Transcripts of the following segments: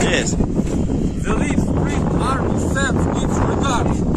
Yes. The Leaf Spring Army sends its regards.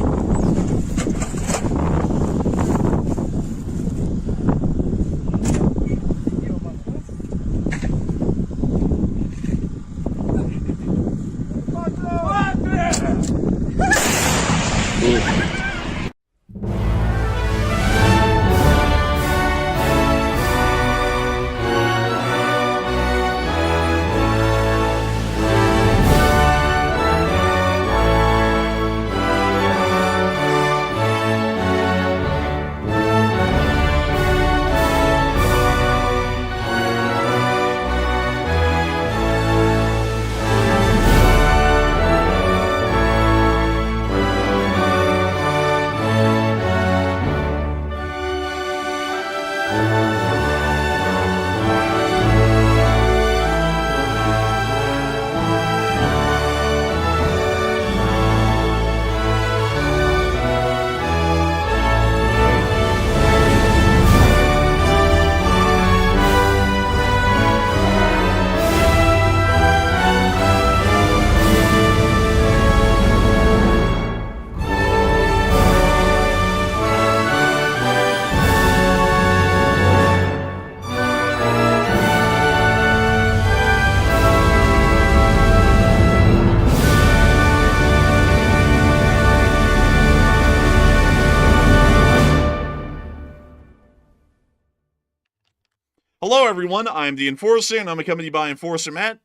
Hello, everyone. I'm the Enforcer, and I'm accompanied by Enforcer Matt.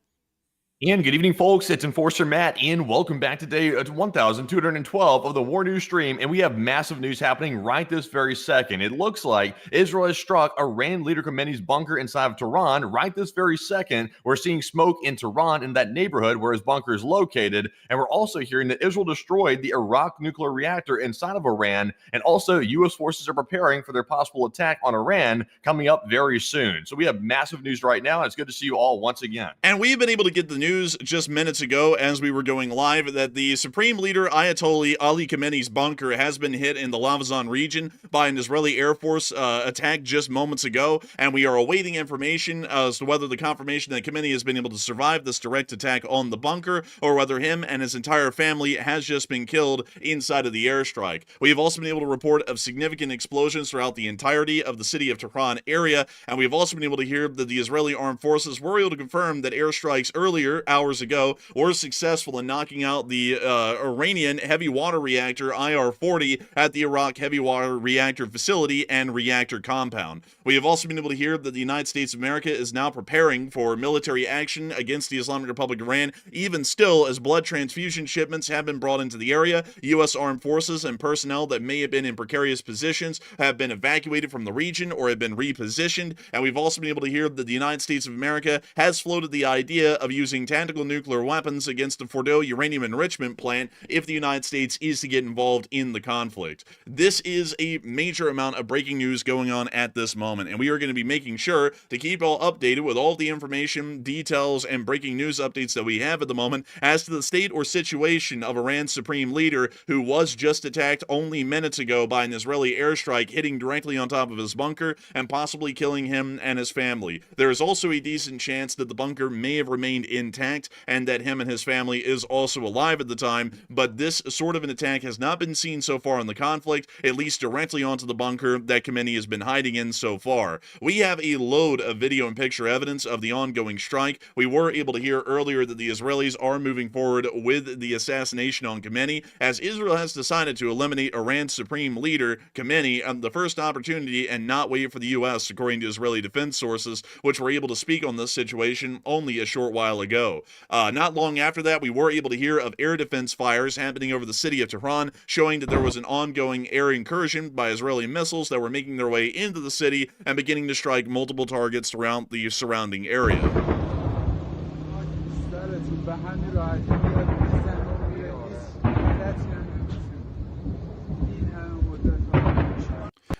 And good evening, folks. It's Enforcer Matt, and welcome back to day 1212 of the War News stream. And we have massive news happening right this very second. It looks like Israel has struck Iran leader Khamenei's bunker inside of Tehran right this very second. We're seeing smoke in Tehran, in that neighborhood where his bunker is located. And we're also hearing that Israel destroyed the Arak nuclear reactor inside of Iran. And also, U.S. forces are preparing for their possible attack on Iran coming up very soon. So we have massive news right now, and it's good to see you all once again. And we've been able to get the news just minutes ago as we were going live that the Supreme Leader Ayatollah Ali Khamenei's bunker has been hit in the Lavazon region by an Israeli Air Force attack just moments ago, and we are awaiting information as to whether the confirmation that Khamenei has been able to survive this direct attack on the bunker, or whether him and his entire family has just been killed inside of the airstrike. We have also been able to report of significant explosions throughout the entirety of the city of Tehran area, and we've also been able to hear that the Israeli armed forces were able to confirm that airstrikes earlier, hours ago, were successful in knocking out the Iranian heavy water reactor IR-40 at the Arak heavy water reactor facility and reactor compound. We have also been able to hear that the United States of America is now preparing for military action against the Islamic Republic of Iran, even still as blood transfusion shipments have been brought into the area. U.S. armed forces and personnel that may have been in precarious positions have been evacuated from the region or have been repositioned, and we've also been able to hear that the United States of America has floated the idea of using tactical nuclear weapons against the Fordo uranium enrichment plant if the United States is to get involved in the conflict. This is a major amount of breaking news going on at this moment, and we are going to be making sure to keep all updated with all the information, details, and breaking news updates that we have at the moment as to the state or situation of Iran's supreme leader, who was just attacked only minutes ago by an Israeli airstrike hitting directly on top of his bunker and possibly killing him and his family. There is also a decent chance that the bunker may have remained intact intact and that him and his family is also alive at the time, but this sort of an attack has not been seen so far in the conflict, at least directly onto the bunker that Khamenei has been hiding in so far. We have a load of video and picture evidence of the ongoing strike. We were able to hear earlier that the Israelis are moving forward with the assassination on Khamenei, as Israel has decided to eliminate Iran's supreme leader, Khamenei, on the first opportunity and not wait for the U.S., according to Israeli defense sources, which were able to speak on this situation only a short while ago. Not long after that, we were able to hear of air defense fires happening over the city of Tehran, showing that there was an ongoing air incursion by Israeli missiles that were making their way into the city and beginning to strike multiple targets throughout the surrounding area.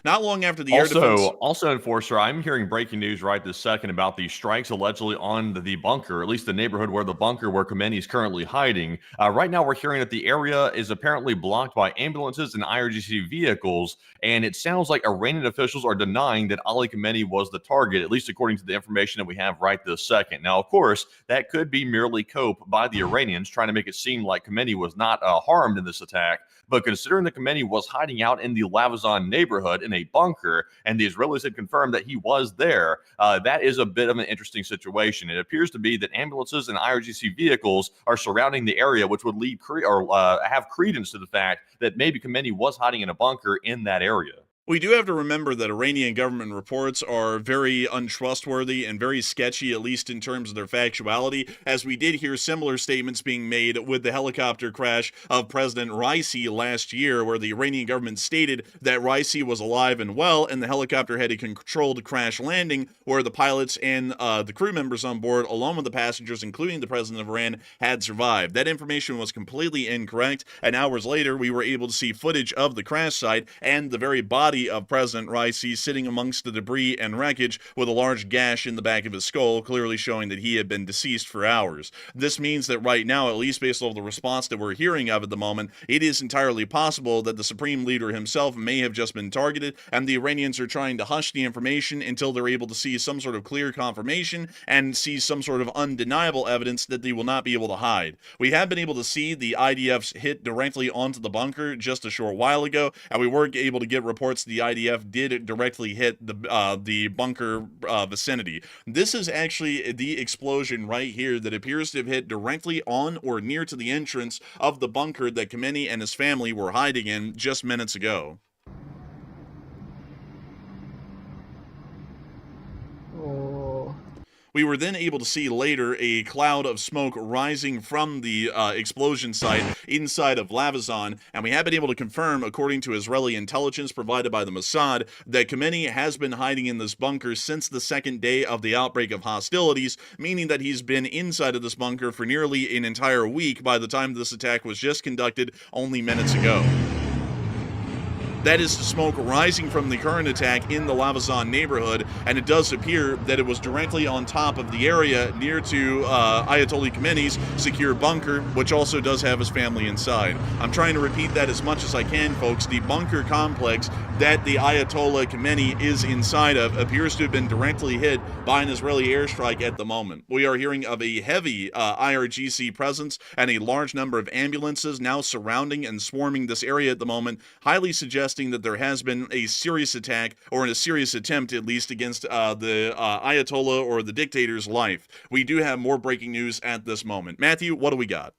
Not long after the air defense... Also, Enforcer, I'm hearing breaking news right this second about the strikes allegedly on the bunker, at least the neighborhood where Khamenei is currently hiding. Right now, we're hearing that the area is apparently blocked by ambulances and IRGC vehicles, and it sounds like Iranian officials are denying that Ali Khamenei was the target, at least according to the information that we have right this second. Now, of course, that could be merely cope by the Iranians, trying to make it seem like Khamenei was not harmed in this attack. But considering that Khamenei was hiding out in the Lavazon neighborhood in a bunker, and the Israelis had confirmed that he was there, that is a bit of an interesting situation. It appears to be that ambulances and IRGC vehicles are surrounding the area, which would lead have credence to the fact that maybe Khamenei was hiding in a bunker in that area. We do have to remember that Iranian government reports are very untrustworthy and very sketchy, at least in terms of their factuality, as we did hear similar statements being made with the helicopter crash of President Raisi last year, where the Iranian government stated that Raisi was alive and well, and the helicopter had a controlled crash landing where the pilots and the crew members on board, along with the passengers, including the president of Iran, had survived. That information was completely incorrect, and hours later, we were able to see footage of the crash site and the very body of President Raisi sitting amongst the debris and wreckage with a large gash in the back of his skull, clearly showing that he had been deceased for hours. This means that right now, at least based on the response that we're hearing of at the moment, it is entirely possible that the supreme leader himself may have just been targeted, and the Iranians are trying to hush the information until they're able to see some sort of clear confirmation and see some sort of undeniable evidence that they will not be able to hide. We have been able to see the IDF's hit directly onto the bunker just a short while ago, and we were able to get reports the IDF did directly hit the bunker vicinity. This is actually the explosion right here that appears to have hit directly on or near to the entrance of the bunker that Khamenei and his family were hiding in just minutes ago. We were then able to see later a cloud of smoke rising from the explosion site inside of Lavazon, and we have been able to confirm, according to Israeli intelligence provided by the Mossad, that Khamenei has been hiding in this bunker since the second day of the outbreak of hostilities, meaning that he's been inside of this bunker for nearly an entire week by the time this attack was just conducted only minutes ago. That is the smoke rising from the current attack in the Lavazon neighborhood, and it does appear that it was directly on top of the area near to Ayatollah Khamenei's secure bunker, which also does have his family inside. I'm trying to repeat that as much as I can, folks. The bunker complex that the Ayatollah Khamenei is inside of appears to have been directly hit by an Israeli airstrike at the moment. We are hearing of a heavy IRGC presence and a large number of ambulances now surrounding and swarming this area at the moment, highly suggesting that there has been a serious attack, or a serious attempt at least, against the Ayatollah or the dictator's life. We do have more breaking news at this moment. Matthew, what do we got?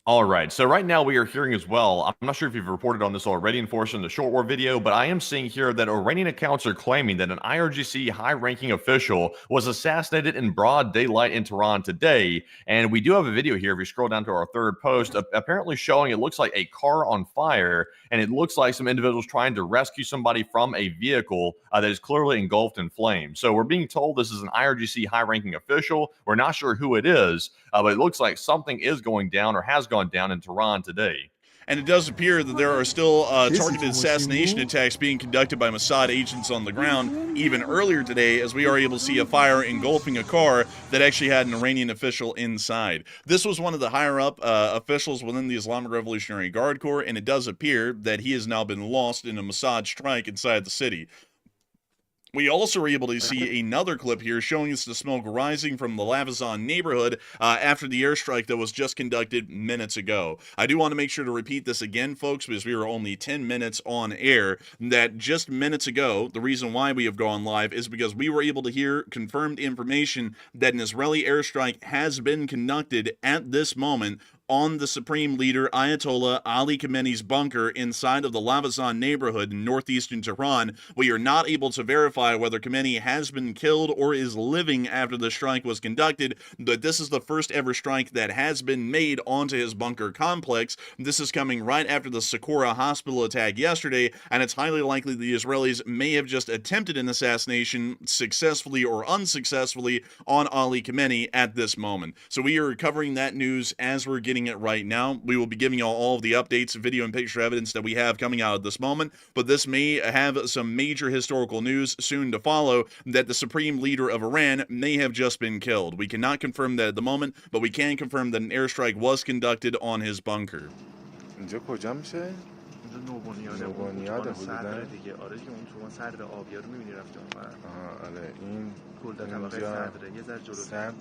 All right, so right now we are hearing as well, I'm not sure if you've reported on this already, Enforcer, in the short war video, but I am seeing here that Iranian accounts are claiming that an IRGC high-ranking official was assassinated in broad daylight in Tehran today, and we do have a video here, if you scroll down to our third post, apparently showing it looks like a car on fire, and it looks like some individuals trying to rescue somebody from a vehicle that is clearly engulfed in flames. So we're being told this is an IRGC high-ranking official. We're not sure who it is, but it looks like something is going down or has gone down in Tehran today. And it does appear that there are still targeted assassination attacks being conducted by Mossad agents on the ground even earlier today, as we are able to see a fire engulfing a car that actually had an Iranian official inside. This was one of the higher-up officials within the Islamic Revolutionary Guard Corps, and it does appear that he has now been lost in a Mossad strike inside the city. We also were able to see another clip here showing us the smoke rising from the Lavazon neighborhood after the airstrike that was just conducted minutes ago. I do want to make sure to repeat this again, folks, because we were only 10 minutes on air, that just minutes ago, the reason why we have gone live is because we were able to hear confirmed information that an Israeli airstrike has been conducted at this moment on the Supreme Leader Ayatollah Ali Khamenei's bunker inside of the Lavazon neighborhood in northeastern Tehran. We are not able to verify whether Khamenei has been killed or is living after the strike was conducted, but this is the first ever strike that has been made onto his bunker complex. This is coming right after the Socorro hospital attack yesterday, and it's highly likely the Israelis may have just attempted an assassination successfully or unsuccessfully on Ali Khamenei at this moment. So we are covering that news as we're getting it right now. We will be giving you all of the updates, video and picture evidence that we have coming out at this moment, but this may have some major historical news soon to follow that the Supreme Leader of Iran may have just been killed. We cannot confirm that at the moment, but we can confirm that an airstrike was conducted on his bunker. اینجا کجا میشه؟ نوبانیاده حدوداً دیگه آره دیگه اون تو صدر آبیارو می‌بینی رفته اونور آره این کلدا طبقه صدره یه ذره جلو صدر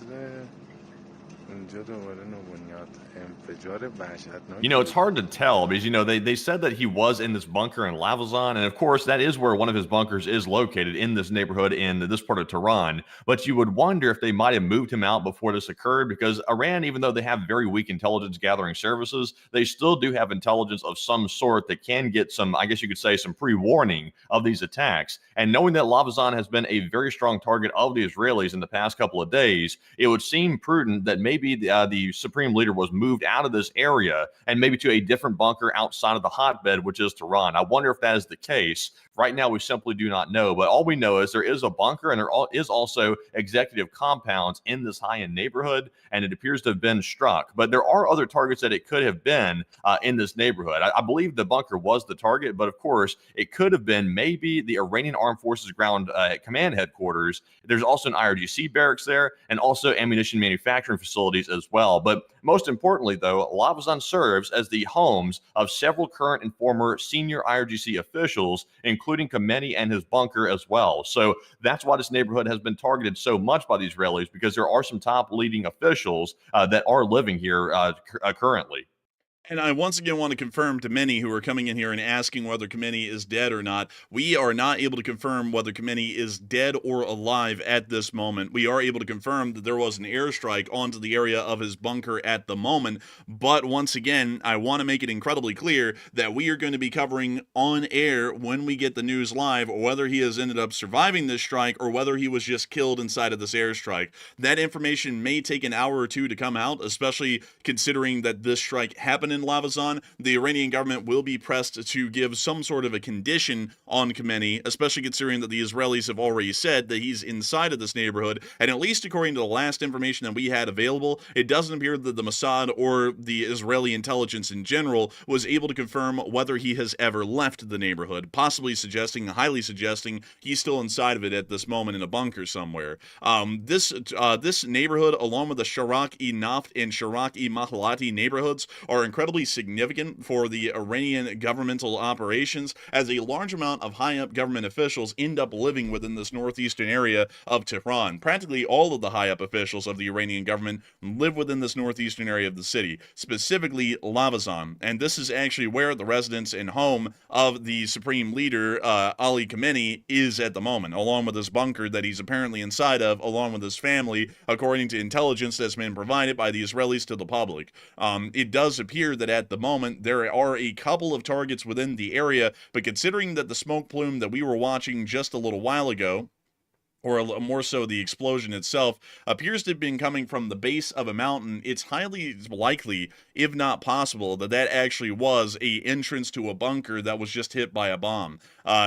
اینجا دوباره نوبانیات انفجار وحشتناک. You know, it's hard to tell because, you know, they said that he was in this bunker in Lavazon. And of course, that is where one of his bunkers is located in this neighborhood in this part of Tehran. But you would wonder if they might have moved him out before this occurred, because Iran, even though they have very weak intelligence gathering services, they still do have intelligence of some sort that can get some, I guess you could say, some pre-warning of these attacks. And knowing that Lavazon has been a very strong target of the Israelis in the past couple of days, it would seem prudent that maybe the Supreme Leader was moved out of this area and maybe to a different bunker outside of the hotbed, which is Tehran. I wonder if that is the case. Right now, we simply do not know. But all we know is there is a bunker, and there is also executive compounds in this high-end neighborhood, and it appears to have been struck. But there are other targets that it could have been in this neighborhood. I believe the bunker was the target, but of course, it could have been maybe the Iranian Armed Forces Ground Command Headquarters. There's also an IRGC barracks there, and also ammunition manufacturing facilities as well. But most importantly, though, Lavazon serves as the homes of several current and former senior IRGC officials, including Khamenei and his bunker as well. So that's why this neighborhood has been targeted so much by the Israelis, because there are some top leading officials that are living here currently. And I once again want to confirm to many who are coming in here and asking whether Khamenei is dead or not, we are not able to confirm whether Khamenei is dead or alive at this moment. We are able to confirm that there was an airstrike onto the area of his bunker at the moment. But once again, I want to make it incredibly clear that we are going to be covering on air when we get the news live whether he has ended up surviving this strike or whether he was just killed inside of this airstrike. That information may take an hour or two to come out, especially considering that this strike happened in Lavazon. The Iranian government will be pressed to give some sort of a condition on Khamenei, especially considering that the Israelis have already said that he's inside of this neighborhood. And at least according to the last information that we had available, it doesn't appear that the Mossad or the Israeli intelligence in general was able to confirm whether he has ever left the neighborhood, possibly suggesting, highly suggesting, he's still inside of it at this moment in a bunker somewhere. This neighborhood, along with the Sharak-e-Naft and Sharak-e-Mahalati neighborhoods, are incredibly significant for the Iranian governmental operations, as a large amount of high-up government officials end up living within this northeastern area of Tehran. Practically all of the high-up officials of the Iranian government live within this northeastern area of the city, specifically Lavazon. And this is actually where the residence and home of the Supreme Leader, Ali Khamenei, is at the moment, along with this bunker that he's apparently inside of, along with his family, according to intelligence that's been provided by the Israelis to the public. It does appear that at the moment there are a couple of targets within the area, but considering that the smoke plume that we were watching just a little while ago, or more so the explosion itself, appears to have been coming from the base of a mountain, it's highly likely, if not possible, that that actually was a entrance to a bunker that was just hit by a bomb.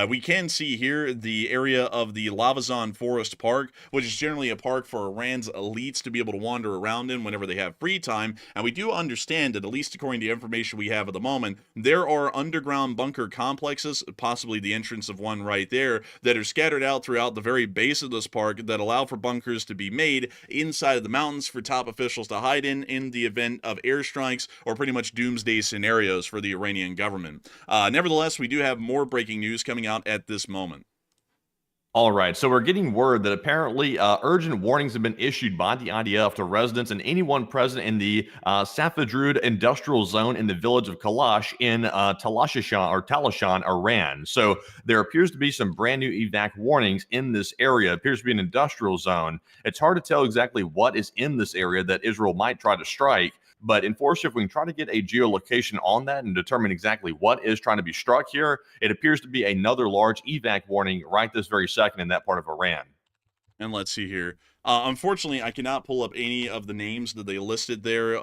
We can see here the area of the Lavazon Forest Park, which is generally a park for Iran's elites to be able to wander around in whenever they have free time, and we do understand that, at least according to information we have at the moment, there are underground bunker complexes, possibly the entrance of one right there, that are scattered out throughout the very base of this park that allow for bunkers to be made inside of the mountains for top officials to hide in the event of airstrikes or pretty much doomsday scenarios for the Iranian government. Nevertheless, we do have more breaking news coming out at this moment. All right, so we're getting word that apparently urgent warnings have been issued by the IDF to residents and anyone present in the Safedrud industrial zone in the village of Kalash in Talashan, Iran. So there appears to be some brand new evac warnings in this area. It appears to be an industrial zone. It's hard to tell exactly what is in this area that Israel might try to strike. But Enforcer, if we can try to get a geolocation on that and determine exactly what is trying to be struck here, it appears to be another large evac warning right this very second in that part of Iran. And let's see here. Unfortunately, I cannot pull up any of the names that they listed there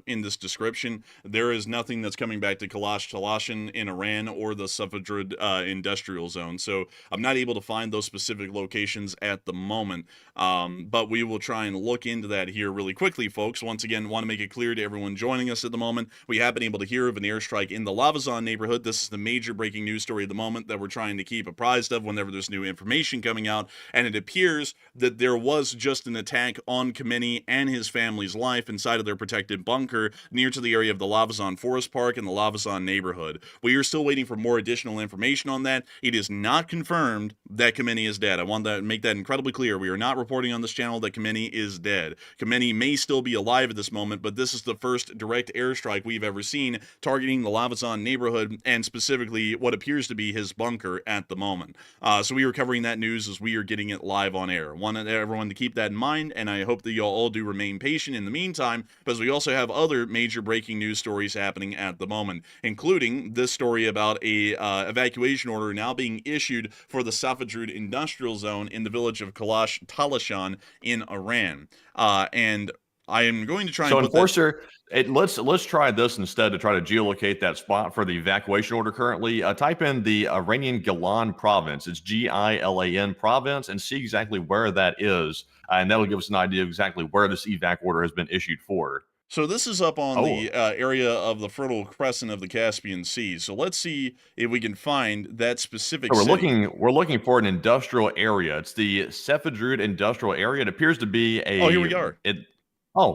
in this description. There is nothing that's coming back to Talashan in Iran or the Safedrud industrial zone. So I'm not able to find those specific locations at the moment. But we will try and look into that here really quickly, folks. Once again, want to make it clear to everyone joining us at the moment, we have been able to hear of an airstrike in the Lavazon neighborhood. This is the major breaking news story at the moment that we're trying to keep apprised of whenever there's new information coming out. And it appears that there was just an attack on Khamenei and his family's life inside of their protected bunker near to the area of the Lavazon Forest Park and the Lavazon neighborhood. We are still waiting for more additional information on that. It is not confirmed that Khamenei is dead. I want to make that incredibly clear. We are not reporting on this channel that Khamenei is dead. Khamenei may still be alive at this moment, but this is the first direct airstrike we've ever seen targeting the Lavazon neighborhood and specifically what appears to be his bunker at the moment. So we are covering that news as we are getting it live on air. Wanted everyone to keep that in mind, and I hope that you all do remain patient in the meantime, because we also have other major breaking news stories happening at the moment, including this story about a evacuation order now being issued for the Safedrud industrial zone in the village of Talashan in Iran. And I am going to try and put Enforcer, let's try this instead to try to geolocate that spot for the evacuation order currently. Type in the Iranian Gilan province. It's Gilan province, and see exactly where that is. And that'll give us an idea of exactly where this evac order has been issued for. So this is up on the area of the Fertile Crescent of the Caspian Sea. So let's see if we can find that specific So city. we're looking for an industrial area. It's the Safedrud industrial area. It appears to be a... Oh, here we are.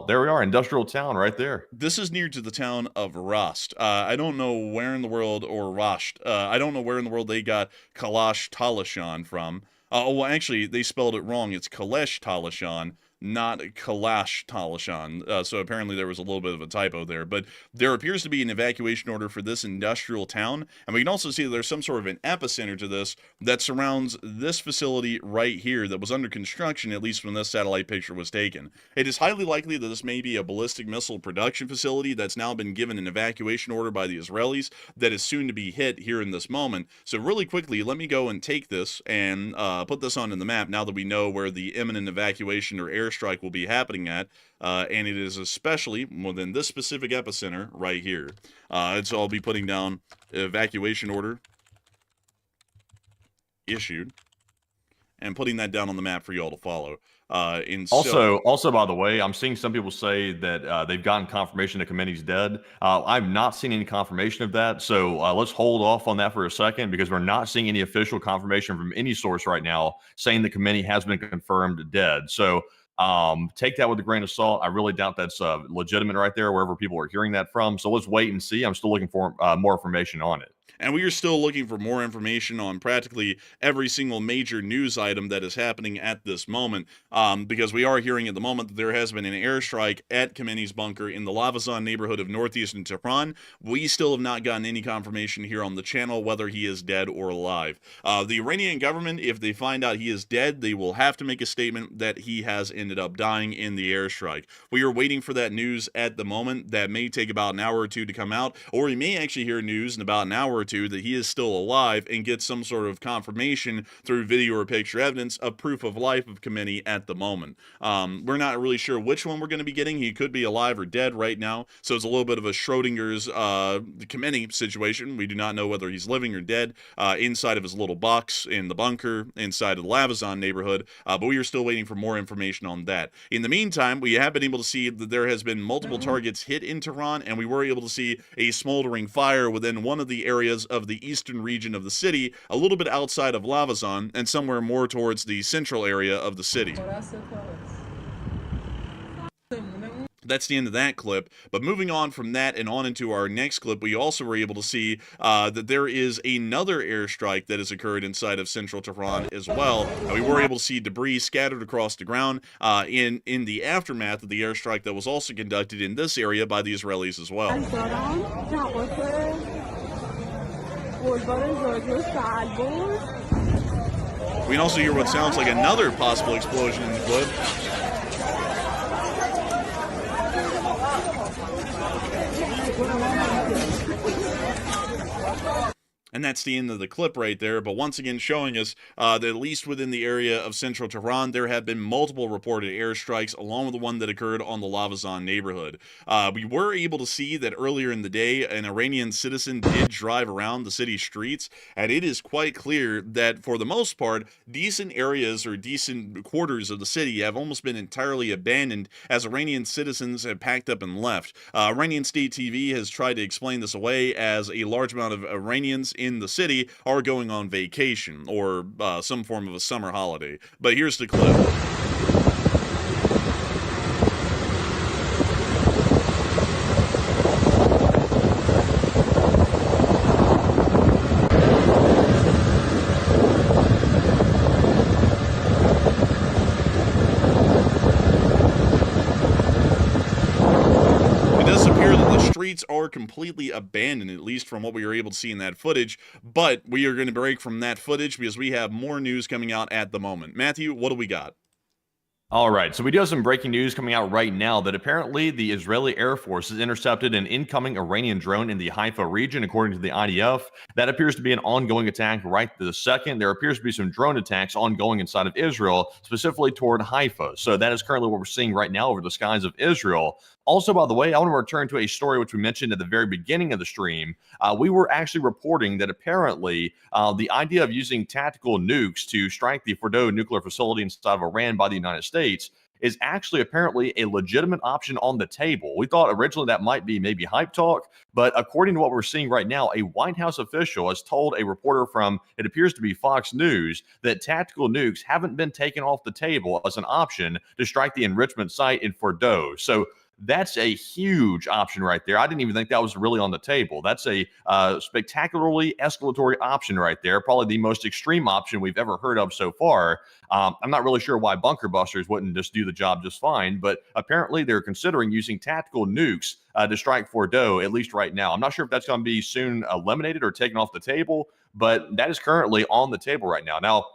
There we are, industrial town right there. This is near to the town of Rast. I don't know where in the world, or Rasht. I don't know where in the world they got Kalash Talashan from. Well, actually, they spelled it wrong. It's Kalesh Talashan, not Kalash Talashan. So apparently there was a little bit of a typo there. But there appears to be an evacuation order for this industrial town. And we can also see that there's some sort of an epicenter to this that surrounds this facility right here that was under construction, at least when this satellite picture was taken. It is highly likely that this may be a ballistic missile production facility that's now been given an evacuation order by the Israelis that is soon to be hit here in this moment. So really quickly, let me go and take this and put this onto the map now that we know where the imminent evacuation or airstrike will be happening at, and it is especially within this specific epicenter right here. So I'll be putting down evacuation order issued and putting that down on the map for you all to follow. Also, by the way, I'm seeing some people say that they've gotten confirmation that Khamenei's dead. I've not seen any confirmation of that, so let's hold off on that for a second because we're not seeing any official confirmation from any source right now saying that Khamenei has been confirmed dead. So take that with a grain of salt. I really doubt that's legitimate right there, wherever people are hearing that from. So let's wait and see. I'm still looking for more information on it. And we are still looking for more information on practically every single major news item that is happening at this moment, because we are hearing at the moment that there has been an airstrike at Khamenei's bunker in the Lavazon neighborhood of northeastern Tehran. We still have not gotten any confirmation here on the channel whether he is dead or alive. The Iranian government, if they find out he is dead, they will have to make a statement that he has ended up dying in the airstrike. We are waiting for that news at the moment. That may take about an hour or two to come out, or we may actually hear news in about an hour or two that he is still alive and get some sort of confirmation through video or picture evidence of proof of life of Khamenei at the moment. We're not really sure which one we're going to be getting. He could be alive or dead right now, so it's a little bit of a Schrodinger's Khamenei situation. We do not know whether he's living or dead inside of his little box in the bunker inside of the Lavazon neighborhood, but we are still waiting for more information on that. In the meantime, we have been able to see that there has been multiple targets hit in Tehran, and we were able to see a smoldering fire within one of the areas of the eastern region of the city, a little bit outside of Lavazon, and somewhere more towards the central area of the city. That's the end of that clip. But moving on from that and on into our next clip, we also were able to see that there is another airstrike that has occurred inside of central Tehran as well. We were able to see debris scattered across the ground in the aftermath of the airstrike that was also conducted in this area by the Israelis as well. We can also hear what sounds like another possible explosion in the clip. And that's the end of the clip right there. But once again, showing us that at least within the area of central Tehran, there have been multiple reported airstrikes, along with the one that occurred on the Lavazon neighborhood. We were able to see that earlier in the day, an Iranian citizen did drive around the city streets, and it is quite clear that for the most part, decent areas or decent quarters of the city have almost been entirely abandoned as Iranian citizens have packed up and left. Iranian state TV has tried to explain this away as a large amount of Iranians in the city are going on vacation or some form of a summer holiday. But here's the clip. Are completely abandoned, at least from what we were able to see in that footage, but we are going to break from that footage because we have more news coming out at the moment. Matthew, what do we got? All right, so we do have some breaking news coming out right now that apparently the Israeli Air Force has intercepted an incoming Iranian drone in the Haifa region, according to the IDF. That appears to be an ongoing attack right this second. There appears to be some drone attacks ongoing inside of Israel, specifically toward Haifa. So that is currently what we're seeing right now over the skies of Israel. Also, by the way, I want to return to a story which we mentioned at the very beginning of the stream. We were actually reporting that apparently the idea of using tactical nukes to strike the Fordow nuclear facility inside of Iran by the United States is actually apparently a legitimate option on the table. We thought originally that might be maybe hype talk, but according to what we're seeing right now, a White House official has told a reporter from, it appears to be Fox News, that tactical nukes haven't been taken off the table as an option to strike the enrichment site in Fordow. So that's a huge option right there. I didn't even think that was really on the table. That's a spectacularly escalatory option right there. Probably the most extreme option we've ever heard of so far. I'm not really sure why bunker busters wouldn't just do the job just fine, but apparently they're considering using tactical nukes to strike Fordow, at least right now. I'm not sure if that's going to be soon eliminated or taken off the table, but that is currently on the table right now. Now,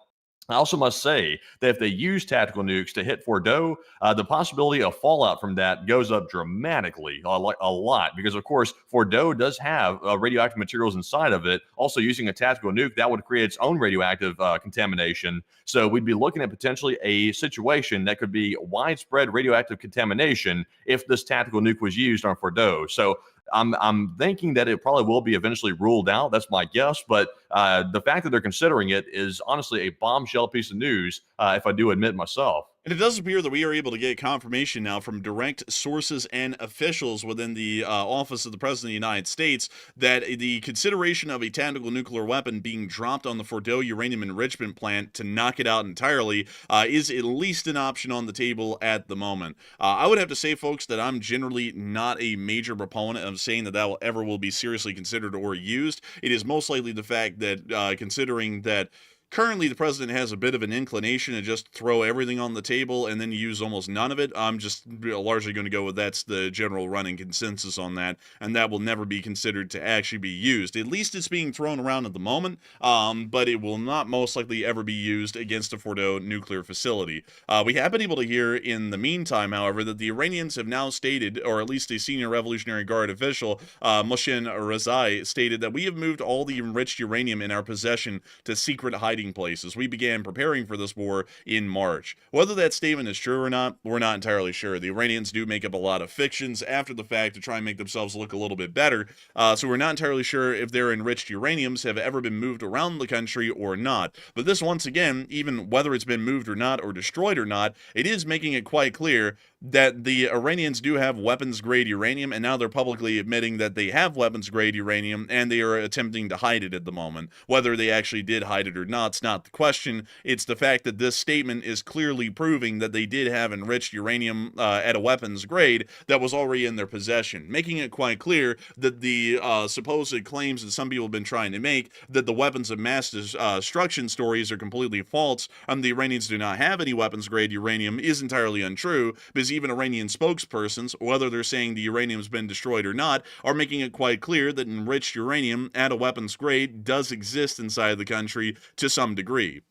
I also must say that if they use tactical nukes to hit Fordow, the possibility of fallout from that goes up dramatically, a lot, because of course Fordow does have radioactive materials inside of it. Also, using a tactical nuke, that would create its own radioactive contamination. So we'd be looking at potentially a situation that could be widespread radioactive contamination if this tactical nuke was used on Fordow. So I'm thinking that it probably will be eventually ruled out. That's my guess. But the fact that they're considering it is honestly a bombshell piece of news, if I do admit myself. And it does appear that we are able to get confirmation now from direct sources and officials within the office of the President of the United States that the consideration of a tactical nuclear weapon being dropped on the Fordow uranium enrichment plant to knock it out entirely is at least an option on the table at the moment. I would have to say, folks, that I'm generally not a major proponent of saying that that will be seriously considered or used. It is most likely the fact that considering that currently, the president has a bit of an inclination to just throw everything on the table and then use almost none of it. I'm just largely going to go with that's the general running consensus on that, and that will never be considered to actually be used. At least it's being thrown around at the moment, but it will not most likely ever be used against a Fordow nuclear facility. We have been able to hear in the meantime, however, that the Iranians have now stated, or at least a senior Revolutionary Guard official, Mohsen Rezai, stated that we have moved all the enriched uranium in our possession to secret hiding places. We began preparing for this war in March. Whether that statement is true or not, we're not entirely sure. The Iranians do make up a lot of fictions after the fact to try and make themselves look a little bit better, so we're not entirely sure if their enriched uraniums have ever been moved around the country or not. But this, once again, even whether it's been moved or not or destroyed or not, it is making it quite clear that the Iranians do have weapons-grade uranium, and now they're publicly admitting that they have weapons-grade uranium, and they are attempting to hide it at the moment. Whether they actually did hide it or not, it's not the question. It's the fact that this statement is clearly proving that they did have enriched uranium at a weapons grade that was already in their possession, making it quite clear that the supposed claims that some people have been trying to make that the weapons of mass destruction stories are completely false and the Iranians do not have any weapons-grade uranium is entirely untrue, because even Iranian spokespersons, whether they're saying the uranium's been destroyed or not, are making it quite clear that enriched uranium at a weapons grade does exist inside the country to some degree.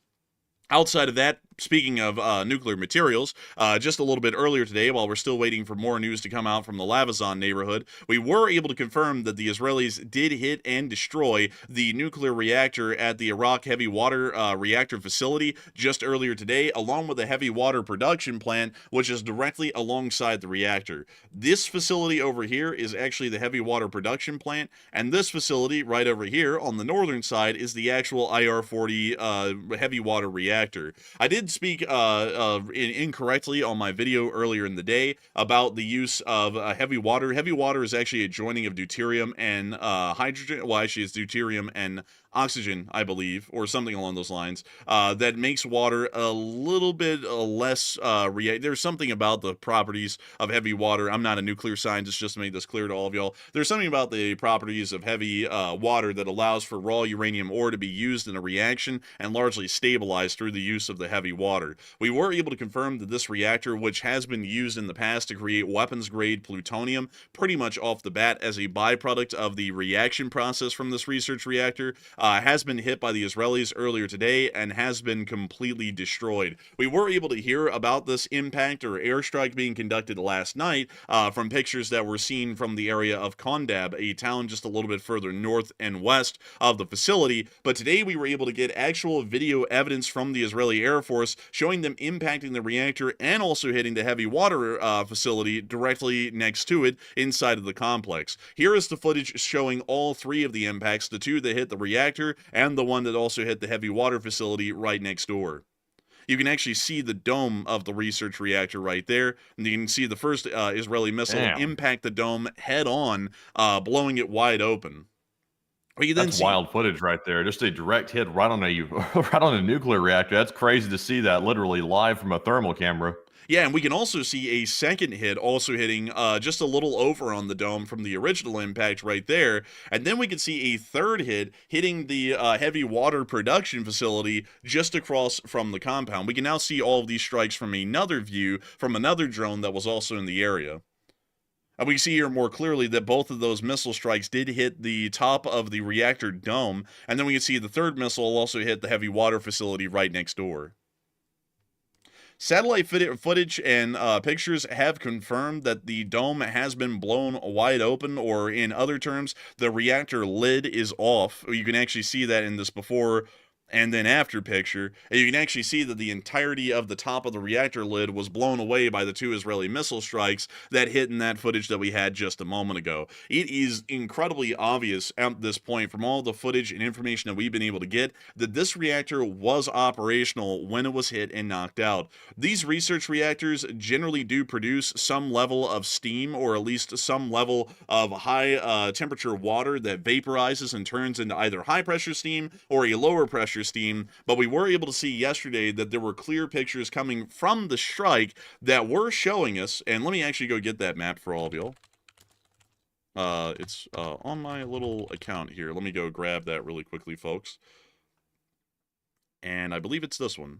Outside of that, speaking of nuclear materials, just a little bit earlier today, while we're still waiting for more news to come out from the Lavazon neighborhood, we were able to confirm that the Israelis did hit and destroy the nuclear reactor at the Arak heavy water reactor facility just earlier today, along with the heavy water production plant, which is directly alongside the reactor. This facility over here is actually the heavy water production plant, and this facility right over here on the northern side is the actual IR-40 heavy water reactor. I did speak incorrectly on my video earlier in the day about the use of heavy water. Heavy water is actually a joining of deuterium and hydrogen. Well, actually, it's deuterium and oxygen, I believe, or something along those lines, that makes water a little bit less there's something about the properties of heavy water. I'm not a nuclear scientist, just to make this clear to all of y'all. There's something about the properties of heavy water that allows for raw uranium ore to be used in a reaction and largely stabilized through the use of the heavy water. We were able to confirm that this reactor, which has been used in the past to create weapons-grade plutonium, pretty much off the bat as a byproduct of the reaction process from this research reactor, has been hit by the Israelis earlier today and has been completely destroyed. We were able to hear about this impact or airstrike being conducted last night from pictures that were seen from the area of Kondab, a town just a little bit further north and west of the facility, but today we were able to get actual video evidence from the Israeli Air Force showing them impacting the reactor and also hitting the heavy water facility directly next to it inside of the complex. Here is the footage showing all three of the impacts, the two that hit the reactor and the one that also hit the heavy water facility right next door. You can actually see the dome of the research reactor right there, and you can see the first Israeli missile impact the dome head on, blowing it wide open. That's wild footage right there. Just a direct hit right on a right on a nuclear reactor. That's crazy to see that literally live from a thermal camera. Yeah, and we can also see a second hit also hitting just a little over on the dome from the original impact right there. And then we can see a third hit hitting the heavy water production facility just across from the compound. We can now see all of these strikes from another view from another drone that was also in the area. And we see here more clearly that both of those missile strikes did hit the top of the reactor dome. And then we can see the third missile also hit the heavy water facility right next door. Satellite footage and pictures have confirmed that the dome has been blown wide open, or in other terms, the reactor lid is off. You can actually see that in this before and then after picture, and you can actually see that the entirety of the top of the reactor lid was blown away by the two Israeli missile strikes that hit in that footage that we had just a moment ago. It is incredibly obvious at this point from all the footage and information that we've been able to get that this reactor was operational when it was hit and knocked out. These research reactors generally do produce some level of steam, or at least some level of high temperature water that vaporizes and turns into either high pressure steam or a lower pressure steam, but we were able to see yesterday that there were clear pictures coming from the strike that were showing us, and let me actually go get that map for all of y'all. It's on my little account here. Let me go grab that really quickly, folks. And I believe it's this one.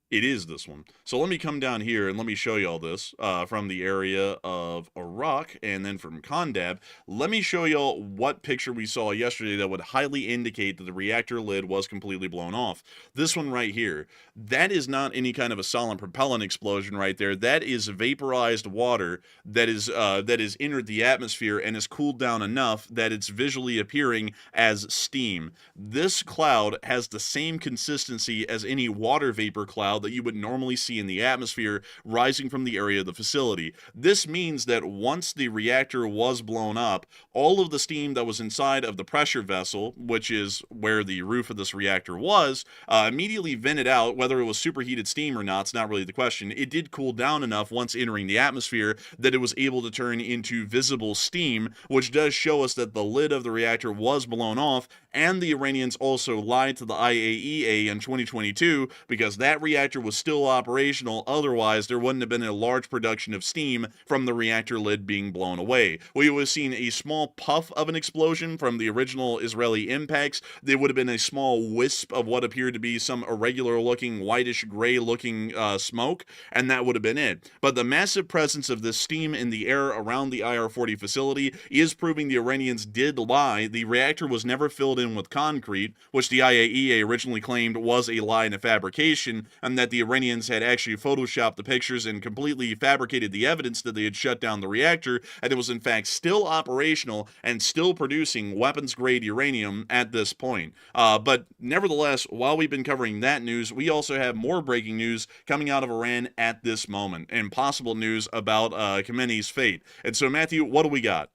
It is this one. So let me come down here and let me show you all this from the area of Arak and then from Kondab. Let me show you all what picture we saw yesterday that would highly indicate that the reactor lid was completely blown off. This one right here. That is not any kind of a solid propellant explosion right there. That is vaporized water that is entered the atmosphere and is cooled down enough that it's visually appearing as steam. This cloud has the same consistency as any water vapor cloud cloud that you would normally see in the atmosphere rising from the area of the facility. This means that once the reactor was blown up, all of the steam that was inside of the pressure vessel, which is where the roof of this reactor was, immediately vented out. Whether it was superheated steam or not, it's not really the question. It did cool down enough once entering the atmosphere that it was able to turn into visible steam, which does show us that the lid of the reactor was blown off, and the Iranians also lied to the IAEA in 2022 because that reactor was still operational. Otherwise, there wouldn't have been a large production of steam from the reactor lid being blown away. We would have seen a small puff of an explosion from the original Israeli impacts. There would have been a small wisp of what appeared to be some irregular looking, whitish gray looking smoke, and that would have been it. But the massive presence of this steam in the air around the IR-40 facility is proving the Iranians did lie. The reactor was never filled in with concrete, which the IAEA originally claimed was a lie and a fabrication, and that the Iranians had actually photoshopped the pictures and completely fabricated the evidence that they had shut down the reactor, and it was in fact still operational and still producing weapons-grade uranium at this point. But nevertheless, while we've been covering that news, we also have more breaking news coming out of Iran at this moment, and possible news about Khamenei's fate. And so, Matthew, what do we got?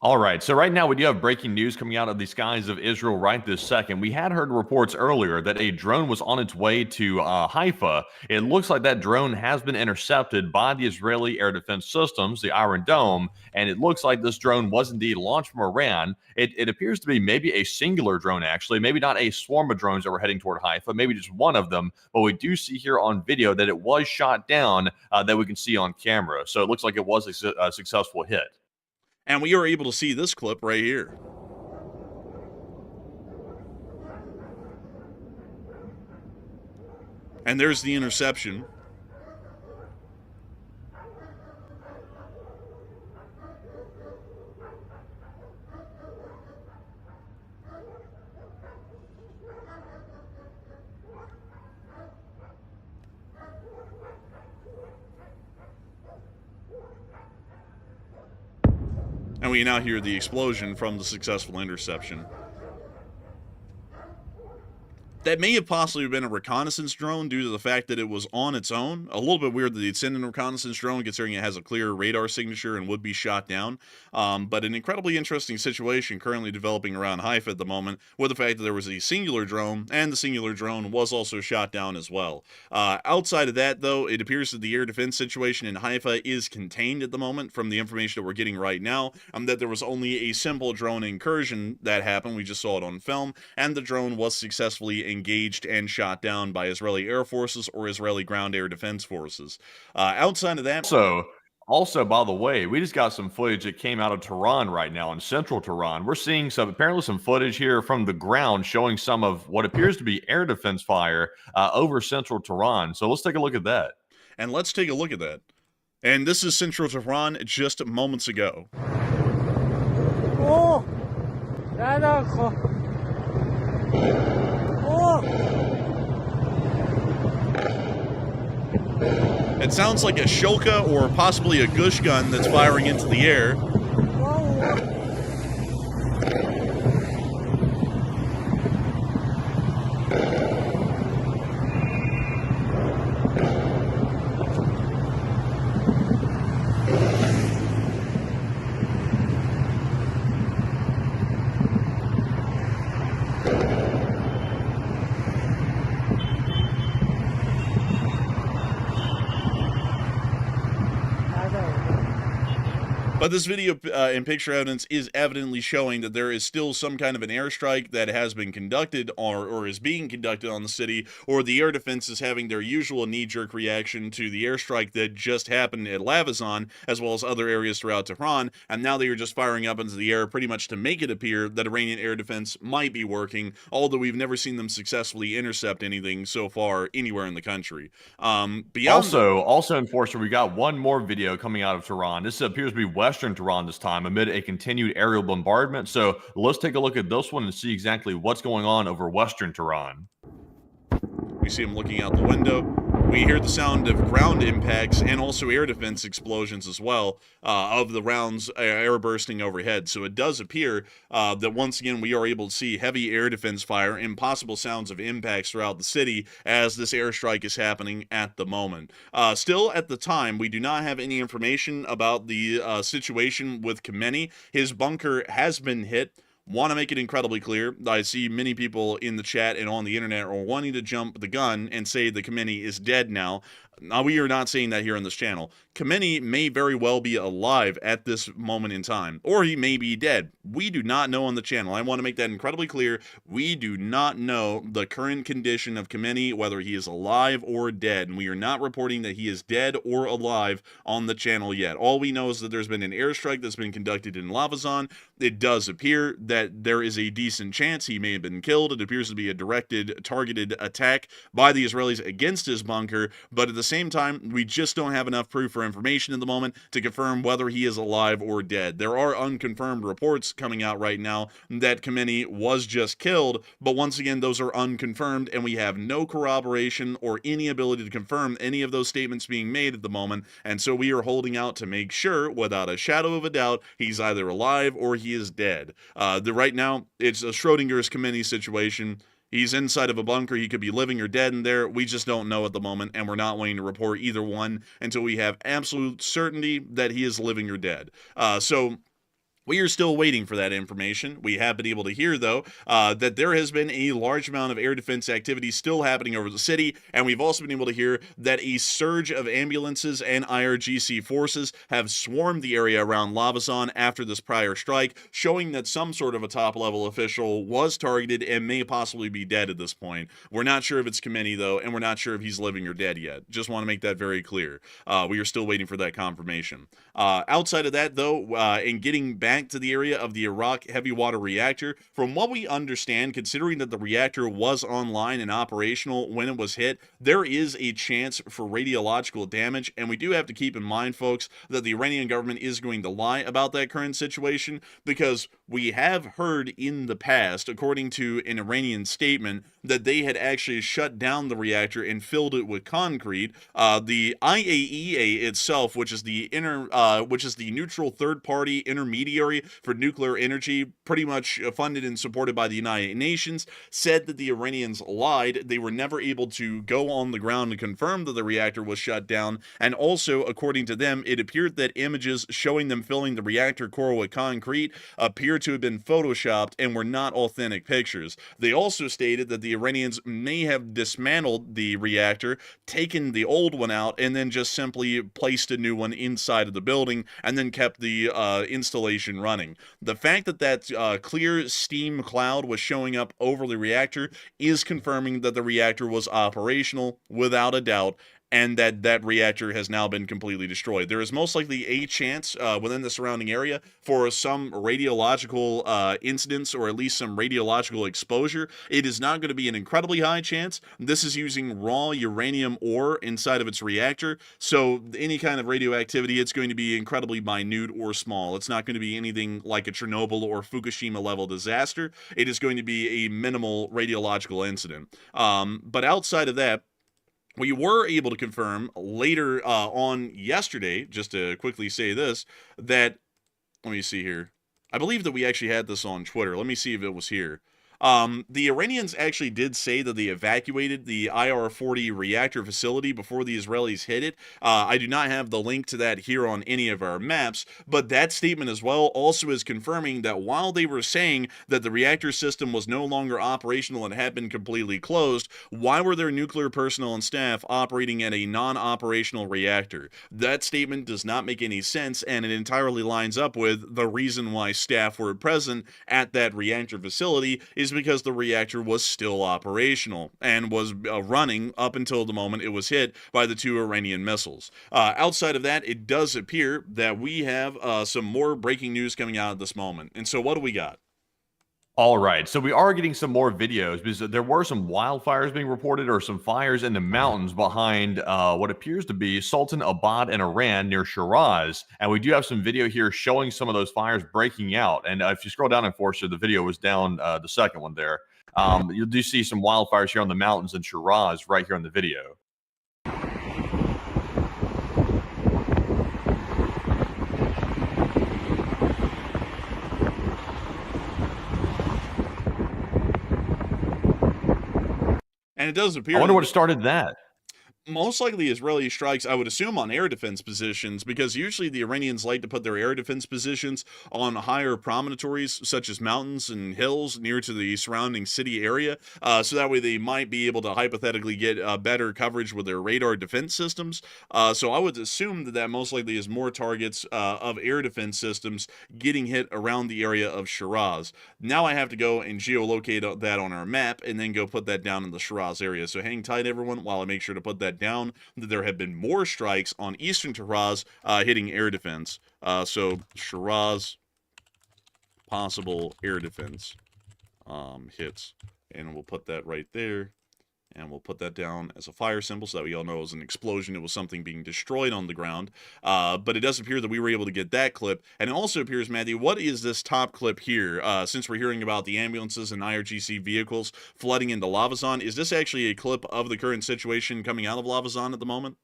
All right, so right now we do have breaking news coming out of the skies of Israel right this second. We had heard reports earlier that a drone was on its way to Haifa. It looks like that drone has been intercepted by the Israeli air defense systems, the Iron Dome, and it looks like this drone was indeed launched from Iran. It appears to be maybe a singular drone, actually, maybe not a swarm of drones that were heading toward Haifa, maybe just one of them, but we do see here on video that it was shot down that we can see on camera. So it looks like it was a successful hit. And we are able to see this clip right here. And there's the interception. And we now hear the explosion from the successful interception. That may have possibly been a reconnaissance drone due to the fact that it was on its own. A little bit weird that they'd send in a reconnaissance drone considering it has a clear radar signature and would be shot down. But an incredibly interesting situation currently developing around Haifa at the moment with the fact that there was a singular drone, and the singular drone was also shot down as well. Outside of that, though, it appears that the air defense situation in Haifa is contained at the moment from the information that we're getting right now, that there was only a simple drone incursion that happened. We just saw it on film, and the drone was successfully engaged and shot down by Israeli air forces or Israeli ground air defense forces. Outside of that... Also, by the way, we just got some footage that came out of Tehran right now, in central Tehran. We're seeing apparently some footage here from the ground showing some of what appears to be air defense fire over central Tehran. So let's take a look at that. And let's take a look at that. And this is central Tehran just moments ago. Oh, It sounds like a shulka or possibly a gush gun that's firing into the air. But this video and picture evidence is evidently showing that there is still some kind of an airstrike that has been conducted or is being conducted on the city, or the air defense is having their usual knee-jerk reaction to the airstrike that just happened at Lavazon, as well as other areas throughout Tehran, and now they are just firing up into the air pretty much to make it appear that Iranian air defense might be working, although we've never seen them successfully intercept anything so far anywhere in the country. Also, Enforcer, we got one more video coming out of Tehran. This appears to be western Tehran this time amid a continued aerial bombardment. So let's take a look at this one and see exactly what's going on over western Tehran. We see him looking out the window. We hear the sound of ground impacts and also air defense explosions as well, of the rounds air bursting overhead. So it does appear that once again we are able to see heavy air defense fire and possible sounds of impacts throughout the city as this airstrike is happening at the moment. Still, at the time, we do not have any information about the situation with Khamenei. His bunker has been hit. Want to make it incredibly clear. I see many people in the chat and on the internet are wanting to jump the gun and say that Khamenei is dead now. Now, we are not saying that here on this channel. Khamenei may very well be alive at this moment in time, or he may be dead. We do not know on the channel. I want to make that incredibly clear. We do not know the current condition of Khamenei, whether he is alive or dead, and we are not reporting that he is dead or alive on the channel yet. All we know is that there's been an airstrike that's been conducted in Lavazon. It does appear that there is a decent chance he may have been killed. It appears to be a directed, targeted attack by the Israelis against his bunker, but at the same time, we just don't have enough proof or information at the moment to confirm whether he is alive or dead. There are unconfirmed reports coming out right now that Khamenei was just killed, but once again, those are unconfirmed, and we have no corroboration or any ability to confirm any of those statements being made at the moment, and so we are holding out to make sure, without a shadow of a doubt, he's either alive or he is dead. Right now, it's a Schrodinger's Khamenei situation. He's inside of a bunker. He could be living or dead in there. We just don't know at the moment, and we're not willing to report either one until we have absolute certainty that he is living or dead. So we are still waiting for that information. We have been able to hear, though, that there has been a large amount of air defense activity still happening over the city, and we've also been able to hear that a surge of ambulances and IRGC forces have swarmed the area around Lavazon after this prior strike, showing that some sort of a top-level official was targeted and may possibly be dead at this point. We're not sure if it's Khamenei, though, and we're not sure if he's living or dead yet. Just want to make that very clear. We are still waiting for that confirmation. Outside of that, though, in getting back to the area of the Arak heavy water reactor, from what we understand, considering that the reactor was online and operational when it was hit, there is a chance for radiological damage, and we do have to keep in mind, folks, that the Iranian government is going to lie about that current situation, because we have heard in the past, according to an Iranian statement, that they had actually shut down the reactor and filled it with concrete. The IAEA itself, which is the neutral third-party intermediary for nuclear energy, pretty much funded and supported by the United Nations, said that the Iranians lied. They were never able to go on the ground and confirm that the reactor was shut down, and also, according to them, it appeared that images showing them filling the reactor core with concrete appear to have been photoshopped and were not authentic pictures. They also stated that the Iranians may have dismantled the reactor, taken the old one out, and then just simply placed a new one inside of the building, and then kept the installation running. The fact that that clear steam cloud was showing up over the reactor is confirming that the reactor was operational without a doubt, and that reactor has now been completely destroyed. There is most likely a chance within the surrounding area for some radiological incidents, or at least some radiological exposure. It is not going to be an incredibly high chance. This is using raw uranium ore inside of its reactor, so any kind of radioactivity, it's going to be incredibly minute or small. It's not going to be anything like a Chernobyl or Fukushima level disaster. It is going to be a minimal radiological incident. But outside of that, we were able to confirm later on yesterday, just to quickly say this, that, let me see here. I believe that we actually had this on Twitter. Let me see if it was here. The Iranians actually did say that they evacuated the IR-40 reactor facility before the Israelis hit it. I do not have the link to that here on any of our maps, but that statement as well also is confirming that while they were saying that the reactor system was no longer operational and had been completely closed, why were there nuclear personnel and staff operating at a non-operational reactor? That statement does not make any sense, and it entirely lines up with the reason why staff were present at that reactor facility is because the reactor was still operational and was running up until the moment it was hit by the 2 Iranian missiles. Outside of that, it does appear that we have some more breaking news coming out at this moment. And so what do we got? All right, so we are getting some more videos because there were some wildfires being reported, or some fires in the mountains behind what appears to be Sultan Abad in Iran near Shiraz. And we do have some video here showing some of those fires breaking out. And if you scroll down, Enforcer, the video was down, the second one there. You do see some wildfires here on the mountains in Shiraz right here in the video. And it does appear I wonder what started that. most likely Israeli strikes, I would assume, on air defense positions, because usually the Iranians like to put their air defense positions on higher promontories, such as mountains and hills near to the surrounding city area, so that way they might be able to hypothetically get better coverage with their radar defense systems. So I would assume that that most likely is more targets of air defense systems getting hit around the area of Shiraz. Now I have to go and geolocate that on our map and then go put that down in the Shiraz area. So hang tight, everyone, while I make sure to put that down, that there have been more strikes on eastern Tehran hitting air defense. So Shiraz, possible air defense hits. And we'll put that right there. And we'll put that down as a fire symbol so that we all know it was an explosion. It was something being destroyed on the ground. But it does appear that we were able to get that clip. And it also appears, Matthew, what is this top clip here? Since we're hearing about the ambulances and IRGC vehicles flooding into Lavazon, is this actually a clip of the current situation coming out of Lavazon at the moment?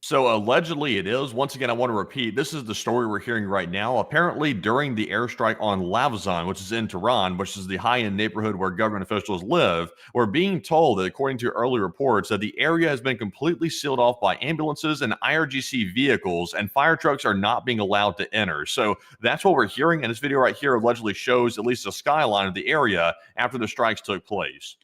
So allegedly it is. Once again, I want to repeat, this is the story we're hearing right now. Apparently during the airstrike on Lavazon, which is in Tehran, which is the high-end neighborhood where government officials live, we're being told that according to early reports that the area has been completely sealed off by ambulances and IRGC vehicles, and fire trucks are not being allowed to enter. So that's what we're hearing. And this video right here allegedly shows at least a skyline of the area after the strikes took place.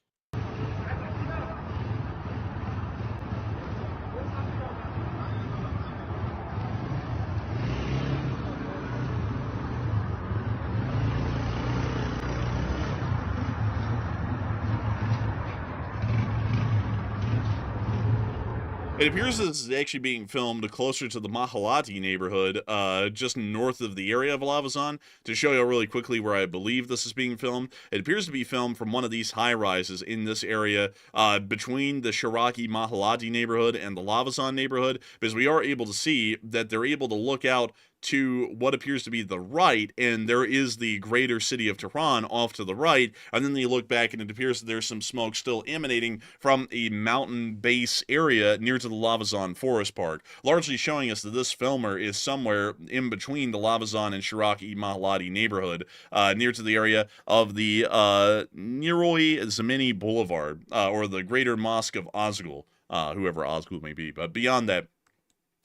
It appears this is actually being filmed closer to the Mahalati neighborhood, just north of the area of Lavazon. To show you really quickly where I believe this is being filmed, it appears to be filmed from one of these high-rises in this area between the Sharaki Mahalati neighborhood and the Lavazon neighborhood, because we are able to see that they're able to look out to what appears to be the right, and there is the greater city of Tehran off to the right, and then they look back and it appears that there's some smoke still emanating from a mountain base area near to the Lavazon Forest Park, largely showing us that this filmer is somewhere in between the Lavazon and Sharaki Mahalati neighborhood, near to the area of the Niroi Zamini Boulevard, or the Greater Mosque of Ozgul, whoever Ozgul may be. But beyond that,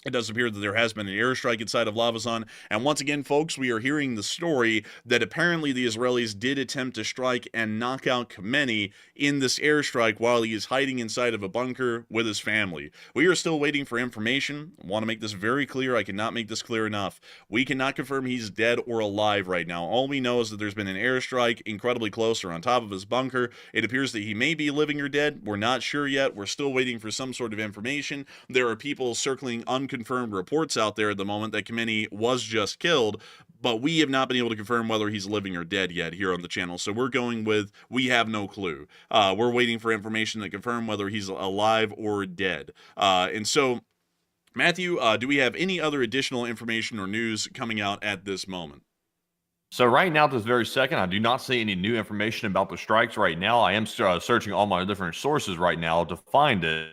it does appear that there has been an airstrike inside of Lavazon, and once again, folks, we are hearing the story that apparently the Israelis did attempt to strike and knock out Khamenei in this airstrike while he is hiding inside of a bunker with his family. We are still waiting for information. I want to make this very clear. I cannot make this clear enough. We cannot confirm he's dead or alive right now. All we know is that there's been an airstrike incredibly close or on top of his bunker. It appears that he may be living or dead. We're not sure yet. We're still waiting for some sort of information. There are people circling unconfirmed reports out there at the moment that Khamenei was just killed, but we have not been able to confirm whether he's living or dead yet here on the channel. So we're going with, we have no clue. We're waiting for information to confirm whether he's alive or dead. And so, Matthew, do we have any other additional information or news coming out at this moment? So right now, at this very second, I do not see any new information about the strikes right now. I am searching all my different sources right now to find it.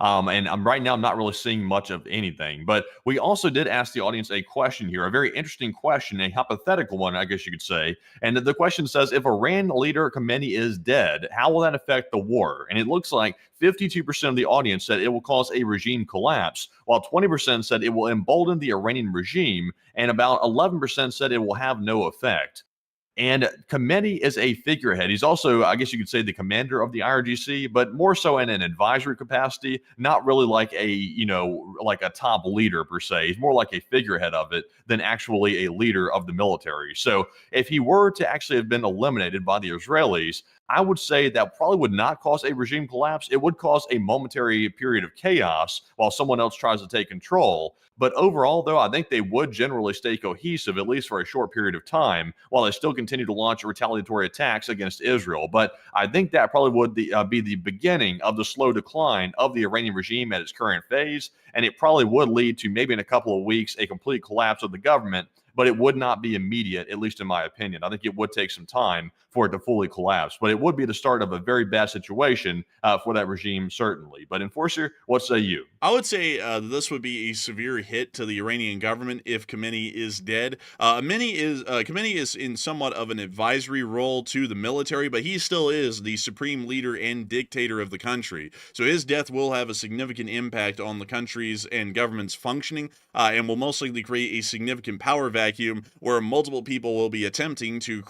And right now, I'm not really seeing much of anything. But we also did ask the audience a question here, a very interesting question, a hypothetical one, I guess you could say. And the question says, if Iran leader Khamenei is dead, how will that affect the war? And it looks like 52% of the audience said it will cause a regime collapse, while 20% said it will embolden the Iranian regime, and about 11% said it will have no effect. And Khamenei is a figurehead. He's also, I guess you could say, the commander of the IRGC, but more so in an advisory capacity, not really like a, like a top leader per se. He's more like a figurehead of it than actually a leader of the military. So if he were to actually have been eliminated by the Israelis, I would say that probably would not cause a regime collapse. It would cause a momentary period of chaos while someone else tries to take control. But overall, though, I think they would generally stay cohesive, at least for a short period of time, while they still continue to launch retaliatory attacks against Israel. But I think that probably would be the beginning of the slow decline of the Iranian regime at its current phase. And it probably would lead to maybe in a couple of weeks a complete collapse of the government but it would not be immediate, at least in my opinion. I think it would take some time for it to fully collapse, but it would be the start of a very bad situation for that regime, certainly. But Enforcer, what say you? I would say this would be a severe hit to the Iranian government if Khamenei is dead. Khamenei is in somewhat of an advisory role to the military, but he still is the supreme leader and dictator of the country. So his death will have a significant impact on the country's and government's functioning, and will most likely create a significant power vacuum where multiple people will be attempting to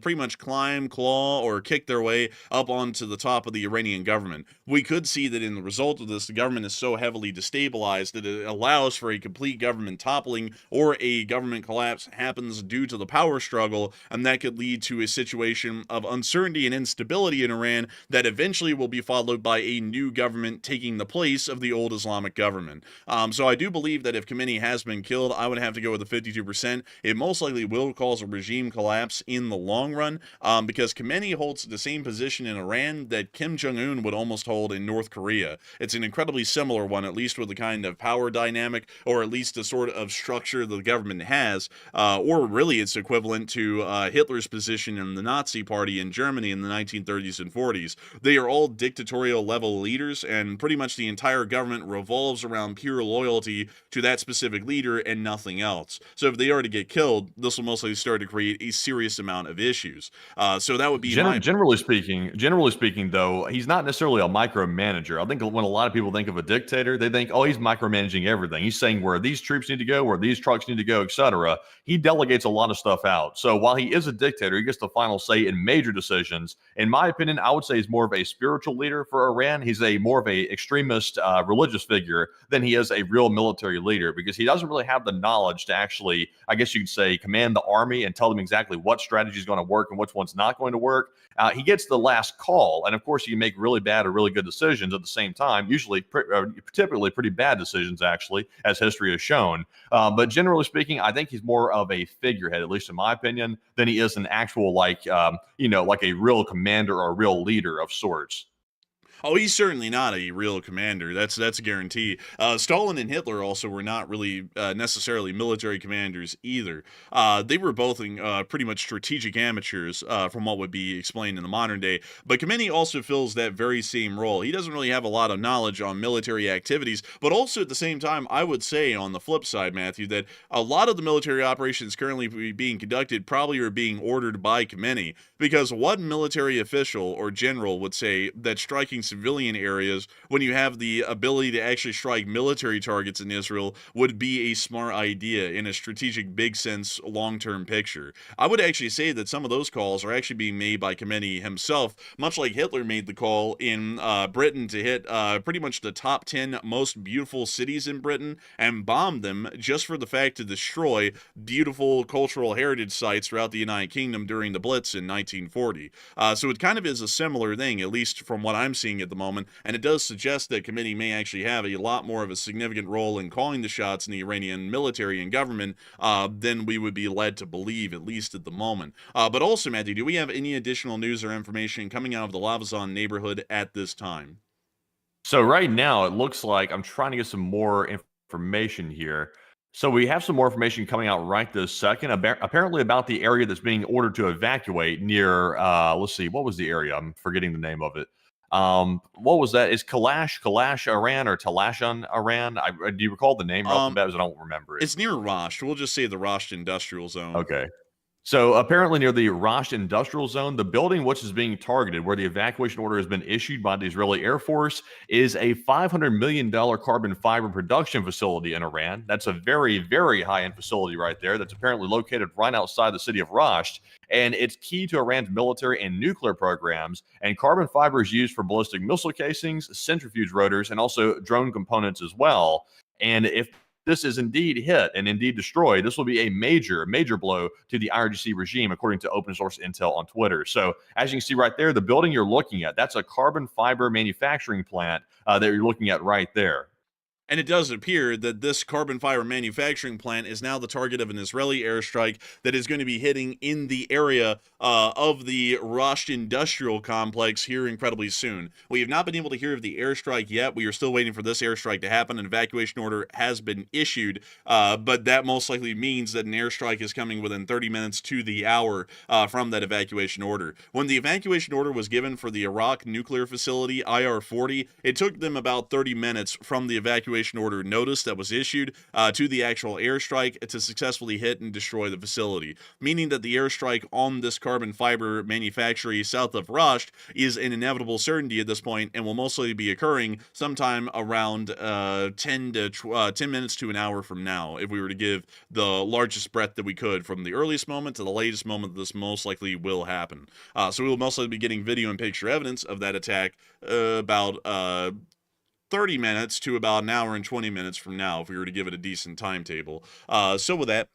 pretty much climb, claw, or kick their way up onto the top of the Iranian government. We could see that in the result of this, the government is so heavily destabilized that it allows for a complete government toppling or a government collapse happens due to the power struggle, and that could lead to a situation of uncertainty and instability in Iran that eventually will be followed by a new government taking the place of the old Islamic government. So I do believe that if Khamenei has been killed, I would have to go with the 52%. It most likely will cause a regime collapse in the long run, because Khamenei holds the same position in Iran that Kim Jong-un would almost hold in North Korea. It's an incredibly similar one, at least with the kind of power dynamic, or at least the sort of structure the government has, or really its equivalent to Hitler's position in the Nazi Party in Germany in the 1930s and 40s. They are all dictatorial level leaders, and pretty much the entire government revolves around pure loyalty to that specific leader and nothing else. So if they are to get killed, this will mostly start to create a serious amount of issues. So that would be generally speaking, though, he's not necessarily a micromanager. I think when a lot of people think of a dictator, they think, oh, he's micromanaging everything. He's saying where these troops need to go, where these trucks need to go, etc. He delegates a lot of stuff out. So while he is a dictator, he gets the final say in major decisions. In my opinion, I would say he's more of a spiritual leader for Iran. He's more of a extremist religious figure than he is a real military leader, because he doesn't really have the knowledge to actually, I guess you could say, command the army and tell them exactly what strategy is going to work and which one's not going to work. He gets the last call, and of course, he can make really bad or really good decisions at the same time. Usually, typically pretty bad decisions, actually, as history has shown. But generally speaking, I think he's more of a figurehead, at least in my opinion, than he is an actual like a real commander or a real leader of sorts. Oh, he's certainly not a real commander. That's a guarantee. Stalin and Hitler also were not really necessarily military commanders either. They were both pretty much strategic amateurs, from what would be explained in the modern day. But Khamenei also fills that very same role. He doesn't really have a lot of knowledge on military activities, but also at the same time, I would say on the flip side, Matthew, that a lot of the military operations currently being conducted probably are being ordered by Khamenei, because what military official or general would say that striking civilian areas when you have the ability to actually strike military targets in Israel would be a smart idea in a strategic big sense long-term picture? I would actually say that some of those calls are actually being made by Khamenei himself, much like Hitler made the call in Britain to hit pretty much the top 10 most beautiful cities in Britain and bomb them just for the fact to destroy beautiful cultural heritage sites throughout the United Kingdom during the Blitz in 1940. So it kind of is a similar thing, at least from what I'm seeing at the moment, and it does suggest that Khamenei may actually have a lot more of a significant role in calling the shots in the Iranian military and government than we would be led to believe, at least at the moment. But also, Matthew, do we have any additional news or information coming out of the Lavazon neighborhood at this time? So right now, it looks like I'm trying to get some more information here. So we have some more information coming out right this second, apparently about the area that's being ordered to evacuate near, let's see, what was the area? I'm forgetting the name of it. What was that? Is Kalash, Iran, or Talashan, Iran? Do you recall the name? I don't remember it. It's near Rash. We'll just say the Rash Industrial Zone. Okay. So apparently near the Rash Industrial Zone, the building which is being targeted, where the evacuation order has been issued by the Israeli Air Force, is a $500 million carbon fiber production facility in Iran. That's a very, very high-end facility right there that's apparently located right outside the city of Rash, and it's key to Iran's military and nuclear programs, and carbon fiber is used for ballistic missile casings, centrifuge rotors, and also drone components as well. And if this is indeed hit and indeed destroyed, this will be a major, major blow to the IRGC regime, according to open source intel on Twitter. So as you can see right there, the building you're looking at, that's a carbon fiber manufacturing plant that you're looking at right there. And it does appear that this carbon fiber manufacturing plant is now the target of an Israeli airstrike that is going to be hitting in the area of the Rash industrial complex here incredibly soon. We have not been able to hear of the airstrike yet. We are still waiting for this airstrike to happen. An evacuation order has been issued, but that most likely means that an airstrike is coming within 30 minutes to the hour from that evacuation order. When the evacuation order was given for the Arak nuclear facility, IR-40, it took them about 30 minutes from the evacuation order notice that was issued to the actual airstrike to successfully hit and destroy the facility, meaning that the airstrike on this carbon fiber manufactory south of Rash is an inevitable certainty at this point and will most likely be occurring sometime around 10 minutes to an hour from now, if we were to give the largest breadth that we could from the earliest moment to the latest moment that this most likely will happen. So we will most likely be getting video and picture evidence of that attack about 30 minutes to about an hour and 20 minutes from now, if we were to give it a decent timetable. So with that,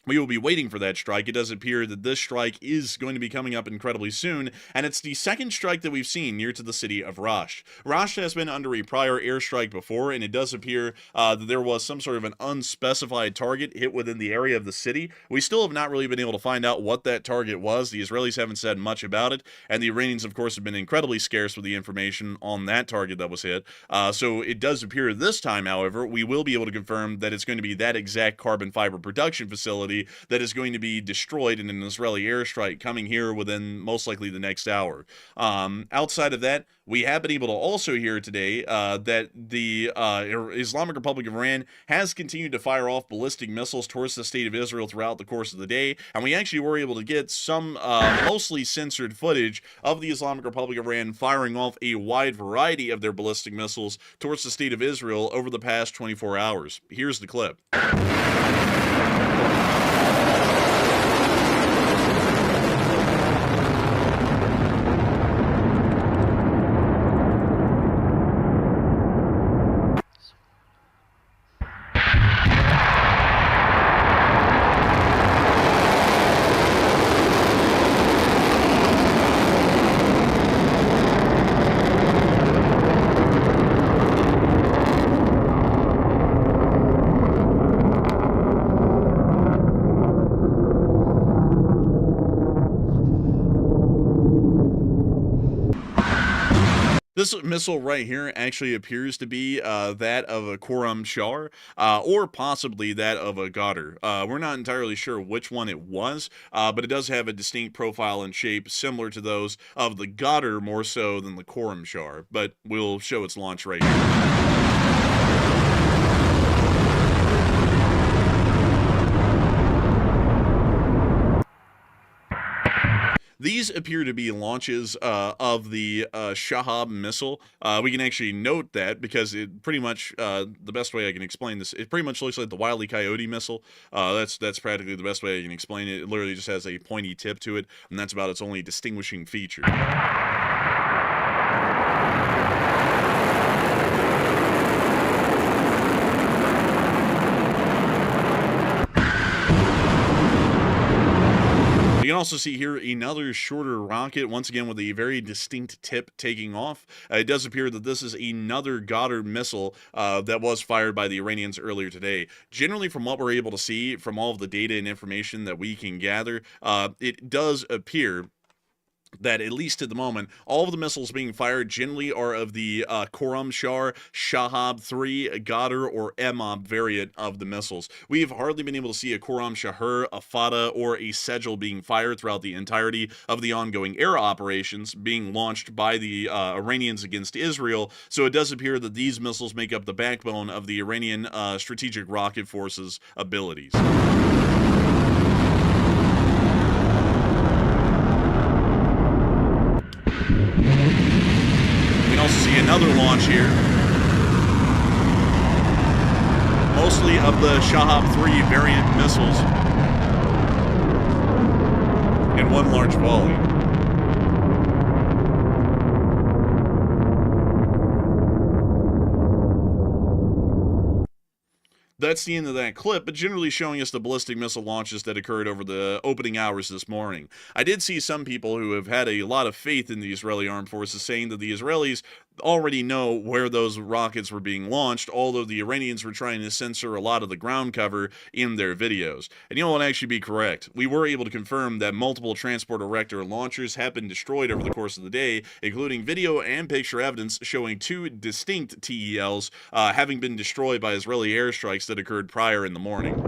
we will be waiting for that strike. It does appear that this strike is going to be coming up incredibly soon, and it's the second strike that we've seen near to the city of Rash. Rash has been under a prior airstrike before, and it does appear that there was some sort of an unspecified target hit within the area of the city. We still have not really been able to find out what that target was. The Israelis haven't said much about it, and the Iranians, of course, have been incredibly scarce with the information on that target that was hit. So it does appear this time, however, we will be able to confirm that it's going to be that exact carbon fiber production facility that is going to be destroyed in an Israeli airstrike coming here within most likely the next hour. Outside of that, we have been able to also hear today that the Islamic Republic of Iran has continued to fire off ballistic missiles towards the state of Israel throughout the course of the day, and we actually were able to get some mostly censored footage of the Islamic Republic of Iran firing off a wide variety of their ballistic missiles towards the state of Israel over the past 24 hours. Here's the clip. This missile right here actually appears to be that of a Khorram Shah, or possibly that of a Ghadr. We're not entirely sure which one it was, but it does have a distinct profile and shape similar to those of the Ghadr more so than the Khorram Shah, but we'll show its launch right here. These appear to be launches of the Shahab missile. We can actually note that because it pretty much, the best way I can explain this, it pretty much looks like the Wile E. Coyote missile. That's practically the best way I can explain it. It literally just has a pointy tip to it, and that's about its only distinguishing feature. You can also see here another shorter rocket, once again with a very distinct tip taking off. It does appear that this is another Ghadr missile that was fired by the Iranians earlier today. Generally, from what we're able to see, from all of the data and information that we can gather, it does appear that, at least at the moment, all of the missiles being fired generally are of the Khorram Shah, Shahab 3, Ghadr, or Emab variant of the missiles. We've hardly been able to see a Khorram Shahar, a Fata, or a Sejal being fired throughout the entirety of the ongoing air operations being launched by the Iranians against Israel, so it does appear that these missiles make up the backbone of the Iranian strategic rocket forces' abilities. See another launch here, mostly of the Shahab 3 variant missiles in one large volley. That's the end of that clip, but generally showing us the ballistic missile launches that occurred over the opening hours this morning. I did see some people who have had a lot of faith in the Israeli armed forces saying that the Israelis already know where those rockets were being launched, although the Iranians were trying to censor a lot of the ground cover in their videos. And you know what, actually be correct. We were able to confirm that multiple transport erector launchers have been destroyed over the course of the day, including video and picture evidence showing 2 distinct TELs having been destroyed by Israeli airstrikes that occurred prior in the morning.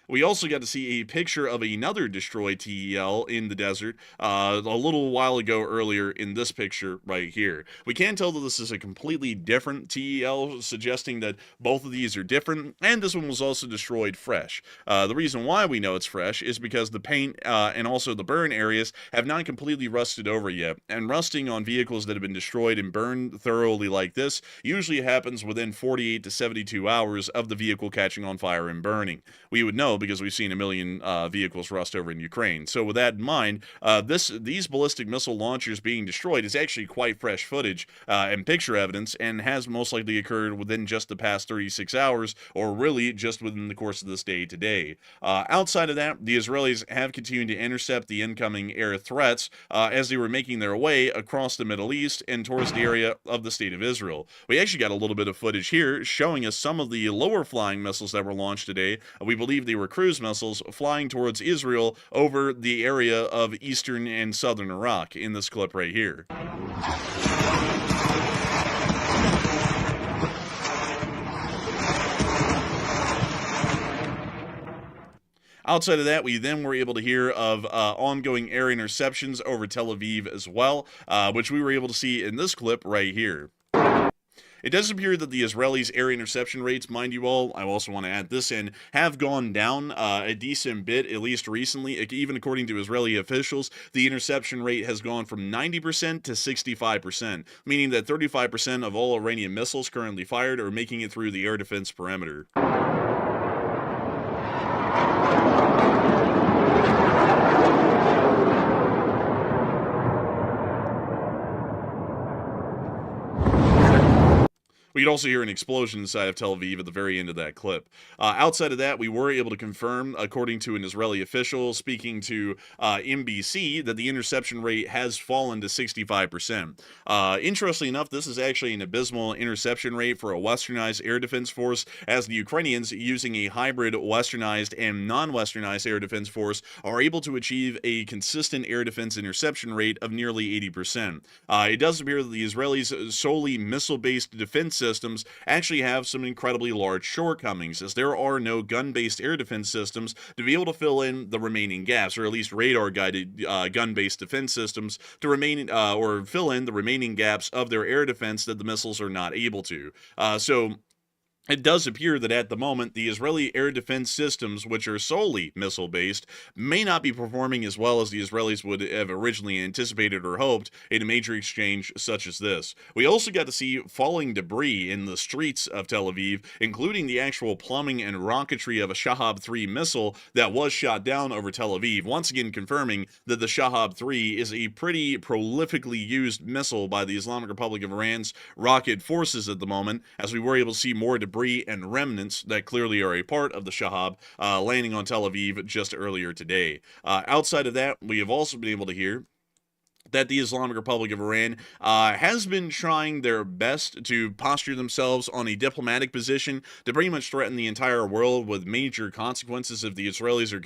We also got to see a picture of another destroyed TEL in the desert a little while ago earlier in this picture right here. We can tell that this is a completely different TEL, suggesting that both of these are different, and this one was also destroyed fresh. The reason why we know it's fresh is because the paint and also the burn areas have not completely rusted over yet, and rusting on vehicles that have been destroyed and burned thoroughly like this usually happens within 48 to 72 hours of the vehicle catching on fire and burning. We would know because we've seen a million vehicles rust over in Ukraine. So with that in mind, these ballistic missile launchers being destroyed is actually quite fresh footage and picture evidence, and has most likely occurred within just the past 36 hours, or really just within the course of this day today. Outside of that, the Israelis have continued to intercept the incoming air threats as they were making their way across the Middle East and towards the area of the State of Israel. We actually got a little bit of footage here showing us some of the lower flying missiles that were launched today. We believe they were cruise missiles flying towards Israel over the area of eastern and southern Iraq in this clip right here. Outside of that, we then were able to hear of ongoing air interceptions over Tel Aviv as well, which we were able to see in this clip right here. It does appear that the Israelis' air interception rates, mind you all, I also want to add this in, have gone down a decent bit, at least recently. Even according to Israeli officials, the interception rate has gone from 90% to 65%, meaning that 35% of all Iranian missiles currently fired are making it through the air defense perimeter. We could also hear an explosion inside of Tel Aviv at the very end of that clip. Outside of that, we were able to confirm, according to an Israeli official speaking to NBC, that the interception rate has fallen to 65%. Interestingly enough, this is actually an abysmal interception rate for a westernized air defense force, as the Ukrainians, using a hybrid westernized and non-westernized air defense force, are able to achieve a consistent air defense interception rate of nearly 80%. It does appear that the Israelis' solely missile-based defense systems actually have some incredibly large shortcomings, as there are no gun-based air defense systems to be able to fill in the remaining gaps, or at least radar-guided gun-based defense systems to remain or fill in the remaining gaps of their air defense that the missiles are not able to. So it does appear that at the moment, the Israeli air defense systems, which are solely missile-based, may not be performing as well as the Israelis would have originally anticipated or hoped in a major exchange such as this. We also got to see falling debris in the streets of Tel Aviv, including the actual plumbing and rocketry of a Shahab 3 missile that was shot down over Tel Aviv, once again confirming that the Shahab 3 is a pretty prolifically used missile by the Islamic Republic of Iran's rocket forces at the moment, as we were able to see more debris and remnants that clearly are a part of the Shahab landing on Tel Aviv just earlier today. Outside of that, we have also been able to hear that the Islamic Republic of Iran has been trying their best to posture themselves on a diplomatic position to pretty much threaten the entire world with major consequences if the Israelis are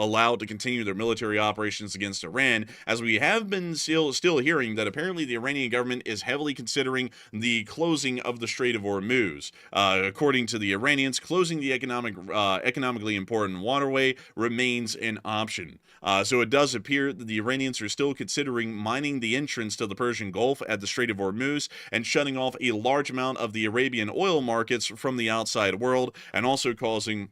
allowed to continue their military operations against Iran, as we have been still hearing that apparently the Iranian government is heavily considering the closing of the Strait of Hormuz. According to the Iranians, closing the economically important waterway remains an option. So it does appear that the Iranians are still considering mining the entrance to the Persian Gulf at the Strait of Hormuz and shutting off a large amount of the Arabian oil markets from the outside world, and also causing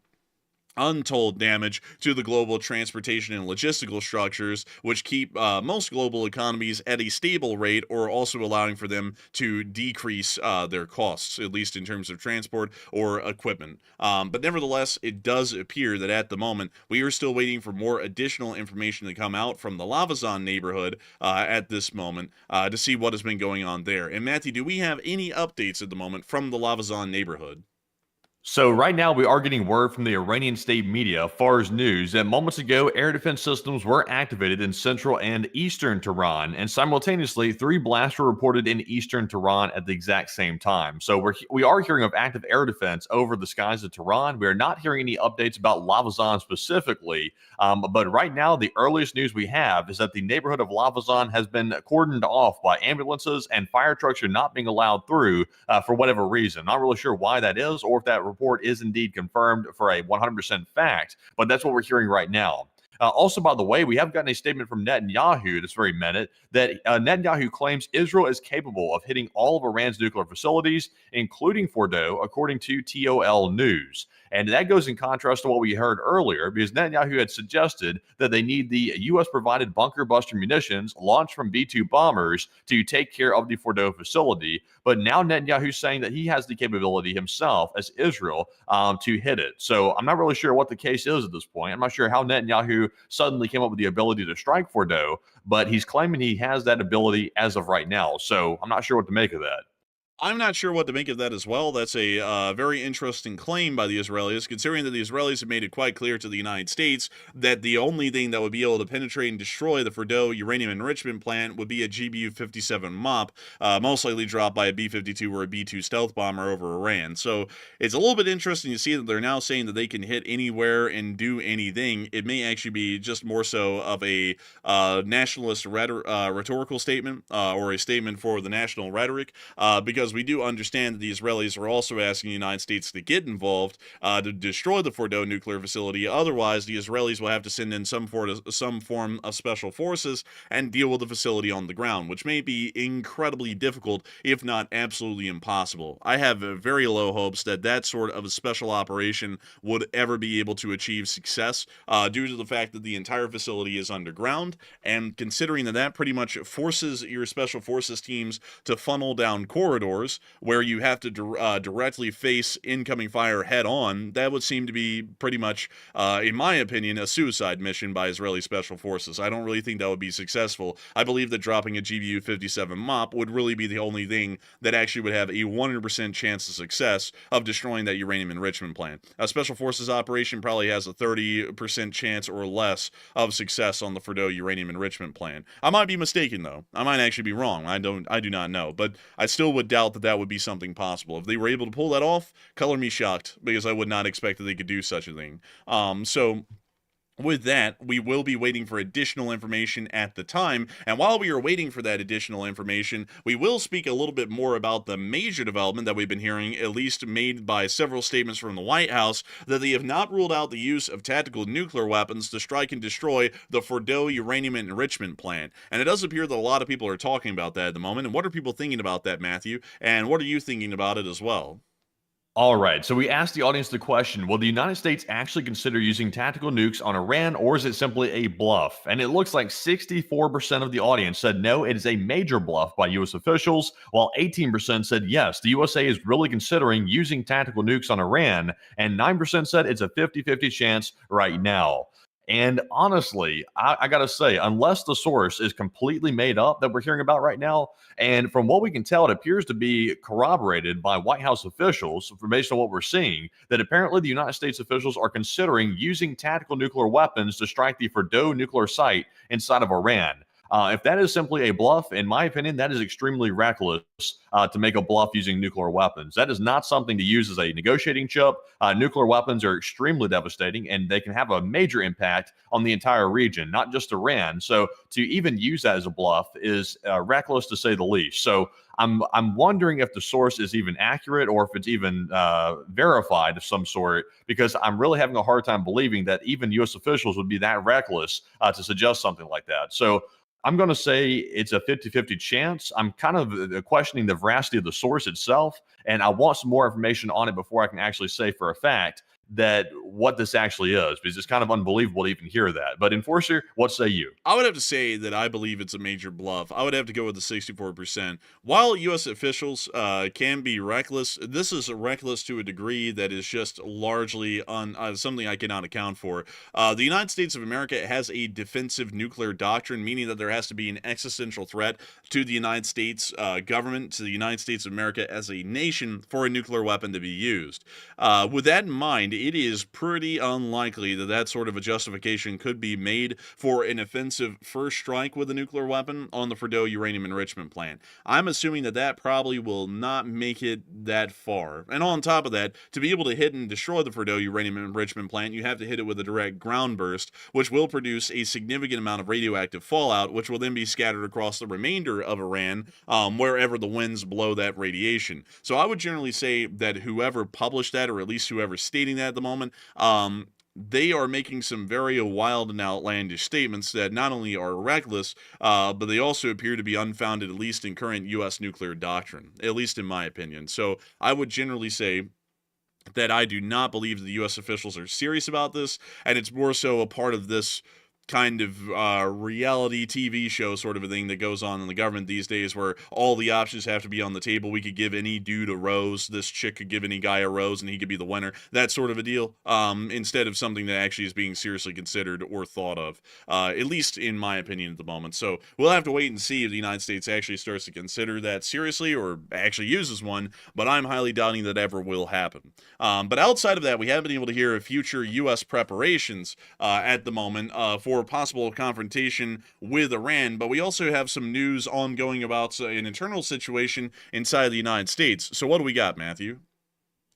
untold damage to the global transportation and logistical structures, which keep most global economies at a stable rate, or also allowing for them to decrease their costs, at least in terms of transport or equipment. But nevertheless, it does appear that at the moment, we are still waiting for more additional information to come out from the Lavazon neighborhood at this moment to see what has been going on there. And Matthew, do we have any updates at the moment from the Lavazon neighborhood? So right now we are getting word from the Iranian state media, Fars News, that moments ago air defense systems were activated in central and eastern Tehran, and simultaneously 3 blasts were reported in eastern Tehran at the exact same time. So we are hearing of active air defense over the skies of Tehran. We are not hearing any updates about Lavazon specifically, but right now the earliest news we have is that the neighborhood of Lavazon has been cordoned off by ambulances, and fire trucks are not being allowed through for whatever reason. Not really sure why that is, or if that report is indeed confirmed for a 100% fact, but that's what we're hearing right now. Also, by the way, we have gotten a statement from Netanyahu this very minute that Netanyahu claims Israel is capable of hitting all of Iran's nuclear facilities, including Fordow, according to TOL News. And that goes in contrast to what we heard earlier, because Netanyahu had suggested that they need the U.S.-provided bunker buster munitions launched from B-2 bombers to take care of the Fordow facility. But now Netanyahu's saying that he has the capability himself, as Israel, to hit it. So I'm not really sure what the case is at this point. I'm not sure how Netanyahu suddenly came up with the ability to strike Fordow, but he's claiming he has that ability as of right now. So I'm not sure what to make of that. I'm not sure what to make of that as well. That's a very interesting claim by the Israelis, considering that the Israelis have made it quite clear to the United States that the only thing that would be able to penetrate and destroy the Fordow uranium enrichment plant would be a GBU-57 MOP, most likely dropped by a B-52 or a B-2 stealth bomber over Iran. So it's a little bit interesting to see that they're now saying that they can hit anywhere and do anything. It may actually be just more so of a nationalist rhetorical statement or a statement for the national rhetoric, because we do understand that the Israelis are also asking the United States to get involved to destroy the Fordow nuclear facility. Otherwise, the Israelis will have to send in some form of special forces and deal with the facility on the ground, which may be incredibly difficult, if not absolutely impossible. I have very low hopes that that sort of a special operation would ever be able to achieve success due to the fact that the entire facility is underground, and considering that that pretty much forces your special forces teams to funnel down corridors where you have to directly face incoming fire head on, that would seem to be pretty much, in my opinion, a suicide mission by Israeli special forces. I don't really think that would be successful. I believe that dropping a GBU-57 MOP would really be the only thing that actually would have a 100% chance of success of destroying that uranium enrichment plant. A special forces operation probably has a 30% chance or less of success on the Fordow uranium enrichment plant. I might be mistaken, though. I might actually be wrong. I do not know, but I still would doubt that would be something possible. If they were able to pull that off, color me shocked, because I would not expect that they could do such a thing. So with that, we will be waiting for additional information at the time, and while we are waiting for that additional information, we will speak a little bit more about the major development that we've been hearing, at least made by several statements from the White House, that they have not ruled out the use of tactical nuclear weapons to strike and destroy the Fordow uranium enrichment plant. And it does appear that a lot of people are talking about that at the moment. And what are people thinking about that, Matthew? And what are you thinking about it as well? All right, so we asked the audience the question, will the United States actually consider using tactical nukes on Iran, or is it simply a bluff? And it looks like 64% of the audience said no, it is a major bluff by U.S. officials, while 18% said yes, the USA is really considering using tactical nukes on Iran, and 9% said it's a 50-50 chance right now. And honestly, I got to say, unless the source is completely made up that we're hearing about right now, and from what we can tell, it appears to be corroborated by White House officials, based on what we're seeing, that apparently the United States officials are considering using tactical nuclear weapons to strike the Fordow nuclear site inside of Iran. If that is simply a bluff, in my opinion, that is extremely reckless to make a bluff using nuclear weapons. That is not something to use as a negotiating chip. Nuclear weapons are extremely devastating, and they can have a major impact on the entire region, not just Iran. So to even use that as a bluff is reckless, to say the least. So I'm wondering if the source is even accurate, or if it's even verified of some sort, because I'm really having a hard time believing that even U.S. officials would be that reckless to suggest something like that. So I'm going to say it's a 50-50 chance. I'm kind of questioning the veracity of the source itself, and I want some more information on it before I can actually say for a fact that what this actually is, because it's kind of unbelievable to even hear that. But Enforcer, what say you? I would have to say that I believe it's a major bluff. I would have to go with the 64%. While U.S. officials can be reckless, this is reckless to a degree that is just largely something I cannot account for. The United States of America has a defensive nuclear doctrine, meaning that there has to be an existential threat to the United States government, to the United States of America as a nation, for a nuclear weapon to be used. With that in mind, it is pretty unlikely that that sort of a justification could be made for an offensive first strike with a nuclear weapon on the Fordo uranium enrichment plant. I'm assuming that that probably will not make it that far. And on top of that, to be able to hit and destroy the Fordo uranium enrichment plant, you have to hit it with a direct ground burst, which will produce a significant amount of radioactive fallout, which will then be scattered across the remainder of Iran, wherever the winds blow that radiation. So I would generally say that whoever published that, or at least whoever's stating that at the moment, they are making some very wild and outlandish statements that not only are reckless, but they also appear to be unfounded, at least in current U.S. nuclear doctrine, at least in my opinion. So I would generally say that I do not believe the U.S. officials are serious about this, and it's more so a part of this kind of reality TV show sort of a thing that goes on in the government these days, where all the options have to be on the table. We could give any dude a rose, this chick could give any guy a rose, and he could be the winner, that sort of a deal, instead of something that actually is being seriously considered or thought of, at least in my opinion at the moment. So we'll have to wait and see if the United States actually starts to consider that seriously or actually uses one, but I'm highly doubting that ever will happen. But outside of that, we haven't been able to hear of future U.S. preparations at the moment for possible confrontation with Iran, but we also have some news ongoing about an internal situation inside the United States. So what do we got, Matthew?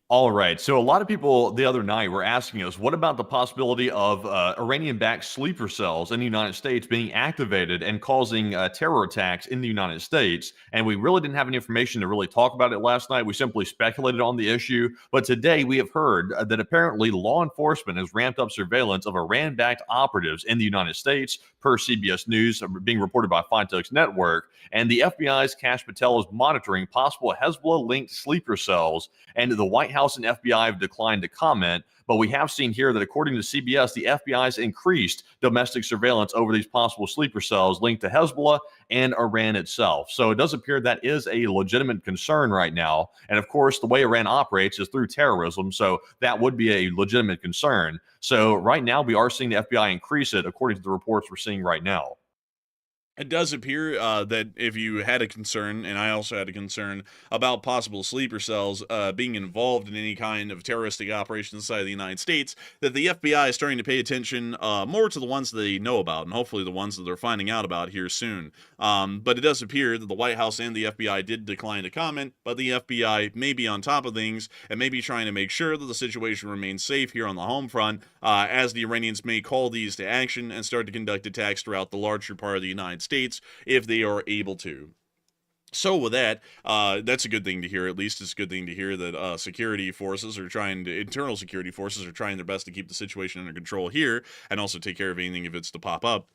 All right. So a lot of people the other night were asking us, what about the possibility of Iranian-backed sleeper cells in the United States being activated and causing terror attacks in the United States? And we really didn't have any information to really talk about it last night. We simply speculated on the issue. But today we have heard that apparently law enforcement has ramped up surveillance of Iran-backed operatives in the United States, per CBS News, being reported by Fintech's network. And the FBI's Kash Patel is monitoring possible Hezbollah-linked sleeper cells, and the White House and FBI have declined to comment, but we have seen here that according to CBS, the FBI's increased domestic surveillance over these possible sleeper cells linked to Hezbollah and Iran itself. So it does appear that is a legitimate concern right now. And of course, the way Iran operates is through terrorism, so that would be a legitimate concern. So right now, we are seeing the FBI increase it according to the reports we're seeing right now. It does appear that if you had a concern, and I also had a concern about possible sleeper cells being involved in any kind of terroristic operation inside the United States, that the FBI is starting to pay attention more to the ones that they know about, and hopefully the ones that they're finding out about here soon. But it does appear that the White House and the FBI did decline to comment, but the FBI may be on top of things and may be trying to make sure that the situation remains safe here on the home front, as the Iranians may call these to action and start to conduct attacks throughout the larger part of the United States if they are able to. So with that, that's a good thing to hear. At least it's a good thing to hear that internal security forces are trying their best to keep the situation under control here and also take care of anything if it's to pop up.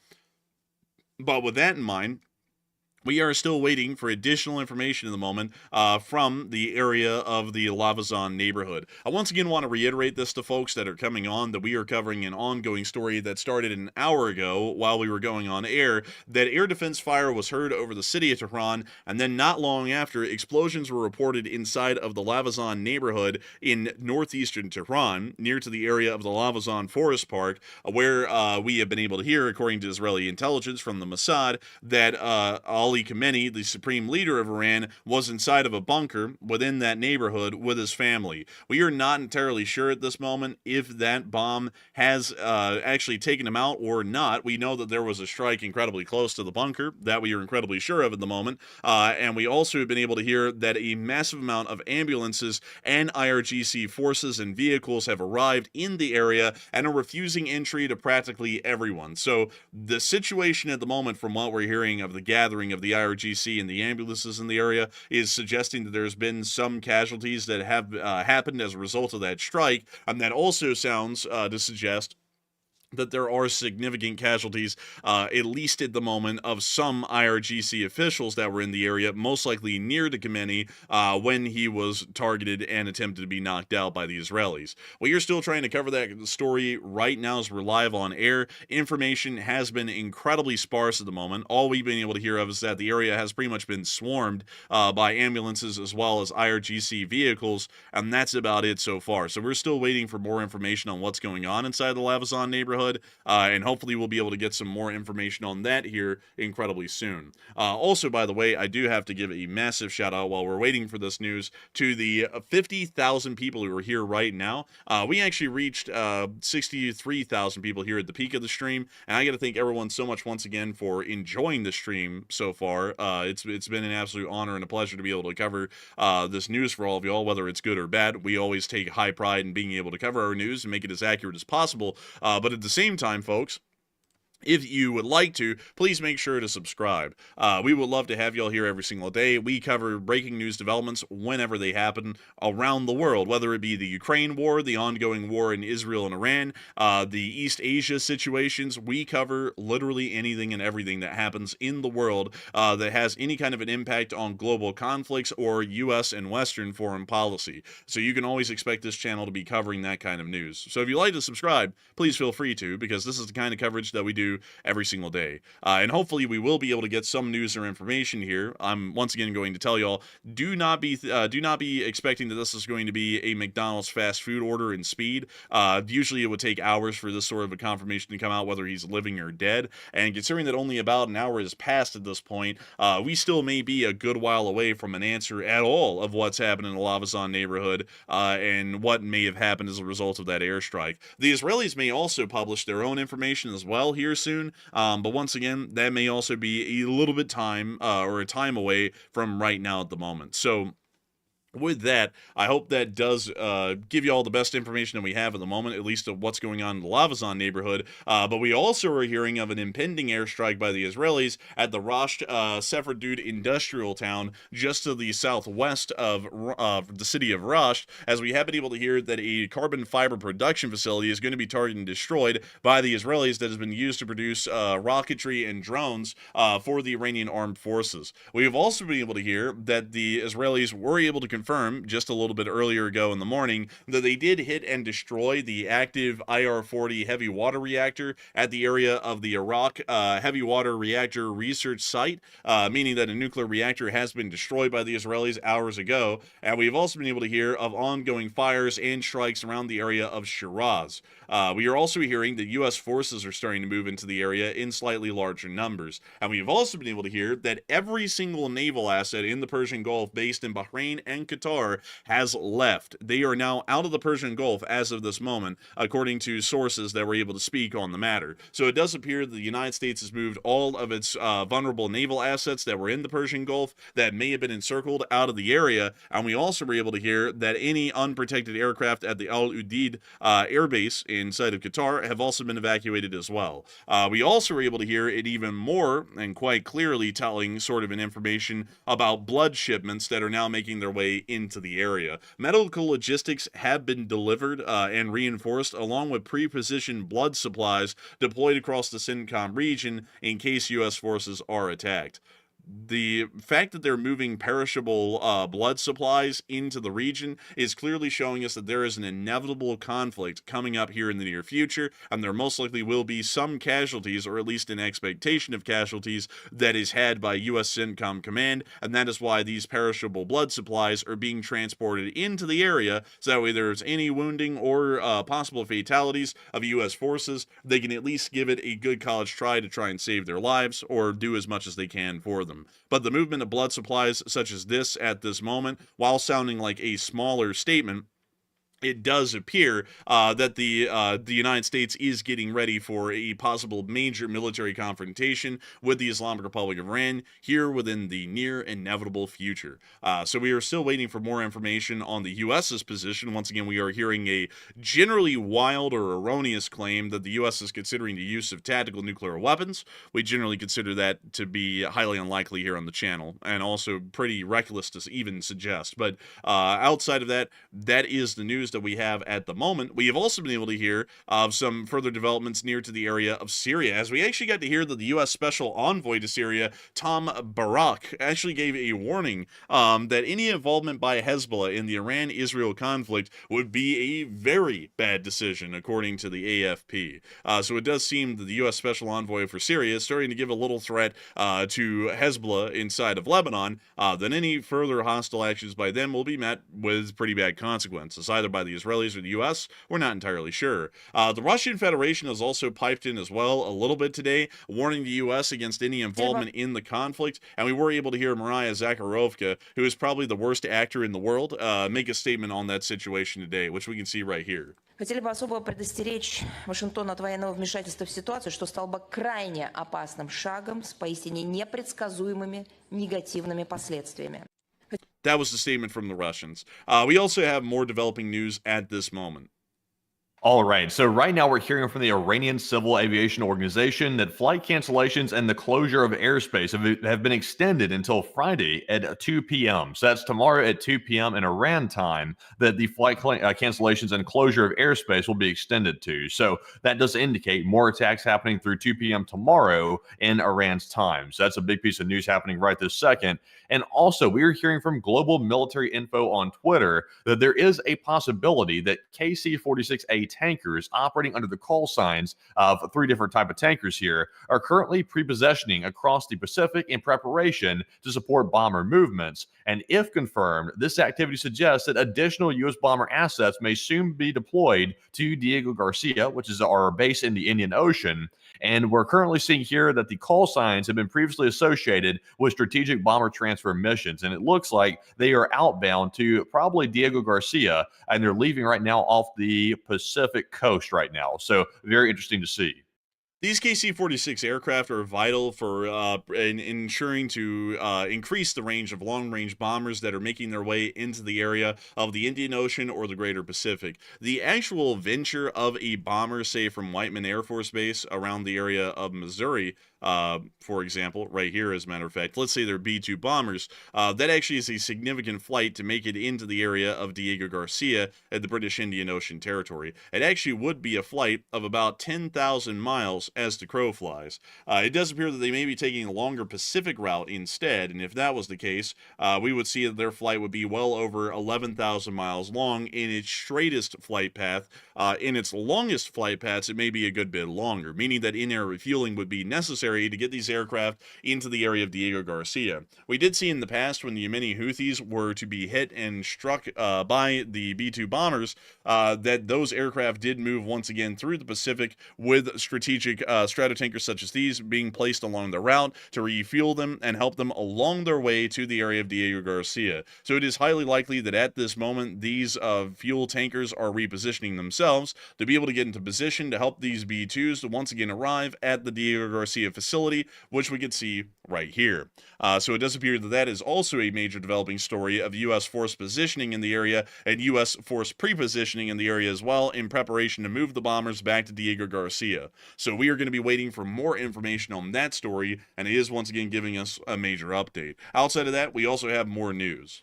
But with that in mind, we are still waiting for additional information in the moment from the area of the Lavazon neighborhood. I once again want to reiterate this to folks that are coming on, that we are covering an ongoing story that started an hour ago while we were going on air, that air defense fire was heard over the city of Tehran, and then not long after, explosions were reported inside of the Lavazon neighborhood in northeastern Tehran, near to the area of the Lavazon Forest Park, where we have been able to hear, according to Israeli intelligence from the Mossad, that Ali Khamenei, the supreme leader of Iran, was inside of a bunker within that neighborhood with his family. We are not entirely sure at this moment if that bomb has actually taken him out or not. We know that there was a strike incredibly close to the bunker, that we are incredibly sure of at the moment, and we also have been able to hear that a massive amount of ambulances and IRGC forces and vehicles have arrived in the area and are refusing entry to practically everyone. So the situation at the moment, from what we're hearing of the gathering of the IRGC and the ambulances in the area, is suggesting that there's been some casualties that have happened as a result of that strike, and that also sounds to suggest that there are significant casualties, at least at the moment, of some IRGC officials that were in the area, most likely near to Khamenei, when he was targeted and attempted to be knocked out by the Israelis. We are still trying to cover that story right now as we're live on air. Information has been incredibly sparse at the moment. All we've been able to hear of is that the area has pretty much been swarmed by ambulances as well as IRGC vehicles, and that's about it so far. So we're still waiting for more information on what's going on inside the Lavazon neighborhood. And hopefully we'll be able to get some more information on that here incredibly soon. Also, by the way, I do have to give a massive shout out while we're waiting for this news to the 50,000 people who are here right now. We actually reached 63,000 people here at the peak of the stream, and I got to thank everyone so much once again for enjoying the stream so far. It's been an absolute honor and a pleasure to be able to cover this news for all of y'all, whether it's good or bad. We always take high pride in being able to cover our news and make it as accurate as possible, but at the same time, folks, if you would like to, please make sure to subscribe. We would love to have y'all here every single day. We cover breaking news developments whenever they happen around the world, whether it be the Ukraine war, the ongoing war in Israel and Iran, the East Asia situations. We cover literally anything and everything that happens in the world that has any kind of an impact on global conflicts or U.S. and Western foreign policy. So you can always expect this channel to be covering that kind of news. So if you'd like to subscribe, please feel free to, because this is the kind of coverage that we do every single day. And hopefully we will be able to get some news or information here. I'm once again going to tell y'all, do not be expecting that this is going to be a McDonald's fast food order in speed. Usually it would take hours for this sort of a confirmation to come out, whether he's living or dead. And considering that only about an hour has passed at this point, we still may be a good while away from an answer at all of what's happened in the Lavazon neighborhood and what may have happened as a result of that airstrike. The Israelis may also publish their own information as well here soon, but once again, that may also be a little bit time or a time away from right now at the moment. So with that, I hope that does give you all the best information that we have at the moment, at least of what's going on in the Lavazon neighborhood. But we also are hearing of an impending airstrike by the Israelis at the Rash Sephardud industrial town just to the southwest of the city of Rash, as we have been able to hear that a carbon fiber production facility is going to be targeted and destroyed by the Israelis that has been used to produce rocketry and drones for the Iranian armed forces. We have also been able to hear that the Israelis were able to confirm just a little bit earlier ago in the morning that they did hit and destroy the active IR-40 heavy water reactor at the area of the Arak heavy water reactor research site, meaning that a nuclear reactor has been destroyed by the Israelis hours ago. And we've also been able to hear of ongoing fires and strikes around the area of Shiraz. We are also hearing that U.S. forces are starting to move into the area in slightly larger numbers. And we've also been able to hear that every single naval asset in the Persian Gulf based in Bahrain and Qatar has left. They are now out of the Persian Gulf as of this moment, according to sources that were able to speak on the matter. So it does appear that the United States has moved all of its vulnerable naval assets that were in the Persian Gulf that may have been encircled out of the area. And we also were able to hear that any unprotected aircraft at the Al Udeid air base inside of Qatar have also been evacuated as well. We also were able to hear it even more and quite clearly telling sort of an information about blood shipments that are now making their way into the area. Medical logistics have been delivered and reinforced, along with pre-positioned blood supplies deployed across the CENTCOM region in case U.S. forces are attacked. The fact that they're moving perishable blood supplies into the region is clearly showing us that there is an inevitable conflict coming up here in the near future, and there most likely will be some casualties, or at least an expectation of casualties, that is had by U.S. CENTCOM Command, and that is why these perishable blood supplies are being transported into the area, so that way there's any wounding or possible fatalities of U.S. forces, they can at least give it a good college try to try and save their lives, or do as much as they can for them. But the movement of blood supplies such as this at this moment, while sounding like a smaller statement, it does appear that the United States is getting ready for a possible major military confrontation with the Islamic Republic of Iran here within the near inevitable future. So we are still waiting for more information on the U.S.'s position. Once again, we are hearing a generally wild or erroneous claim that the U.S. is considering the use of tactical nuclear weapons. We generally consider that to be highly unlikely here on the channel, and also pretty reckless to even suggest. But outside of that, that is the news news that we have at the moment. We have also been able to hear of some further developments near to the area of Syria, as we actually got to hear that the U.S. Special Envoy to Syria, Tom Barak, actually gave a warning that any involvement by Hezbollah in the Iran-Israel conflict would be a very bad decision, according to the AFP. So it does seem that the U.S. Special Envoy for Syria is starting to give a little threat to Hezbollah inside of Lebanon, then any further hostile actions by them will be met with pretty bad consequences, either by the Israelis or the U.S. We're not entirely sure. The Russian Federation has also piped in as well a little bit today, warning the U.S. against any involvement in the conflict, and we were able to hear Maria Zakharovka, who is probably the worst actor in the world, make a statement on that situation today, which we can see right here. Хотели бы особо предостеречь Вашингтон от военного вмешательства в ситуацию, что стало бы крайне опасным шагом с поистине непредсказуемыми негативными последствиями. That was the statement from the Russians. We also have more developing news at this moment. All right, so right now we're hearing from the Iranian Civil Aviation Organization that flight cancellations and the closure of airspace have been extended until Friday at 2 p.m. So that's tomorrow at 2 p.m. in Iran time that the flight cancellations and closure of airspace will be extended to. So that does indicate more attacks happening through 2 p.m. tomorrow in Iran's time. So that's a big piece of news happening right this second. And also, we are hearing from Global Military Info on Twitter that there is a possibility that KC-46A tankers operating under the call signs of 3 different type of tankers here are currently pre-positioning across the Pacific in preparation to support bomber movements. And if confirmed, this activity suggests that additional U.S. bomber assets may soon be deployed to Diego Garcia, which is our base in the Indian Ocean. And we're currently seeing here that the call signs have been previously associated with strategic bomber transfer missions. And it looks like they are outbound to probably Diego Garcia, and they're leaving right now off the Pacific coast right now. So very interesting to see. These KC-46 aircraft are vital for ensuring to increase the range of long-range bombers that are making their way into the area of the Indian Ocean or the greater Pacific. The actual venture of a bomber, say from Whiteman Air Force Base around the area of Missouri, for example, right here, as a matter of fact, let's say they're B-2 bombers, that actually is a significant flight to make it into the area of Diego Garcia at the British Indian Ocean Territory. It actually would be a flight of about 10,000 miles as the crow flies. It does appear that they may be taking a longer Pacific route instead, and if that was the case, we would see that their flight would be well over 11,000 miles long in its straightest flight path. In its longest flight paths, it may be a good bit longer, meaning that in-air refueling would be necessary to get these aircraft into the area of Diego Garcia. We did see in the past when the Yemeni Houthis were to be hit and struck by the B-2 bombers that those aircraft did move once again through the Pacific with strategic stratotankers such as these being placed along the route to refuel them and help them along their way to the area of Diego Garcia. So it is highly likely that at this moment these fuel tankers are repositioning themselves to be able to get into position to help these B-2s to once again arrive at the Diego Garcia facility, which we can see right here. So it does appear that that is also a major developing story of U.S. force positioning in the area and U.S. force pre-positioning in the area as well in preparation to move the bombers back to Diego Garcia. So we are going to be waiting for more information on that story, and it is once again giving us a major update. Outside of that, we also have more news.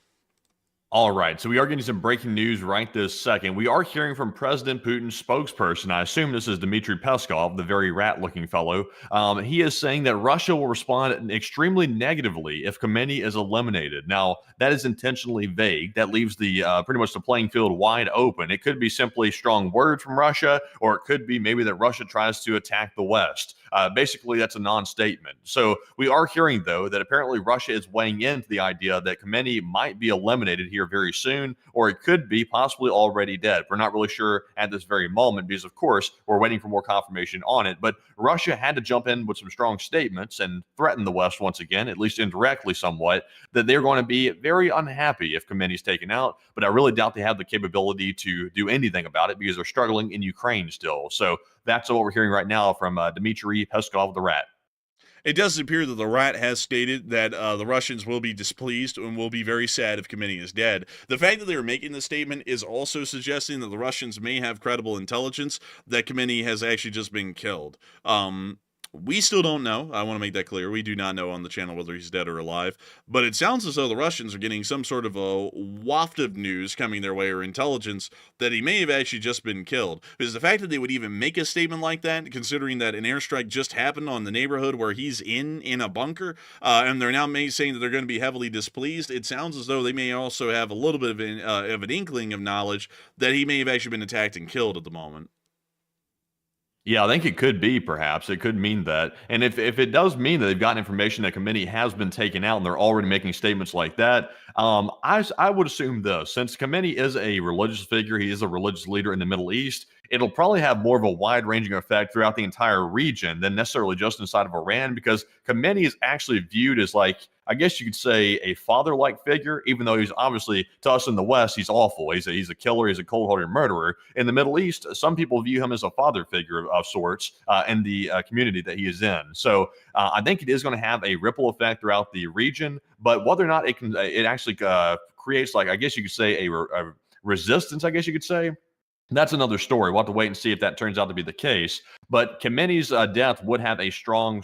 All right, so we are getting some breaking news right this second. We are hearing from President Putin's spokesperson. I assume this is Dmitry Peskov, the very rat-looking fellow. He is saying that Russia will respond extremely negatively if Khamenei is eliminated. Now, that is intentionally vague. That leaves the pretty much the playing field wide open. It could be simply strong words from Russia, or it could be maybe that Russia tries to attack the West. Basically, that's a non-statement. So we are hearing, though, that apparently Russia is weighing into the idea that Khamenei might be eliminated here very soon, or it could be possibly already dead. We're not really sure at this very moment because, of course, we're waiting for more confirmation on it. But Russia had to jump in with some strong statements and threaten the West once again, at least indirectly somewhat, that they're going to be very unhappy if Khamenei is taken out. But I really doubt they have the capability to do anything about it because they're struggling in Ukraine still. So that's what we're hearing right now from Dmitry Peskov, the rat. It does appear that the rat has stated that the Russians will be displeased and will be very sad if Khamenei is dead. The fact that they are making this statement is also suggesting that the Russians may have credible intelligence that Khamenei has actually just been killed. We still don't know. I want to make that clear. We do not know on the channel whether he's dead or alive. But it sounds as though the Russians are getting some sort of a waft of news coming their way, or intelligence, that he may have actually just been killed. Because the fact that they would even make a statement like that, considering that an airstrike just happened on the neighborhood where he's in a bunker, and they're now saying that they're going to be heavily displeased, it sounds as though they may also have a little bit of an inkling of knowledge that he may have actually been attacked and killed at the moment. Yeah, I think it could be, perhaps. It could mean that. And if it does mean that they've gotten information that Khamenei has been taken out and they're already making statements like that, I would assume this. Since Khamenei is a religious figure, he is a religious leader in the Middle East, it'll probably have more of a wide-ranging effect throughout the entire region than necessarily just inside of Iran, because Khamenei is actually viewed as, like, I guess you could say, a father-like figure, even though he's obviously, to us in the West, he's awful. He's a killer. He's a cold-hearted murderer. In the Middle East, some people view him as a father figure of sorts in the community that he is in. So I think it is going to have a ripple effect throughout the region, but whether or not it actually creates, like, I guess you could say, a resistance, I guess you could say, that's another story. We'll have to wait and see if that turns out to be the case. But Khamenei's death would have a strong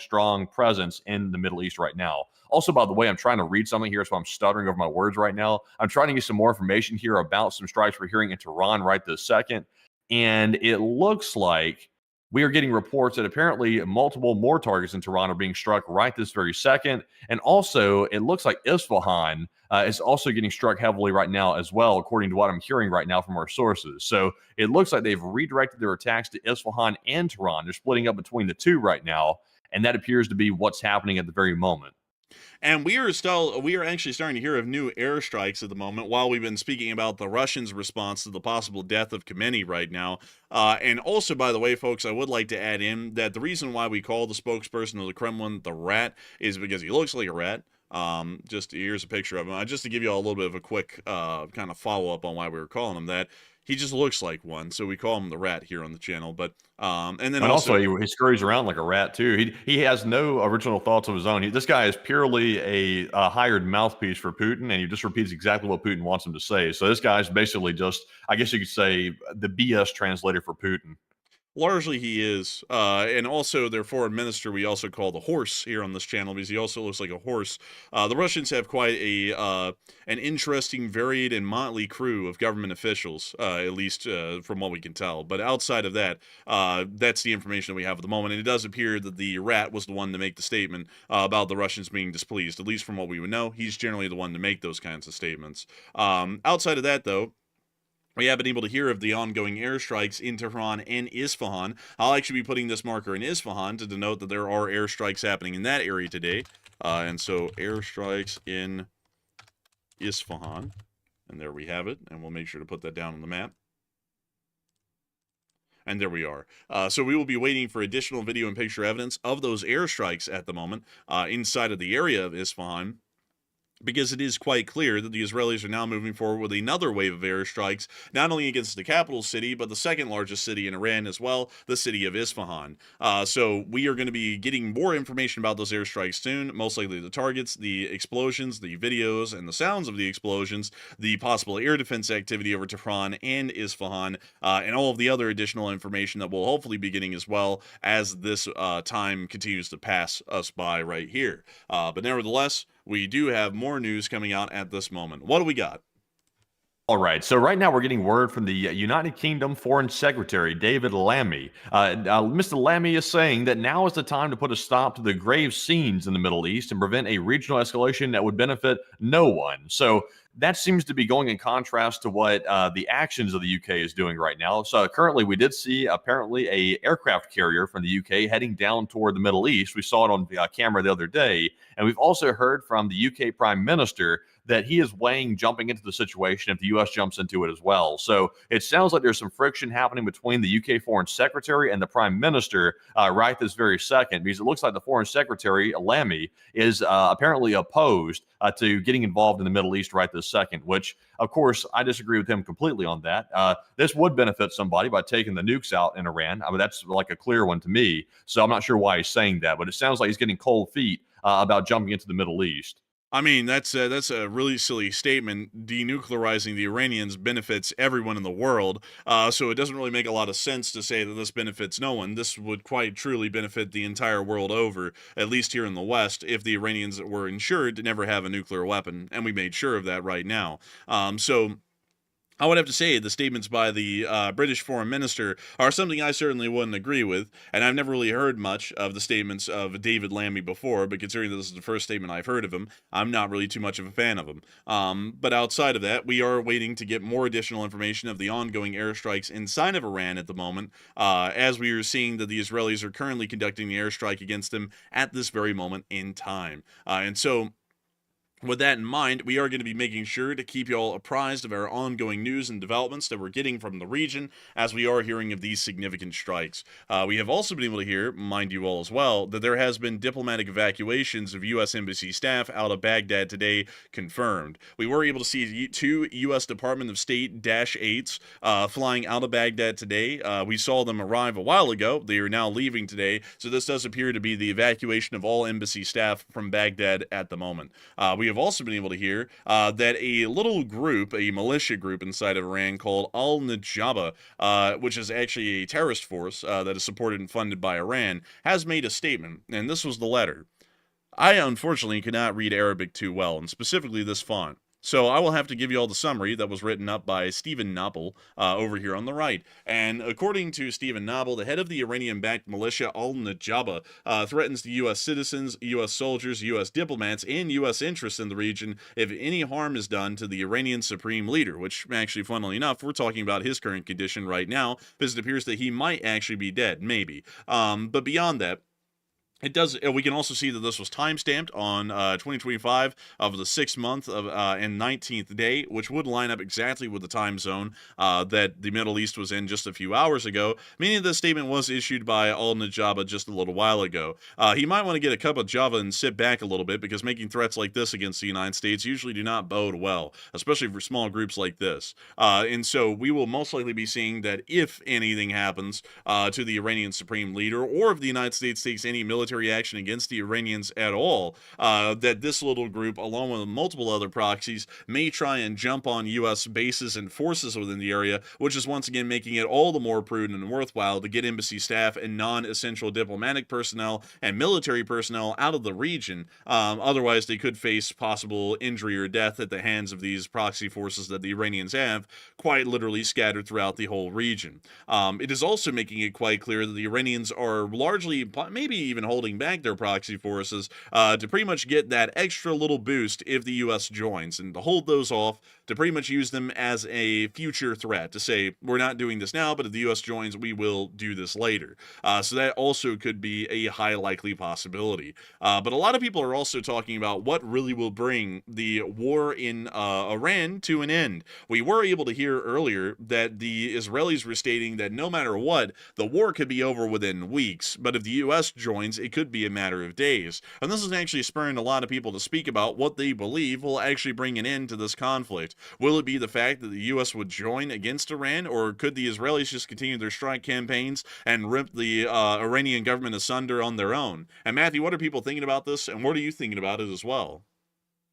presence in the Middle East right now. Also, by the way, I'm trying to read something here, so I'm stuttering over my words right now. I'm trying to get some more information here about some strikes we're hearing in Tehran right this second. And it looks like we are getting reports that apparently multiple more targets in Tehran are being struck right this very second. And also, it looks like Isfahan is also getting struck heavily right now as well, according to what I'm hearing right now from our sources. So it looks like they've redirected their attacks to Isfahan and Tehran. They're splitting up between the two right now, and that appears to be what's happening at the very moment. And we are actually starting to hear of new airstrikes at the moment, while we've been speaking about the Russians' response to the possible death of Khamenei right now. And also, by the way, folks, I would like to add in that the reason why we call the spokesperson of the Kremlin the Rat is because he looks like a rat. Just here's a picture of him. Just to give you all a little bit of a quick kind of follow-up on why we were calling him that. He just looks like one, so we call him the Rat here on the channel. But and also he scurries around like a rat too. He has no original thoughts of his own. This guy is purely a hired mouthpiece for Putin, and he just repeats exactly what Putin wants him to say. So this guy is basically just, I guess you could say, the BS translator for Putin. Largely he is, and also their foreign minister we also call the horse here on this channel, because he also looks like a horse. The Russians have quite an interesting, varied, and motley crew of government officials, at least from what we can tell. But outside of that, that's the information that we have at the moment, and it does appear that the Rat was the one to make the statement about the Russians being displeased. At least from what we would know, he's generally the one to make those kinds of statements. Outside of that, though, we have been able to hear of the ongoing airstrikes in Tehran and Isfahan. I'll actually be putting this marker in Isfahan to denote that there are airstrikes happening in that area today. And so airstrikes in Isfahan. And there we have it. And we'll make sure to put that down on the map. And there we are. So we will be waiting for additional video and picture evidence of those airstrikes at the moment inside of the area of Isfahan, because it is quite clear that the Israelis are now moving forward with another wave of airstrikes, not only against the capital city, but the second largest city in Iran as well, the city of Isfahan. So we are going to be getting more information about those airstrikes soon, most likely the targets, the explosions, the videos, and the sounds of the explosions, the possible air defense activity over Tehran and Isfahan, and all of the other additional information that we'll hopefully be getting as well as this time continues to pass us by right here. But nevertheless, we do have more news coming out at this moment. What do we got? All right, so right now we're getting word from the United Kingdom Foreign Secretary, David Lammy. Mr. Lammy is saying that now is the time to put a stop to the grave scenes in the Middle East and prevent a regional escalation that would benefit no one. So that seems to be going in contrast to what the actions of the UK is doing right now. So currently we did see apparently a aircraft carrier from the UK heading down toward the Middle East. We saw it on camera the other day. And we've also heard from the UK Prime Minister that he is weighing jumping into the situation if the U.S. jumps into it as well. So it sounds like there's some friction happening between the UK Foreign Secretary and the Prime Minister right this very second, because it looks like the Foreign Secretary, Lammy, is apparently opposed to getting involved in the Middle East right this second, which, of course, I disagree with him completely on that. This would benefit somebody by taking the nukes out in Iran. I mean, that's like a clear one to me. So I'm not sure why he's saying that, but it sounds like he's getting cold feet about jumping into the Middle East. I mean, that's a really silly statement. Denuclearizing the Iranians benefits everyone in the world, so it doesn't really make a lot of sense to say that this benefits no one. This would quite truly benefit the entire world over, at least here in the West, if the Iranians were ensured to never have a nuclear weapon, and we made sure of that right now. So I would have to say the statements by the British foreign minister are something I certainly wouldn't agree with, and I've never really heard much of the statements of David Lammy before, but considering that this is the first statement I've heard of him, I'm not really too much of a fan of him. But outside of that, we are waiting to get more additional information of the ongoing airstrikes inside of Iran at the moment, as we are seeing that the Israelis are currently conducting the airstrike against them at this very moment in time. And so with that in mind, we are going to be making sure to keep you all apprised of our ongoing news and developments that we're getting from the region as we are hearing of these significant strikes. We have also been able to hear, mind you all as well, that there has been diplomatic evacuations of U.S. Embassy staff out of Baghdad today confirmed. We were able to see 2 U.S. Department of State Dash 8s flying out of Baghdad today. We saw them arrive a while ago. They are now leaving today, so this does appear to be the evacuation of all embassy staff from Baghdad at the moment. We have also been able to hear that a little group, a militia group inside of Iran called Al-Najaba, which is actually a terrorist force that is supported and funded by Iran, has made a statement, and this was the letter. I unfortunately cannot read Arabic too well, and specifically this font. So I will have to give you all the summary that was written up by Stephen Nobble over here on the right. And according to Stephen Nobble, the head of the Iranian-backed militia Al-Najaba threatens the U.S. citizens, U.S. soldiers, U.S. diplomats, and U.S. interests in the region if any harm is done to the Iranian supreme leader, which actually, funnily enough, we're talking about his current condition right now, because it appears that he might actually be dead, maybe. But beyond that, it does. We can also see that this was timestamped on 2025 of the 6th month of and 19th day, which would line up exactly with the time zone that the Middle East was in just a few hours ago, meaning this statement was issued by Al-Najaba just a little while ago. He might want to get a cup of Java and sit back a little bit, because making threats like this against the United States usually do not bode well, especially for small groups like this. And so we will most likely be seeing that if anything happens to the Iranian supreme leader, or if the United States takes any military action against the Iranians at all, that this little group, along with multiple other proxies, may try and jump on U.S. bases and forces within the area, which is once again making it all the more prudent and worthwhile to get embassy staff and non-essential diplomatic personnel and military personnel out of the region. Otherwise, they could face possible injury or death at the hands of these proxy forces that the Iranians have quite literally scattered throughout the whole region. It is also making it quite clear that the Iranians are largely, maybe even holding back their proxy forces to pretty much get that extra little boost if the U.S. joins, and to hold those off, to pretty much use them as a future threat, to say, we're not doing this now, but if the U.S. joins, we will do this later. So that also could be a high likely possibility. But a lot of people are also talking about what really will bring the war in Iran to an end. We were able to hear earlier that the Israelis were stating that no matter what, the war could be over within weeks, but if the U.S. joins, it could be a matter of days. And this is actually spurring a lot of people to speak about what they believe will actually bring an end to this conflict. Will it be the fact that the U.S. would join against Iran, or could the Israelis just continue their strike campaigns and rip the Iranian government asunder on their own? And Matthew, what are people thinking about this, and what are you thinking about it as well?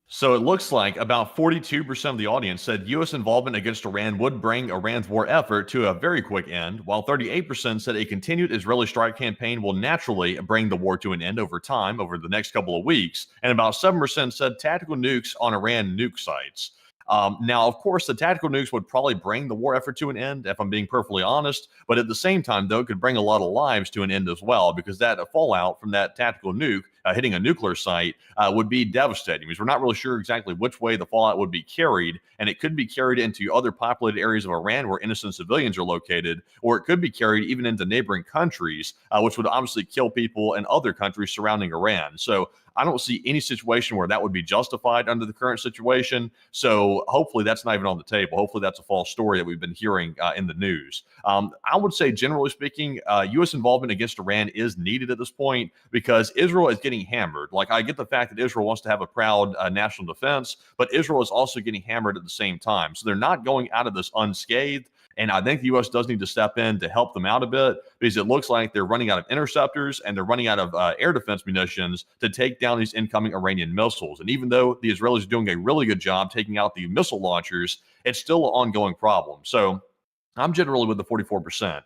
So it looks like about 42% of the audience said U.S. involvement against Iran would bring Iran's war effort to a very quick end, while 38% said a continued Israeli strike campaign will naturally bring the war to an end over time, over the next couple of weeks, and about 7% said tactical nukes on Iran nuke sites. Now, of course, the tactical nukes would probably bring the war effort to an end, if I'm being perfectly honest. But at the same time, though, it could bring a lot of lives to an end as well, because that fallout from that tactical nuke hitting a nuclear site would be devastating, because we're not really sure exactly which way the fallout would be carried. And it could be carried into other populated areas of Iran where innocent civilians are located, or it could be carried even into neighboring countries, which would obviously kill people in other countries surrounding Iran. So I don't see any situation where that would be justified under the current situation. So hopefully that's not even on the table. Hopefully that's a false story that we've been hearing in the news. I would say, generally speaking, U.S. involvement against Iran is needed at this point, because Israel is getting hammered. Like, I get the fact that Israel wants to have a proud national defense, but Israel is also getting hammered at the same time. So they're not going out of this unscathed. And I think the U.S. does need to step in to help them out a bit, because it looks like they're running out of interceptors and they're running out of air defense munitions to take down these incoming Iranian missiles. And even though the Israelis are doing a really good job taking out the missile launchers, it's still an ongoing problem. So I'm generally with the 44%.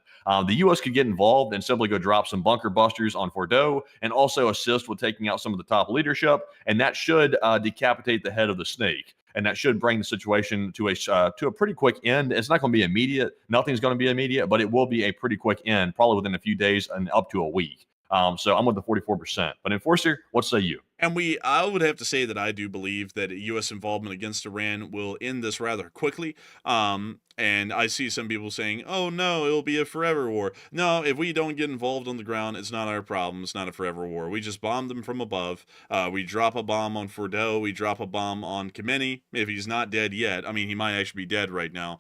The U.S. could get involved and simply go drop some bunker busters on Fordo and also assist with taking out some of the top leadership, and that should decapitate the head of the snake. And that should bring the situation to a pretty quick end. It's not going to be immediate. Nothing's going to be immediate, but it will be a pretty quick end, probably within a few days and up to a week. So I'm with the 44%. But Enforcer, what say you? And I would have to say that I do believe that U.S. involvement against Iran will end this rather quickly. And I see some people saying, oh, no, it'll be a forever war. No, if we don't get involved on the ground, it's not our problem. It's not a forever war. We just bomb them from above. We drop a bomb on Fordo. We drop a bomb on Khamenei. If he's not dead yet, I mean, he might actually be dead right now.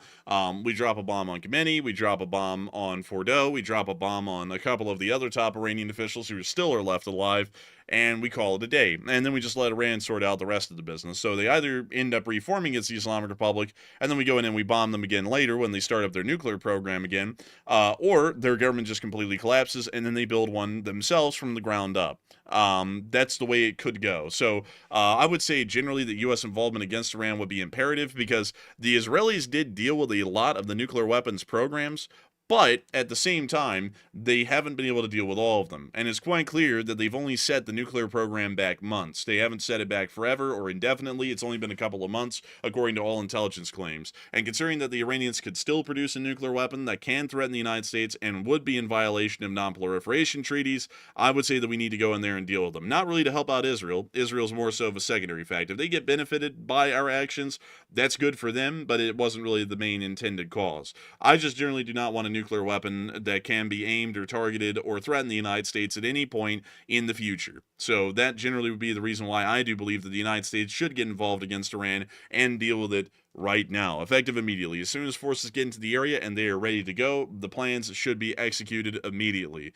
We drop a bomb on Khamenei. We drop a bomb on Fordo. We drop a bomb on a couple of the other top Iranian officials who still are left alive. And we call it a day. And then we just let Iran sort out the rest of the business. So they either end up reforming as the Islamic Republic, and then we go in and we bomb them again later when they start up their nuclear program again, or their government just completely collapses, and then they build one themselves from the ground up. That's the way it could go. So I would say generally that U.S. involvement against Iran would be imperative, because the Israelis did deal with a lot of the nuclear weapons programs, but at the same time, they haven't been able to deal with all of them. And it's quite clear that they've only set the nuclear program back months. They haven't set it back forever or indefinitely. It's only been a couple of months, according to all intelligence claims. And considering that the Iranians could still produce a nuclear weapon that can threaten the United States and would be in violation of non-proliferation treaties, I would say that we need to go in there and deal with them. Not really to help out Israel. Israel's more so of a secondary fact. If they get benefited by our actions, that's good for them, but it wasn't really the main intended cause. I just generally do not want a nuclear weapon that can be aimed or targeted or threaten the United States at any point in the future. So that generally would be the reason why I do believe that the United States should get involved against Iran and deal with it right now, effective immediately. As soon as forces get into the area and they are ready to go, the plans should be executed immediately.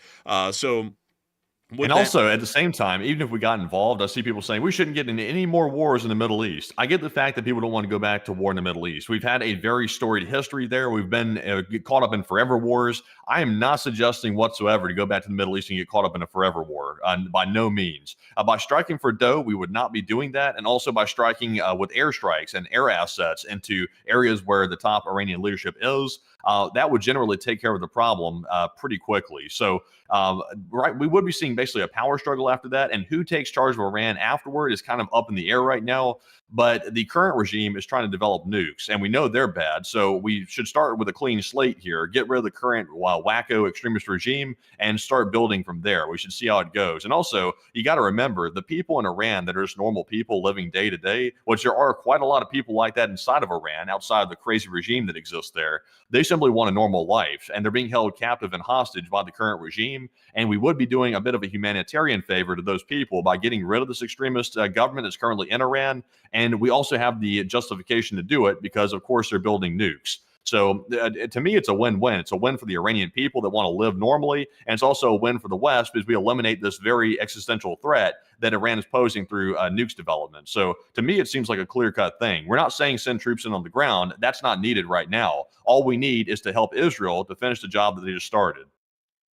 And also, at the same time, even if we got involved, I see people saying we shouldn't get into any more wars in the Middle East. I get the fact that people don't want to go back to war in the Middle East. We've had a very storied history there. We've been caught up in forever wars. I am not suggesting whatsoever to go back to the Middle East and get caught up in a forever war. By no means. By striking for dough, we would not be doing that. And also by striking with airstrikes and air assets into areas where the top Iranian leadership is, that would generally take care of the problem pretty quickly. So, we would be seeing basically a power struggle after that, and who takes charge of Iran afterward is kind of up in the air right now. But the current regime is trying to develop nukes, and we know they're bad. So we should start with a clean slate here, get rid of the current wacko extremist regime, and start building from there. We should see how it goes. And also, you got to remember, the people in Iran that are just normal people living day to day, which there are quite a lot of people like that inside of Iran, outside of the crazy regime that exists there, they simply want a normal life, and they're being held captive and hostage by the current regime. And we would be doing a bit of a humanitarian favor to those people by getting rid of this extremist government that's currently in Iran. And we also have the justification to do it because, of course, they're building nukes. So to me, it's a win-win. It's a win for the Iranian people that want to live normally. And it's also a win for the West because we eliminate this very existential threat that Iran is posing through nukes development. So to me, it seems like a clear-cut thing. We're not saying send troops in on the ground. That's not needed right now. All we need is to help Israel to finish the job that they just started.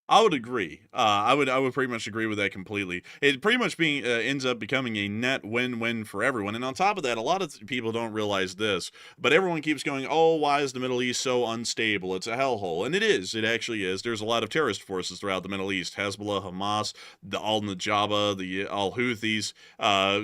I would agree. I would pretty much agree with that completely. It pretty much ends up becoming a net win-win for everyone. And on top of that, a lot of people don't realize this, but everyone keeps going, "Oh, why is the Middle East so unstable? It's a hellhole." And it is. It actually is. There's a lot of terrorist forces throughout the Middle East: Hezbollah, Hamas, the Al-Najaba, the Al-Houthis,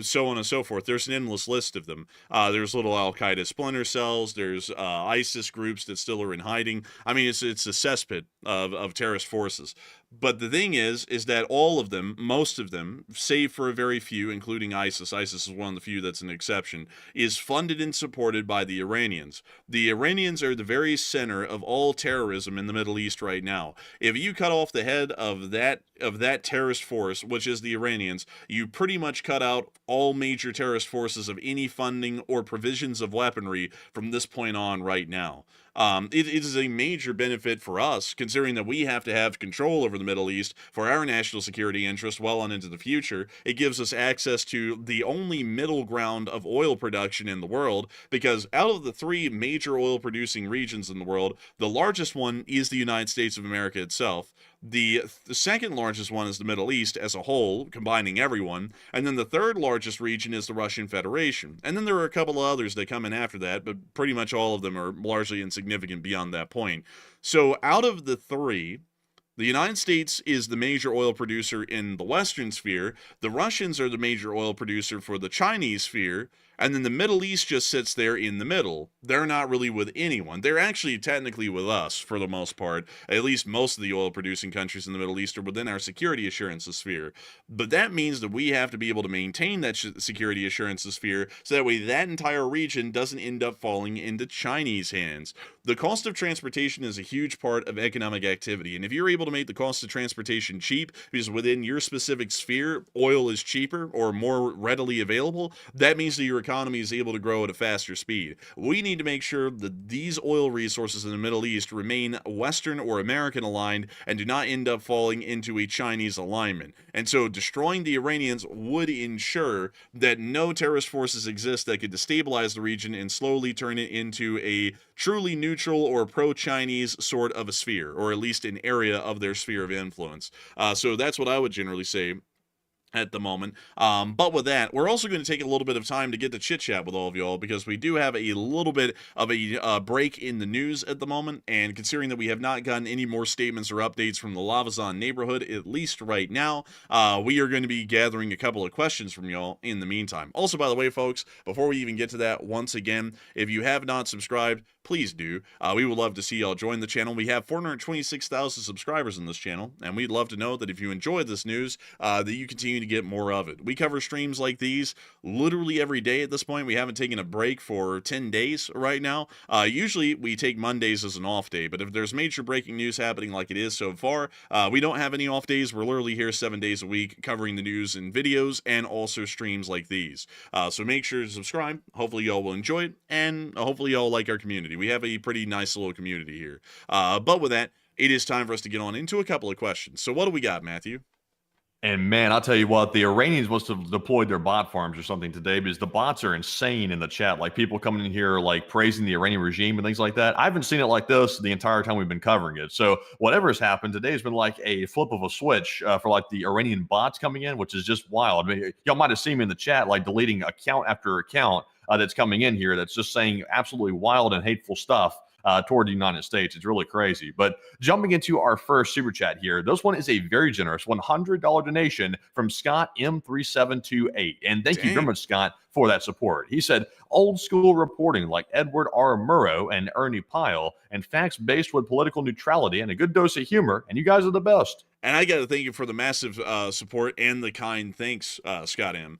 so on and so forth. There's an endless list of them. There's little Al-Qaeda splinter cells. There's ISIS groups that still are in hiding. I mean, it's a cesspit of terrorist forces. But the thing is that all of them, most of them, save for a very few, including ISIS is one of the few that's an exception, is funded and supported by the Iranians. The Iranians are the very center of all terrorism in the Middle East right now. If you cut off the head of that terrorist force, which is the Iranians, you pretty much cut out all major terrorist forces of any funding or provisions of weaponry from this point on right now. It is a major benefit for us, considering that we have to have control over over the Middle East for our national security interests well on into the future. It gives us access to the only middle ground of oil production in the world, because out of the three major oil producing regions in the world, the largest one is the United States of America itself. The second largest one is the Middle East as a whole, combining everyone, and then the third largest region is the Russian Federation. And then there are a couple of others that come in after that, but pretty much all of them are largely insignificant beyond that point. So out of the three, the United States is the major oil producer in the Western sphere, the Russians are the major oil producer for the Chinese sphere, and then the Middle East just sits there in the middle. They're not really with anyone. They're actually technically with us for the most part. At least most of the oil-producing countries in the Middle East are within our security assurance sphere. But that means that we have to be able to maintain that security assurance sphere so that way that entire region doesn't end up falling into Chinese hands. The cost of transportation is a huge part of economic activity, and if you're able to make the cost of transportation cheap because within your specific sphere oil is cheaper or more readily available, that means that your economy is able to grow at a faster speed. We need to make sure that these oil resources in the Middle East remain Western or American aligned and do not end up falling into a Chinese alignment. And so destroying the Iranians would ensure that no terrorist forces exist that could destabilize the region and slowly turn it into a truly neutral or pro-Chinese sort of a sphere, or at least an area of their sphere of influence. So that's what I would generally say at the moment. But with that, we're also going to take a little bit of time to get to chit chat with all of y'all, because we do have a little bit of a break in the news at the moment, and considering that we have not gotten any more statements or updates from the Lavazon neighborhood, at least right now, we are going to be gathering a couple of questions from y'all in the meantime. Also, by the way, folks, before we even get to that, once again, if you have not subscribed, please do. We would love to see y'all join the channel. We have 426,000 subscribers in this channel, and we'd love to know that if you enjoy this news, that you continue to get more of it. We cover streams like these literally every day at this point. We haven't taken a break for 10 days right now. Usually we take Mondays as an off day, but if there's major breaking news happening like it is so far, we don't have any off days. We're literally here 7 days a week covering the news in videos and also streams like these. So make sure to subscribe. Hopefully y'all will enjoy it, and hopefully y'all like our community. We have a pretty nice little community here. But with that, it is time for us to get on into a couple of questions. So what do we got, Matthew? And man, I'll tell you what, the Iranians must have deployed their bot farms or something today, because the bots are insane in the chat. Like people coming in here, like praising the Iranian regime and things like that. I haven't seen it like this the entire time we've been covering it. So whatever has happened today has been like a flip of a switch for like the Iranian bots coming in, which is just wild. I mean, y'all might have seen me in the chat, like deleting account after account that's coming in here that's just saying absolutely wild and hateful stuff toward the United States. It's really crazy. But jumping into our first super chat here, this one is a very generous $100 donation from Scott M3728. And thank you very much, Scott, for that support. He said, old school reporting like Edward R. Murrow and Ernie Pyle, and facts based with political neutrality and a good dose of humor. And you guys are the best. And I got to thank you for the massive support and the kind thanks, Scott M.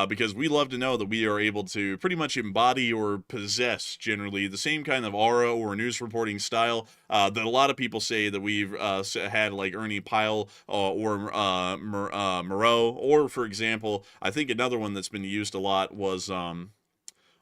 Because we love to know that we are able to pretty much embody or possess generally the same kind of aura or news reporting style that a lot of people say that we've had, like Ernie Pyle or Moreau, or for example, I think another one that's been used a lot was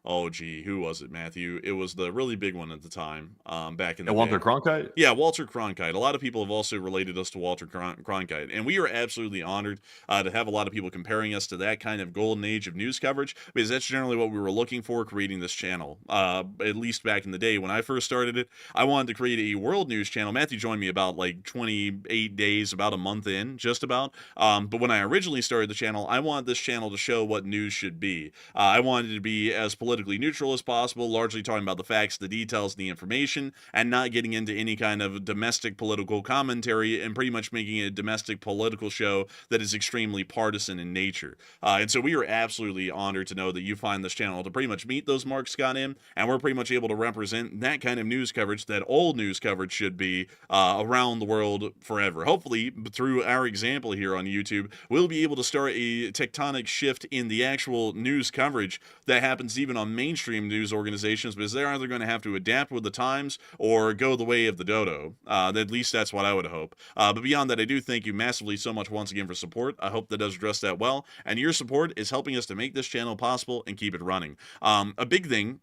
oh gee, who was it, Matthew? It was the really big one at the time, back in the Walter day. Cronkite? Yeah, Walter Cronkite. A lot of people have also related us to Walter Cronkite, and we are absolutely honored to have a lot of people comparing us to that kind of golden age of news coverage, because that's generally what we were looking for creating this channel. At least back in the day when I first started it, I wanted to create a world news channel. Matthew joined me about like 28 days, about a month in, just about. But when I originally started the channel, I wanted this channel to show what news should be. I wanted it to be as politically neutral as possible, largely talking about the facts, the details, the information, and not getting into any kind of domestic political commentary, and pretty much making it a domestic political show that is extremely partisan in nature. And so we are absolutely honored to know that you find this channel to pretty much meet those marks, Scott M, and we're pretty much able to represent that kind of news coverage that old news coverage should be around the world forever. Hopefully, through our example here on YouTube, we'll be able to start a tectonic shift in the actual news coverage that happens even on mainstream news organizations, because they're either going to have to adapt with the times or go the way of the dodo. At least that's what I would hope. But beyond that, I do thank you massively so much once again for support. I hope that does address that well, and your support is helping us to make this channel possible and keep it running. A big thing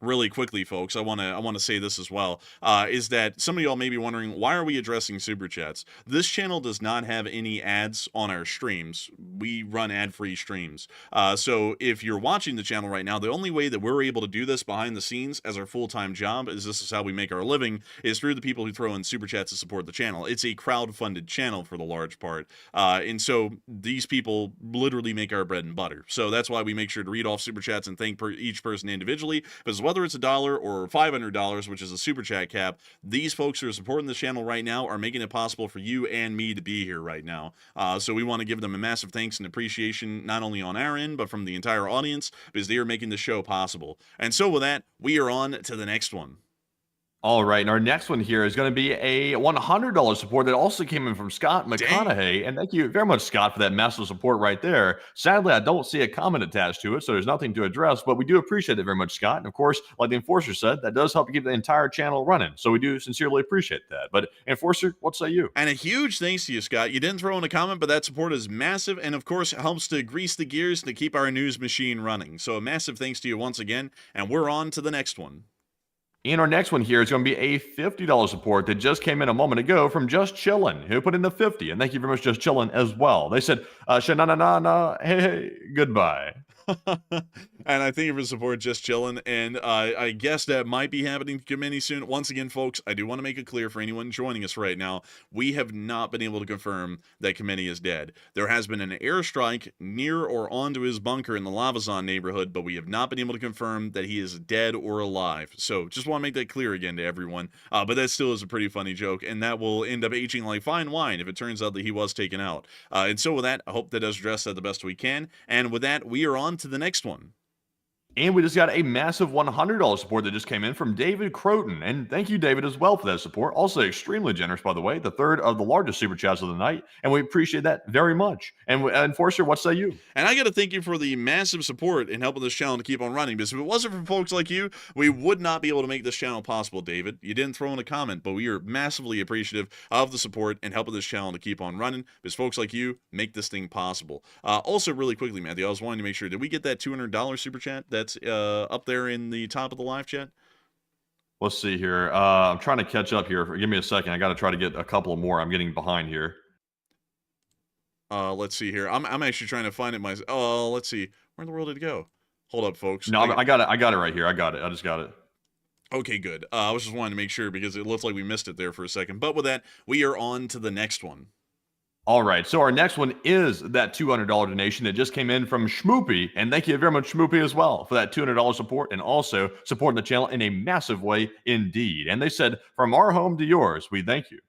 really quickly, folks, I want to say this as well, is that some of y'all may be wondering, why are we addressing super chats? This channel does not have any ads on our streams. We run ad-free streams. So if you're watching the channel right now, the only way that we're able to do this behind the scenes as our full-time job, is this is how we make our living, is through the people who throw in super chats to support the channel. It's a crowd-funded channel for the large part. And so these people literally make our bread and butter. So that's why we make sure to read off super chats and thank each person individually, because whether it's $1 or $500, which is a super chat cap, these folks who are supporting this channel right now are making it possible for you and me to be here right now. So we want to give them a massive thanks and appreciation, not only on our end, but from the entire audience, because they are making the show possible. And so with that, we are on to the next one. All right, and our next one here is going to be a $100 support that also came in from Scott McConaughey. And thank you very much, Scott, for that massive support right there. Sadly, I don't see a comment attached to it, so there's nothing to address, but we do appreciate it very much, Scott. And of course, like the Enforcer said, that does help keep the entire channel running. So we do sincerely appreciate that. But Enforcer, what say you? And a huge thanks to you, Scott. You didn't throw in a comment, but that support is massive, and of course, it helps to grease the gears to keep our news machine running. So a massive thanks to you once again, and we're on to the next one. And our next one here is going to be a $50 support that just came in a moment ago from Just Chillin', who put in the 50. And thank you very much, Just Chillin', as well. They said, sha-na-na-na-na, hey, goodbye. And I thank you for support, Just Chillin', and I guess that might be happening to many soon. Once again, folks, I do want to make it clear for anyone joining us right now, we have not been able to confirm that Khamenei is dead. There has been an airstrike near or onto his bunker in the Lavazon neighborhood, but we have not been able to confirm that he is dead or alive. So just want to make that clear again to everyone. But that still is a pretty funny joke, and that will end up aging like fine wine if it turns out that he was taken out. And so with that, I hope that does address that the best we can. And with that, we are on to the next one. And we just got a massive $100 support that just came in from David Croton. And thank you, David, as well for that support. Also extremely generous, by the way, the third of the largest super chats of the night. And we appreciate that very much. And Enforcer, what say you? And I got to thank you for the massive support in helping this channel to keep on running, because if it wasn't for folks like you, we would not be able to make this channel possible, David. You didn't throw in a comment, but we are massively appreciative of the support and helping this channel to keep on running, because folks like you make this thing possible. Also, really quickly, Matthew, I was wanting to make sure, did we get that $200 super chat that's up there in the top of the live chat? Let's see here. I'm trying to catch up here. Give me a second. I got to try to get a couple more. I'm getting behind here. Let's see here. I'm actually trying to find it myself. Oh, let's see. Where in the world did it go? Hold up, folks. No, I got it. I got it right here. I got it. I just got it. Okay, good. I was just wanting to make sure because it looked like we missed it there for a second. But with that, we are on to the next one. All right, so our next one is that $200 donation that just came in from Schmoopy, and thank you very much, Schmoopy, as well, for that $200 support and also supporting the channel in a massive way indeed. And they said, from our home to yours, we thank you.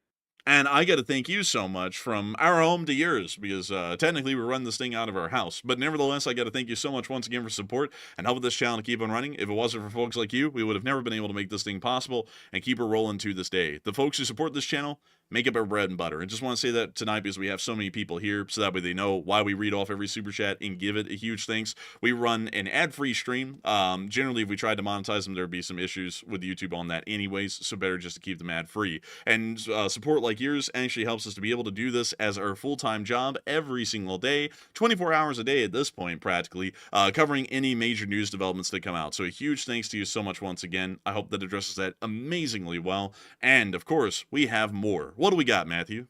And I got to thank you so much, from our home to yours, because technically we run this thing out of our house. But nevertheless, I got to thank you so much once again for support and helping this channel to keep on running. If it wasn't for folks like you, we would have never been able to make this thing possible and keep it rolling to this day. The folks who support this channel make up our bread and butter. And just want to say that tonight because we have so many people here, so that way they know why we read off every super chat and give it a huge thanks. We run an ad-free stream. Generally, if we tried to monetize them, there'd be some issues with YouTube on that anyways, so better just to keep them ad-free. And support like yours actually helps us to be able to do this as our full-time job every single day, 24 hours a day at this point, practically, covering any major news developments that come out. So a huge thanks to you so much once again. I hope that addresses that amazingly well. And, of course, we have more. What do we got, Matthew?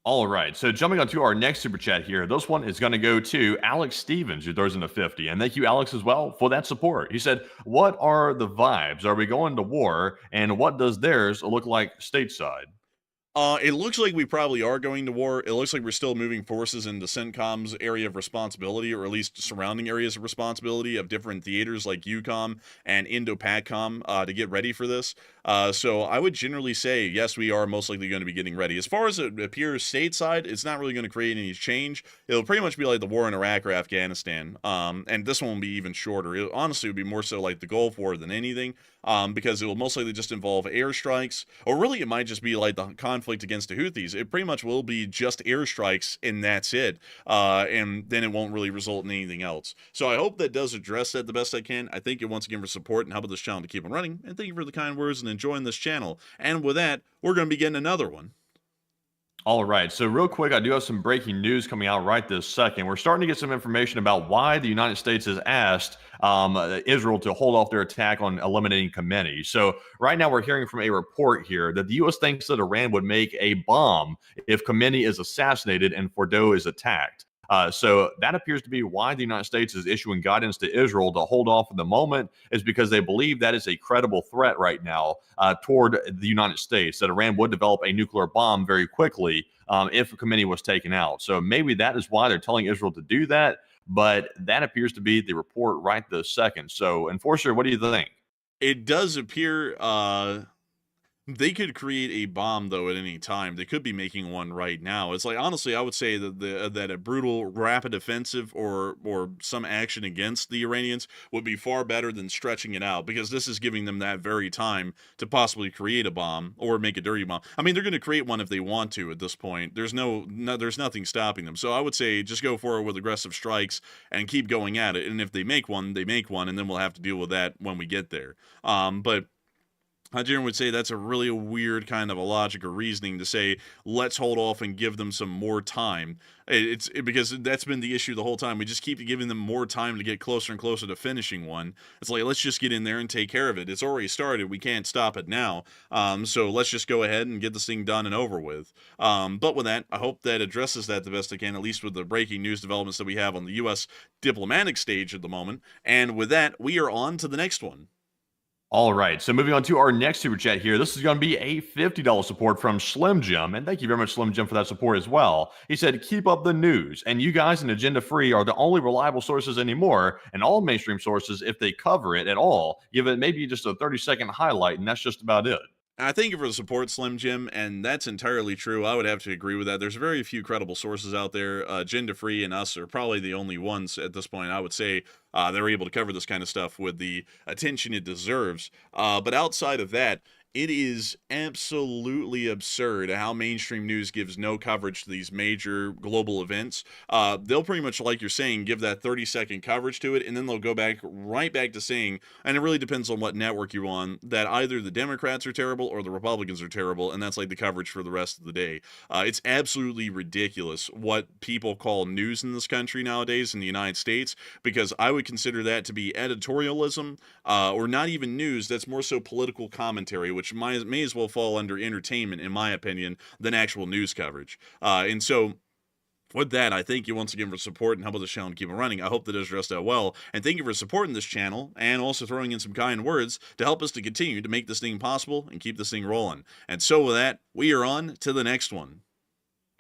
All right, so jumping on to our next super chat here, this one is going to go to Alex Stevens, who throws in a 50. And thank you, Alex, as well, for that support. He said, what are the vibes? Are we going to war? And what does theirs look like stateside? It looks like we probably are going to war. It looks like we're still moving forces into CENTCOM's area of responsibility, or at least surrounding areas of responsibility of different theaters like EUCOM and Indo-PACOM to get ready for this. So I would generally say, yes, we are most likely going to be getting ready. As far as it appears stateside, it's not really going to create any change. It'll pretty much be like the war in Iraq or Afghanistan. And this one will be even shorter. It honestly would be more so like the Gulf War than anything, because it will most likely just involve airstrikes, or really it might just be like the conflict against the Houthis. It pretty much will be just airstrikes, and that's it. And then it won't really result in anything else. So I hope that does address that the best I can. I thank you once again for support and helping this channel to keep on running, and thank you for the kind words and enjoying this channel. And with that, we're going to be getting another one. All right. So, real quick, I do have some breaking news coming out right this second. We're starting to get some information about why the United States has asked Israel to hold off their attack on eliminating Khamenei. So, right now, we're hearing from a report here that the U.S. thinks that Iran would make a bomb if Khamenei is assassinated and Fordo is attacked. So that appears to be why the United States is issuing guidance to Israel to hold off at the moment, is because they believe that is a credible threat right now toward the United States, that Iran would develop a nuclear bomb very quickly if Khamenei was taken out. So maybe that is why they're telling Israel to do that, but that appears to be the report right this second. So, Enforcer, what do you think? It does appear they could create a bomb though at any time. They could be making one right now. It's like, honestly, I would say that that a brutal, rapid offensive or some action against the Iranians would be far better than stretching it out, because this is giving them that very time to possibly create a bomb or make a dirty bomb. I mean, they're going to create one if they want to at this point. There's there's nothing stopping them. So I would say just go forward with aggressive strikes and keep going at it. And if they make one, they make one, and then we'll have to deal with that when we get there. But Nigerian would say that's a really weird kind of a logic or reasoning to say, let's hold off and give them some more time. Because that's been the issue the whole time. We just keep giving them more time to get closer and closer to finishing one. It's like, let's just get in there and take care of it. It's already started. We can't stop it now. So let's just go ahead and get this thing done and over with. But with that, I hope that addresses that the best I can, at least with the breaking news developments that we have on the U.S. diplomatic stage at the moment. And with that, we are on to the next one. All right, so moving on to our next super chat here. This is going to be a $50 support from Slim Jim, and thank you very much, Slim Jim, for that support as well. He said, keep up the news, and you guys in Agenda Free are the only reliable sources anymore, and all mainstream sources, if they cover it at all, give it maybe just a 30-second highlight, and that's just about it. I thank you for the support, Slim Jim, and that's entirely true. I would have to agree with that. There's very few credible sources out there. Agenda Free and us are probably the only ones at this point, I would say, they're able to cover this kind of stuff with the attention it deserves. But outside of that, it is absolutely absurd how mainstream news gives no coverage to these major global events. They'll pretty much, like you're saying, give that 30-second coverage to it, and then they'll go right back to saying, and it really depends on what network you're on, that either the Democrats are terrible or the Republicans are terrible, and that's like the coverage for the rest of the day. It's absolutely ridiculous what people call news in this country nowadays in the United States, because I would consider that to be editorialism, or not even news. That's more so political commentary, which may as well fall under entertainment, in my opinion, than actual news coverage. And so, with that, I thank you once again for support and help with the channel and keep it running. I hope that is addressed out well. And thank you for supporting this channel and also throwing in some kind words to help us to continue to make this thing possible and keep this thing rolling. And so with that, we are on to the next one.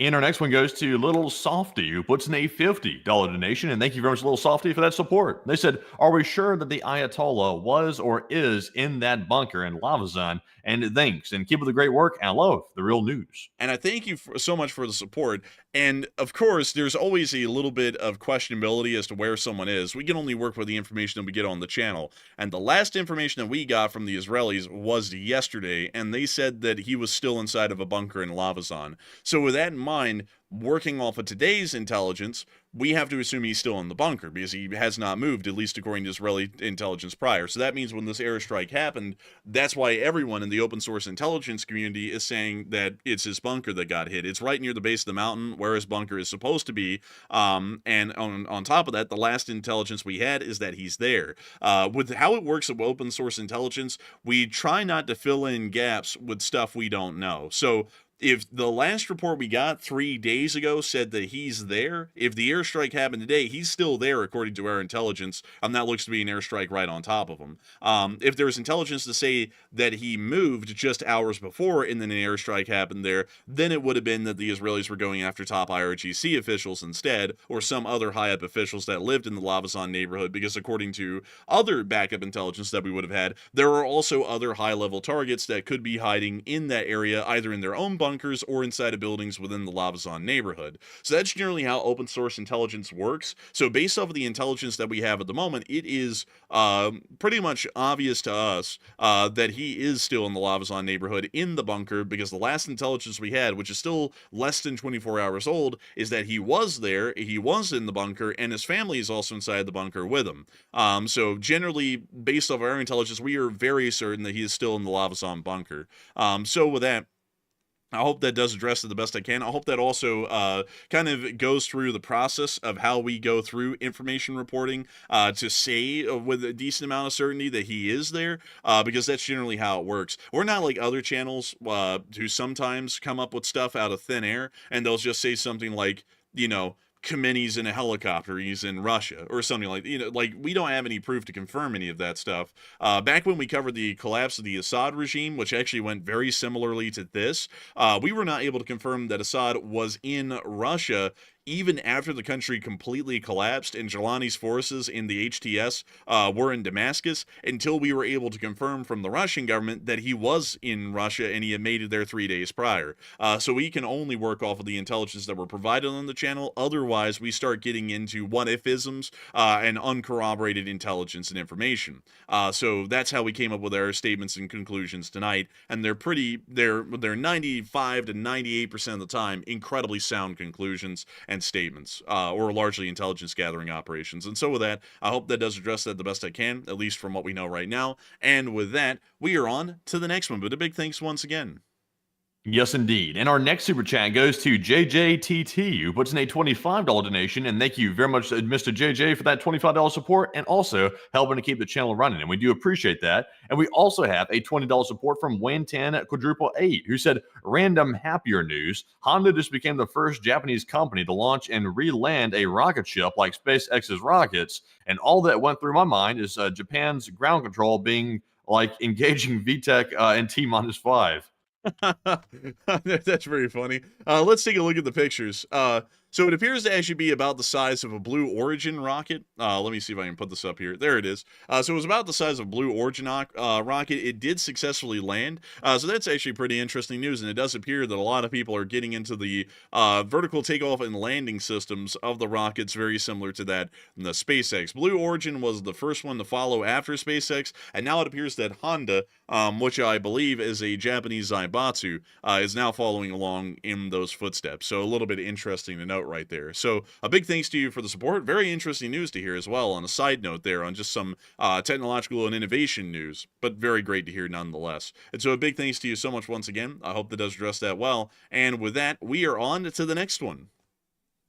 And our next one goes to Little Softy, who puts in a $50 donation. And thank you very much, Little Softy, for that support. They said, are we sure that the Ayatollah was or is in that bunker in Lavazon? And thanks, and keep up the great work. And I love the real news. And I thank you so much for the support. And of course, there's always a little bit of questionability as to where someone is. We can only work with the information that we get on the channel. And the last information that we got from the Israelis was yesterday, and they said that he was still inside of a bunker in Lavazon. So with that in mind, working off of today's intelligence, we have to assume he's still in the bunker because he has not moved, at least according to Israeli intelligence prior. So that means when this airstrike happened, that's why everyone in the open source intelligence community is saying that it's his bunker that got hit. It's right near the base of the mountain where his bunker is supposed to be. And on top of that, the last intelligence we had is that he's there. With how it works with open source intelligence, we try not to fill in gaps with stuff we don't know. So if the last report we got 3 days ago said that he's there, if the airstrike happened today, he's still there according to our intelligence, and that looks to be an airstrike right on top of him. If there was intelligence to say that he moved just hours before and then an airstrike happened there, then it would have been that the Israelis were going after top IRGC officials instead, or some other high-up officials that lived in the Lavazon neighborhood, because according to other backup intelligence that we would have had, there are also other high-level targets that could be hiding in that area, either in their own bunkers or inside of buildings within the Lavazon neighborhood. So that's generally how open source intelligence works. So based off of the intelligence that we have at the moment, it is pretty much obvious to us that he is still in the Lavazon neighborhood in the bunker, because the last intelligence we had, which is still less than 24 hours old, is that he was there, he was in the bunker, and his family is also inside the bunker with him. So generally, based off our intelligence, we are very certain that he is still in the Lavazon bunker. So with that, I hope that does address it the best I can. I hope that also kind of goes through the process of how we go through information reporting to say with a decent amount of certainty that he is there, because that's generally how it works. We're not like other channels who sometimes come up with stuff out of thin air, and they'll just say something like, Khamenei's in a helicopter, he's in Russia, or something like, like we don't have any proof to confirm any of that stuff. Back when we covered the collapse of the Assad regime, which actually went very similarly to this, we were not able to confirm that Assad was in Russia even after the country completely collapsed and Jelani's forces in the HTS were in Damascus, until we were able to confirm from the Russian government that he was in Russia and he had made it there 3 days prior. So we can only work off of the intelligence that were provided on the channel. Otherwise, we start getting into what-if-isms and uncorroborated intelligence and information. So that's how we came up with our statements and conclusions tonight, and they're 95 to 98% of the time incredibly sound conclusions and statements, or largely intelligence gathering operations. And so with that, I hope that does address that the best I can, at least from what we know right now. And with that, we are on to the next one. But a big thanks once again. Yes, indeed. And our next super chat goes to JJTT, who puts in a $25 donation. And thank you very much, Mr. JJ, for that $25 support and also helping to keep the channel running. And we do appreciate that. And we also have a $20 support from Wantan888, who said, random happier news. Honda just became the first Japanese company to launch and re-land a rocket ship like SpaceX's rockets. And all that went through my mind is Japan's ground control being like engaging VTech in T-5. That's very funny. Let's take a look at the pictures. So it appears to actually be about the size of a Blue Origin rocket. Let me see if I can put this up here. There it is. So it was about the size of a Blue Origin rocket. It did successfully land. So that's actually pretty interesting news. And it does appear that a lot of people are getting into the vertical takeoff and landing systems of the rockets, very similar to that in the SpaceX. Blue Origin was the first one to follow after SpaceX. And now it appears that Honda, which I believe is a Japanese Zaibatsu, is now following along in those footsteps. So a little bit interesting to note right there. So a big thanks to you for the support. Very interesting news to hear as well, on a side note there, on just some technological and innovation news, but very great to hear nonetheless. And so a big thanks to you so much once again. I hope that does address that well. And with that, we are on to the next one.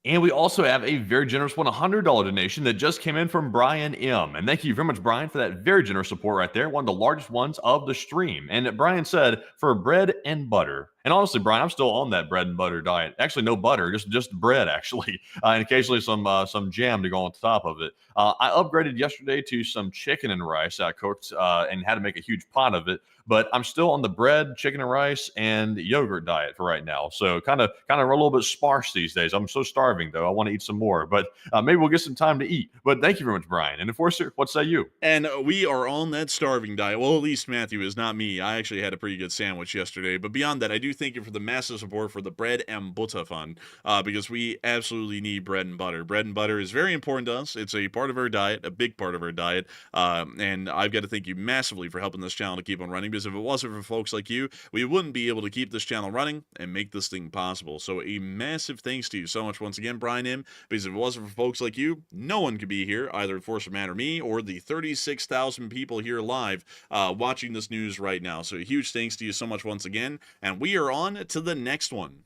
And we also have a very generous $100 donation that just came in from Brian M. And thank you very much, Brian, for that very generous support right there. One of the largest ones of the stream. And Brian said, for bread and butter. And honestly, Brian, I'm still on that bread and butter diet. Actually, no butter, just bread, actually. And occasionally some jam to go on top of it. I upgraded yesterday to some chicken and rice I cooked and had to make a huge pot of it. But I'm still on the bread, chicken and rice, and yogurt diet for right now. So kind of a little bit sparse these days. I'm so starving, though. I want to eat some more. But maybe we'll get some time to eat. But thank you very much, Brian. And Enforcer, what say you? And we are on that starving diet. Well, at least Matthew is, not me. I actually had a pretty good sandwich yesterday. But beyond that, I do thank you for the massive support for the Bread and Butter Fund, because we absolutely need bread and butter. Bread and butter is very important to us. It's a part of our diet, a big part of our diet. And I've got to thank you massively for helping this channel to keep on running, because if it wasn't for folks like you, we wouldn't be able to keep this channel running and make this thing possible. So a massive thanks to you so much once again, Brian M., because if it wasn't for folks like you, no one could be here, either Enforcer Matt or me, or the 36,000 people here live watching this news right now. So a huge thanks to you so much once again, and we are on to the next one.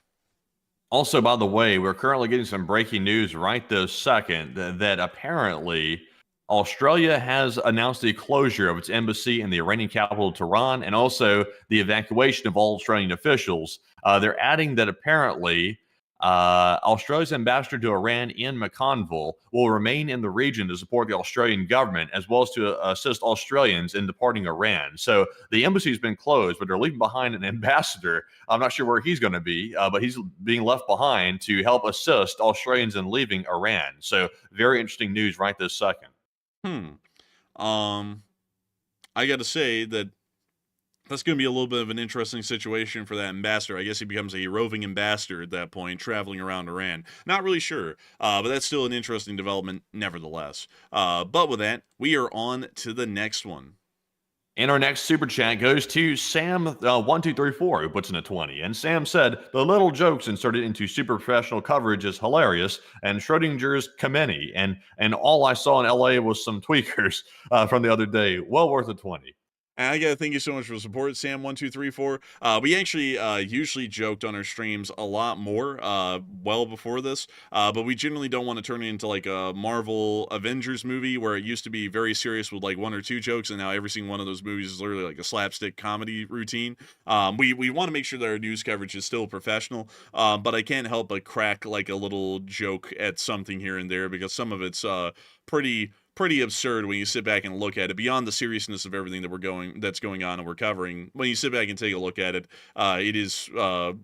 Also, by the way, we're currently getting some breaking news right this second that apparently Australia has announced the closure of its embassy in the Iranian capital, Tehran, and also the evacuation of all Australian officials. They're adding that apparently Australia's ambassador to Iran in McConville will remain in the region to support the Australian government, as well as to assist Australians in departing Iran. So the embassy's been closed, but they're leaving behind an ambassador. I'm not sure where he's going to be, but he's being left behind to help assist Australians in leaving Iran. So very interesting news right this second. I got to say that that's going to be a little bit of an interesting situation for that ambassador. I guess he becomes a roving ambassador at that point, traveling around Iran. Not really sure, but that's still an interesting development nevertheless. But with that, we are on to the next one. And our next super chat goes to Sam1234, who puts in a 20. And Sam said, the little jokes inserted into super professional coverage is hilarious, and Schrodinger's Khamenei. And all I saw in LA was some tweakers from the other day. Well worth a 20. And I gotta thank you so much for the support, Sam1234. We actually usually joked on our streams a lot more well before this, but we generally don't want to turn it into like a Marvel Avengers movie where it used to be very serious with like one or two jokes, and now every single one of those movies is literally like a slapstick comedy routine. We want to make sure that our news coverage is still professional, but I can't help but crack like a little joke at something here and there because some of it's pretty absurd when you sit back and look at it. Beyond the seriousness of everything that's going on and we're covering, when you sit back and take a look at it, it is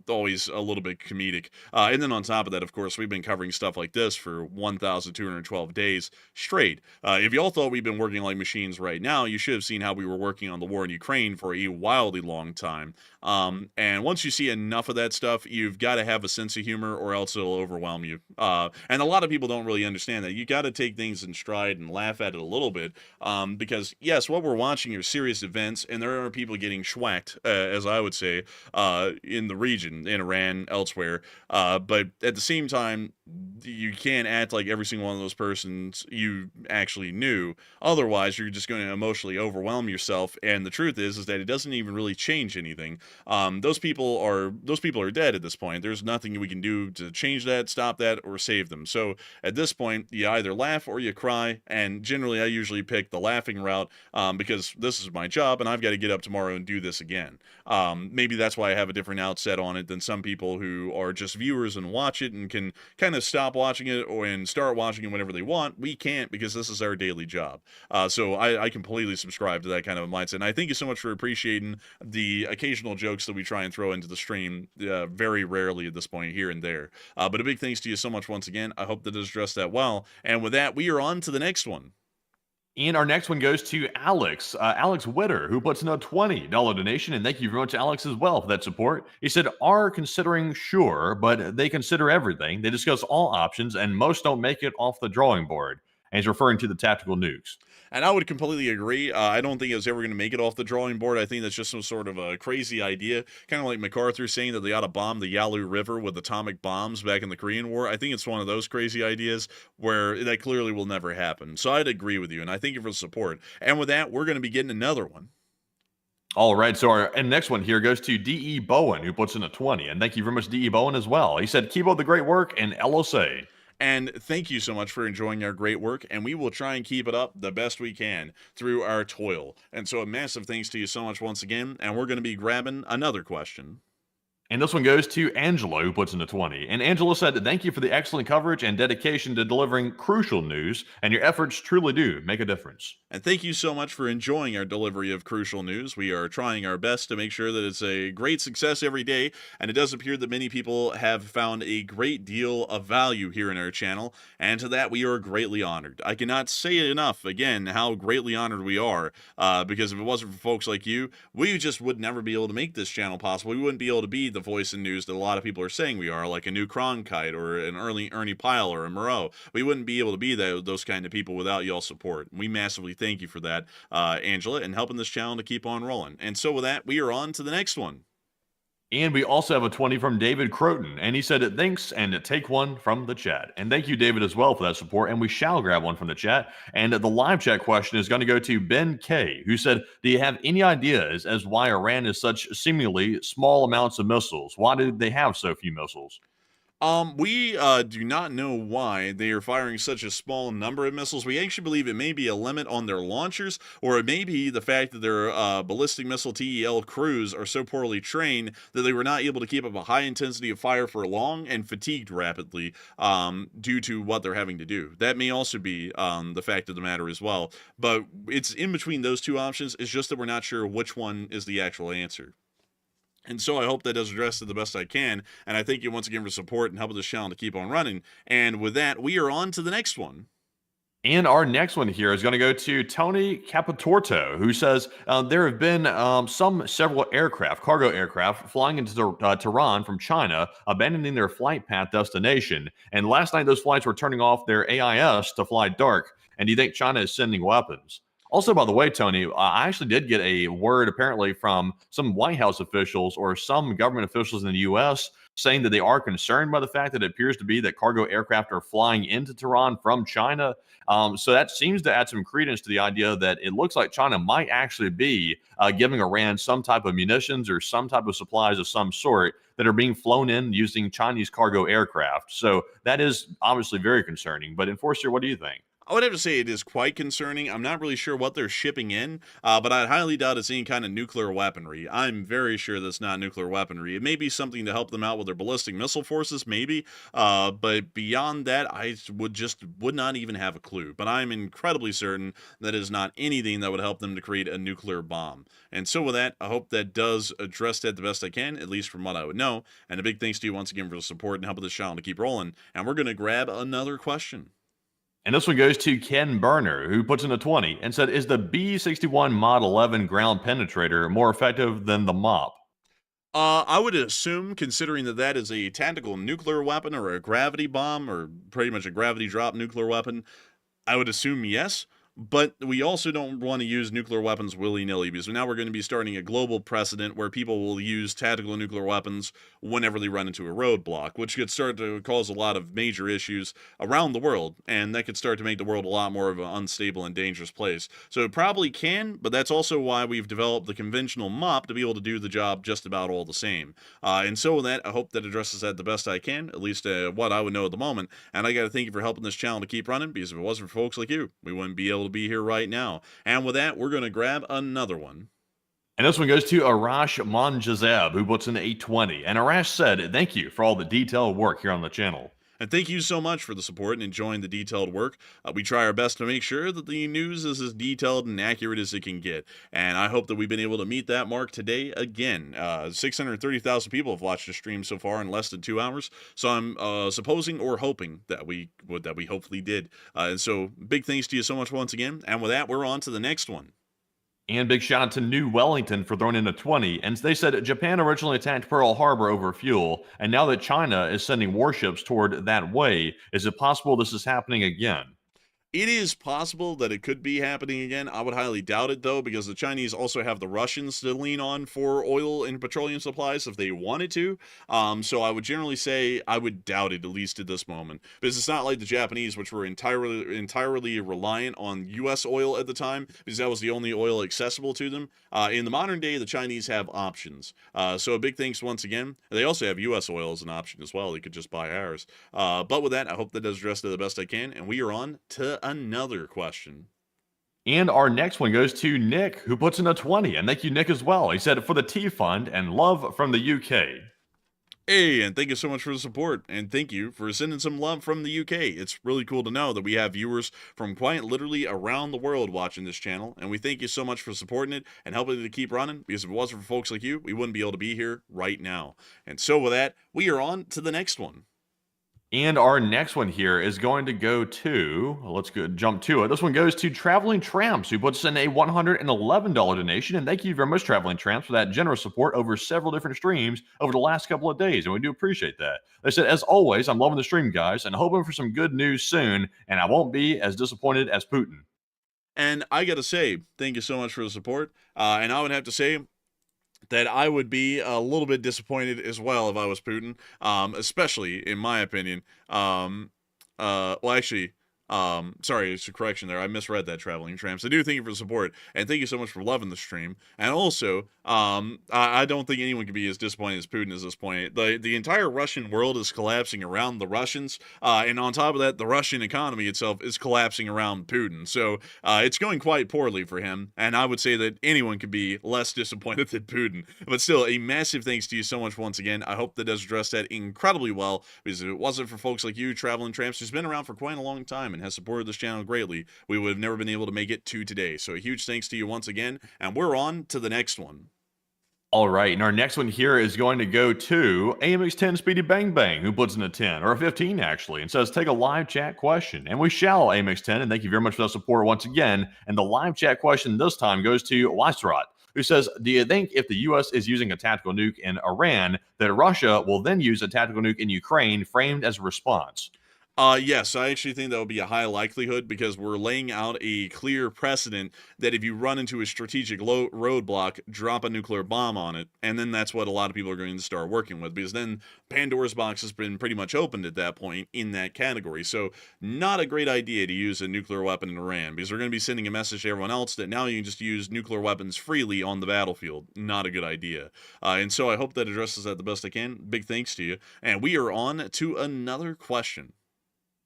always a little bit comedic. And then on top of that, of course, we've been covering stuff like this for 1,212 days straight. If y'all thought we've been working like machines right now, you should have seen how we were working on the war in Ukraine for a wildly long time. And once you see enough of that stuff, you've got to have a sense of humor or else it'll overwhelm you. And a lot of people don't really understand that. You got to take things in stride and laugh at it a little bit, because yes, what we're watching are serious events, and there are people getting schwacked, as I would say, in the region, in Iran, elsewhere. But at the same time, you can't act like every single one of those persons you actually knew. Otherwise, you're just going to emotionally overwhelm yourself. And the truth is that it doesn't even really change anything. Those people are dead at this point. There's nothing we can do to change that, stop that, or save them. So at this point, you either laugh or you cry. And generally, I usually pick the laughing route because this is my job, and I've got to get up tomorrow and do this again. Maybe that's why I have a different outset on it than some people who are just viewers and watch it and can kind of stop watching it and start watching it whenever they want. We can't because this is our daily job. So I completely subscribe to that kind of mindset. And I thank you so much for appreciating the occasional jokes that we try and throw into the stream, very rarely at this point, here and there. But a big thanks to you so much once again. I hope that is addressed that well. And with that, we are on to the next one. And our next one goes to Alex Witter, who puts in a $20 donation. And thank you very much, Alex, as well, for that support. He said, are considering sure, but they consider everything. They discuss all options, and most don't make it off the drawing board. And he's referring to the tactical nukes. And I would completely agree. I don't think it's ever going to make it off the drawing board. I think that's just some sort of a crazy idea. Kind of like MacArthur saying that they ought to bomb the Yalu River with atomic bombs back in the Korean War. I think it's one of those crazy ideas where that clearly will never happen. So I'd agree with you, and I thank you for the support. And with that, we're going to be getting another one. All right, so our next one here goes to D.E. Bowen, who puts in a 20. And thank you very much, D.E. Bowen, as well. He said, keep up the great work, and LSA. And thank you so much for enjoying our great work, and we will try and keep it up the best we can through our toil. And so a massive thanks to you so much once again, and we're going to be grabbing another question. And this one goes to Angelo, who puts in a 20. And Angelo said, thank you for the excellent coverage and dedication to delivering crucial news, and your efforts truly do make a difference. And thank you so much for enjoying our delivery of crucial news. We are trying our best to make sure that it's a great success every day, and it does appear that many people have found a great deal of value here in our channel, and to that we are greatly honored. I cannot say it enough, again, how greatly honored we are, because if it wasn't for folks like you, we just would never be able to make this channel possible. We wouldn't be able to be the voice in news that a lot of people are saying we are, like a new Cronkite or an early Ernie Pyle or a Moreau. We wouldn't be able to be those kind of people without y'all support. We massively thank you for that, Angela, and helping this channel to keep on rolling. And so with that, we are on to the next one. And we also have a 20 from David Croton, and he said, thanks, and take one from the chat. And thank you, David, as well, for that support, and we shall grab one from the chat. And the live chat question is going to go to Ben K, who said, do you have any ideas as why Iran has such seemingly small amounts of missiles? Why do they have so few missiles? We do not know why they are firing such a small number of missiles. We actually believe it may be a limit on their launchers, or it may be the fact that their ballistic missile TEL crews are so poorly trained that they were not able to keep up a high intensity of fire for long and fatigued rapidly due to what they're having to do. That may also be the fact of the matter as well. But it's in between those two options. It's just that we're not sure which one is the actual answer. And so I hope that does address it the best I can. And I thank you once again for support and helping this channel to keep on running. And with that, we are on to the next one. And our next one here is going to go to Tony Capitorto, who says there have been several cargo aircraft, flying into Tehran from China, abandoning their flight path destination. And last night, those flights were turning off their AIS to fly dark. And do you think China is sending weapons? Also, by the way, Tony, I actually did get a word apparently from some White House officials or some government officials in the U.S. saying that they are concerned by the fact that it appears to be that cargo aircraft are flying into Tehran from China. So that seems to add some credence to the idea that it looks like China might actually be giving Iran some type of munitions or some type of supplies of some sort that are being flown in using Chinese cargo aircraft. So that is obviously very concerning. But Enforcer, what do you think? I would have to say it is quite concerning. I'm not really sure what they're shipping in, but I highly doubt it's any kind of nuclear weaponry. I'm very sure that's not nuclear weaponry. It may be something to help them out with their ballistic missile forces, maybe, but beyond that, I would not even have a clue. But I'm incredibly certain that it is not anything that would help them to create a nuclear bomb. And so with that, I hope that does address that the best I can, at least from what I would know. And a big thanks to you once again for the support and helping this channel to keep rolling. And we're going to grab another question. And this one goes to Ken Burner, who puts in a 20 and said, is the B-61 Mod 11 ground penetrator more effective than the MOP? I would assume, considering that that is a tactical nuclear weapon or a gravity bomb or pretty much a gravity drop nuclear weapon, I would assume yes. But we also don't want to use nuclear weapons willy-nilly, because now we're going to be starting a global precedent where people will use tactical nuclear weapons whenever they run into a roadblock, which could start to cause a lot of major issues around the world, and that could start to make the world a lot more of an unstable and dangerous place. So it probably can, but that's also why we've developed the conventional MOP to be able to do the job just about all the same. And so with that, I hope that addresses that the best I can, at least what I would know at the moment. And I got to thank you for helping this channel to keep running, because if it wasn't for folks like you, we wouldn't be able to be here right now. And with that, we're going to grab another one. And this one goes to Arash Monjazeb, who puts in 820. And Arash said, thank you for all the detailed work here on the channel. And thank you so much for the support and enjoying the detailed work. We try our best to make sure that the news is as detailed and accurate as it can get. And I hope that we've been able to meet that mark today again. 630,000 people have watched the stream so far in less than 2 hours. So I'm supposing or hoping that we hopefully did. And so big thanks to you so much once again. And with that, we're on to the next one. And big shout out to New Wellington for throwing in a 20. And they said Japan originally attacked Pearl Harbor over fuel. And now that China is sending warships toward that way, is it possible this is happening again? It is possible that it could be happening again. I would highly doubt it, though, because the Chinese also have the Russians to lean on for oil and petroleum supplies if they wanted to. So I would generally say I would doubt it, at least at this moment. Because it's not like the Japanese, which were entirely reliant on U.S. oil at the time, because that was the only oil accessible to them. In the modern day, the Chinese have options. So a big thanks once again. They also have U.S. oil as an option as well. They could just buy ours. But with that, I hope that does address it the best I can. And we are on to another question. And our next one goes to Nick, who puts in a 20. And thank you, Nick, as well. He said, for the T Fund and love from the UK. Hey, and thank you so much for the support, and thank you for sending some love from the UK. It's really cool to know that we have viewers from quite literally around the world watching this channel, and we thank you so much for supporting it and helping it to keep running, because if it wasn't for folks like you, we wouldn't be able to be here right now. And so with that, we are on to the next one. And our next one here is going to go to, let's go jump to it. This one goes to Traveling Tramps, who puts in a $111 donation. And thank you very much, Traveling Tramps, for that generous support over several different streams over the last couple of days. And we do appreciate that. They said, as always, I'm loving the stream, guys, and hoping for some good news soon. And I won't be as disappointed as Putin. And I got to say, thank you so much for the support. And I would have to say that I would be a little bit disappointed as well if I was Putin, especially in my opinion. Well, actually, sorry, it's a correction there. I misread that, Traveling Tramps. I do thank you for the support, and thank you so much for loving the stream. And also, I don't think anyone can be as disappointed as Putin at this point. The entire Russian world is collapsing around the Russians, and on top of that, the Russian economy itself is collapsing around Putin. So it's going quite poorly for him, and I would say that anyone could be less disappointed than Putin. But still, a massive thanks to you so much once again. I hope that does address that incredibly well, because if it wasn't for folks like you, Traveling Tramps, who's been around for quite a long time and has supported this channel greatly, we would have never been able to make it to today. So a huge thanks to you once again, and we're on to the next one. All right, and our next one here is going to go to AMX10 Speedy Bang Bang, who puts in a 10, or a 15 actually, and says, take a live chat question. And we shall, AMX10, and thank you very much for the support once again. And the live chat question this time goes to Weisrot, who says, do you think if the U.S. is using a tactical nuke in Iran, that Russia will then use a tactical nuke in Ukraine framed as a response? Yes, I actually think that would be a high likelihood because we're laying out a clear precedent that if you run into a strategic roadblock, drop a nuclear bomb on it, and then that's what a lot of people are going to start working with, because then Pandora's box has been pretty much opened at that point in that category. So not a great idea to use a nuclear weapon in Iran, because we're going to be sending a message to everyone else that now you can just use nuclear weapons freely on the battlefield. Not a good idea. And so I hope that addresses that the best I can. Big thanks to you. And we are on to another question.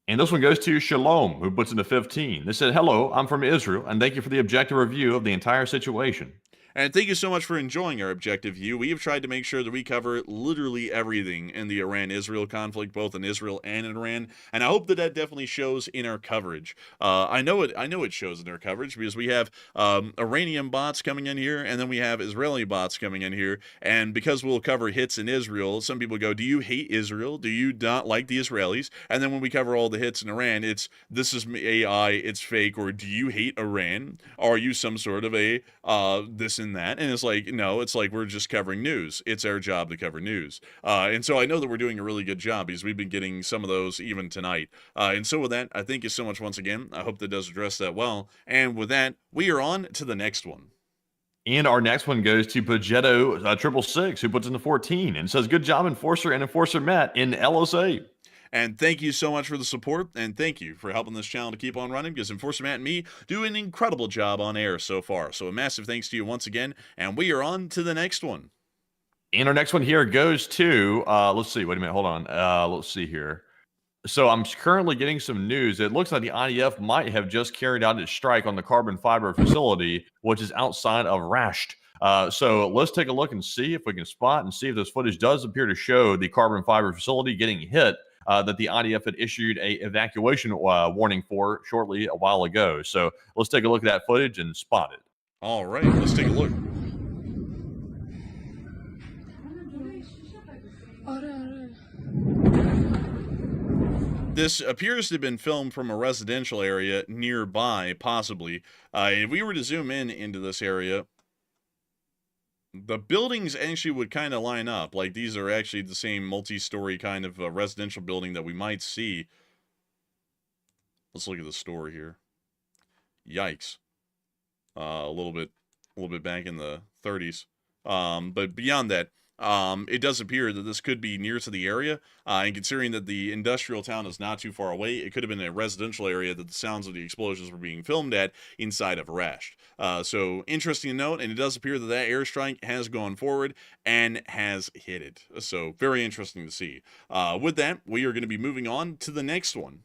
And this one goes to Shalom, who puts in the 15. They said, hello, I'm from Israel, and thank you for the objective review of the entire situation. And thank you so much for enjoying our objective view. We have tried to make sure that we cover literally everything in the Iran-Israel conflict, both in Israel and in Iran. And I hope that that definitely shows in our coverage. I know it shows in our coverage because we have Iranian bots coming in here, and then we have Israeli bots coming in here. And because we'll cover hits in Israel, some people go, do you hate Israel? Do you not like the Israelis? And then when we cover all the hits in Iran, it's this is AI, it's fake, or do you hate Iran? Are you some sort of a this and that? And it's like, no, it's like we're just covering news. It's our job to cover news. And so I know that we're doing a really good job because we've been getting some of those even tonight. And so with that, I thank you so much once again. I hope that does address that well. And with that, we are on to the next one. And our next one goes to Pagetto 666, who puts in the 14 and says, good job, Enforcer and Enforcer Matt in LSA. And thank you so much for the support, and thank you for helping this channel to keep on running, because Enforcer Matt and me do an incredible job on air so far. So a massive thanks to you once again, and we are on to the next one. And our next one here goes to, let's see, wait a minute, hold on. Let's see here. So I'm currently getting some news. It looks like the IDF might have just carried out its strike on the carbon fiber facility, which is outside of Rash. So let's take a look and see if we can spot and see if this footage does appear to show the carbon fiber facility getting hit. That the IDF had issued a evacuation warning for shortly a while ago. So let's take a look at that footage and spot it. All right, let's take a look. This appears to have been filmed from a residential area nearby, possibly. If we were to zoom in into this area, the buildings actually would kind of line up. Like, these are actually the same multi-story kind of residential building that we might see. Let's look at the story here. Yikes. A little bit back in the 30s. But beyond that, it does appear that this could be near to the area, and considering that the industrial town is not too far away, it could have been a residential area that the sounds of the explosions were being filmed at inside of Rash. So interesting to note, and it does appear that that airstrike has gone forward and has hit it. So very interesting to see. With that, we are going to be moving on to the next one.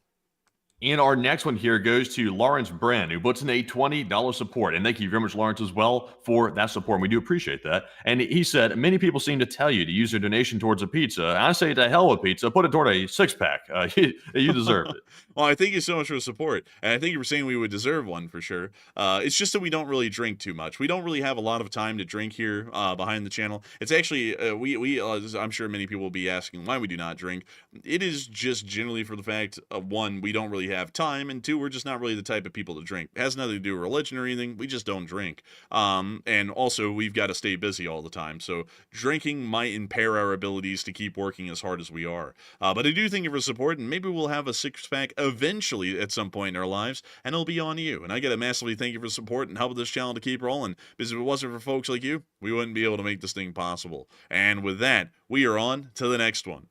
And our next one here goes to Lawrence Bren, who puts in a $20 support. And thank you very much, Lawrence, as well, for that support. We do appreciate that. And he said, many people seem to tell you to use your donation towards a pizza. I say, to hell with pizza. Put it toward a six-pack. You deserve it. Well, I thank you so much for the support. And I think you were saying we would deserve one for sure. It's just that we don't really drink too much. We don't really have a lot of time to drink here behind the channel. It's actually, I'm sure many people will be asking why we do not drink. It is just generally for the fact of, one, we don't really have time, and two, we're just not really the type of people to drink. It has nothing to do with religion or anything. We just don't drink. And also, we've got to stay busy all the time. So drinking might impair our abilities to keep working as hard as we are. But I do thank you for support, and maybe we'll have a six-pack eventually at some point in our lives, and it'll be on you. And I got to massively thank you for support and helping this channel to keep rolling, because if it wasn't for folks like you, we wouldn't be able to make this thing possible. And with that, we are on to the next one.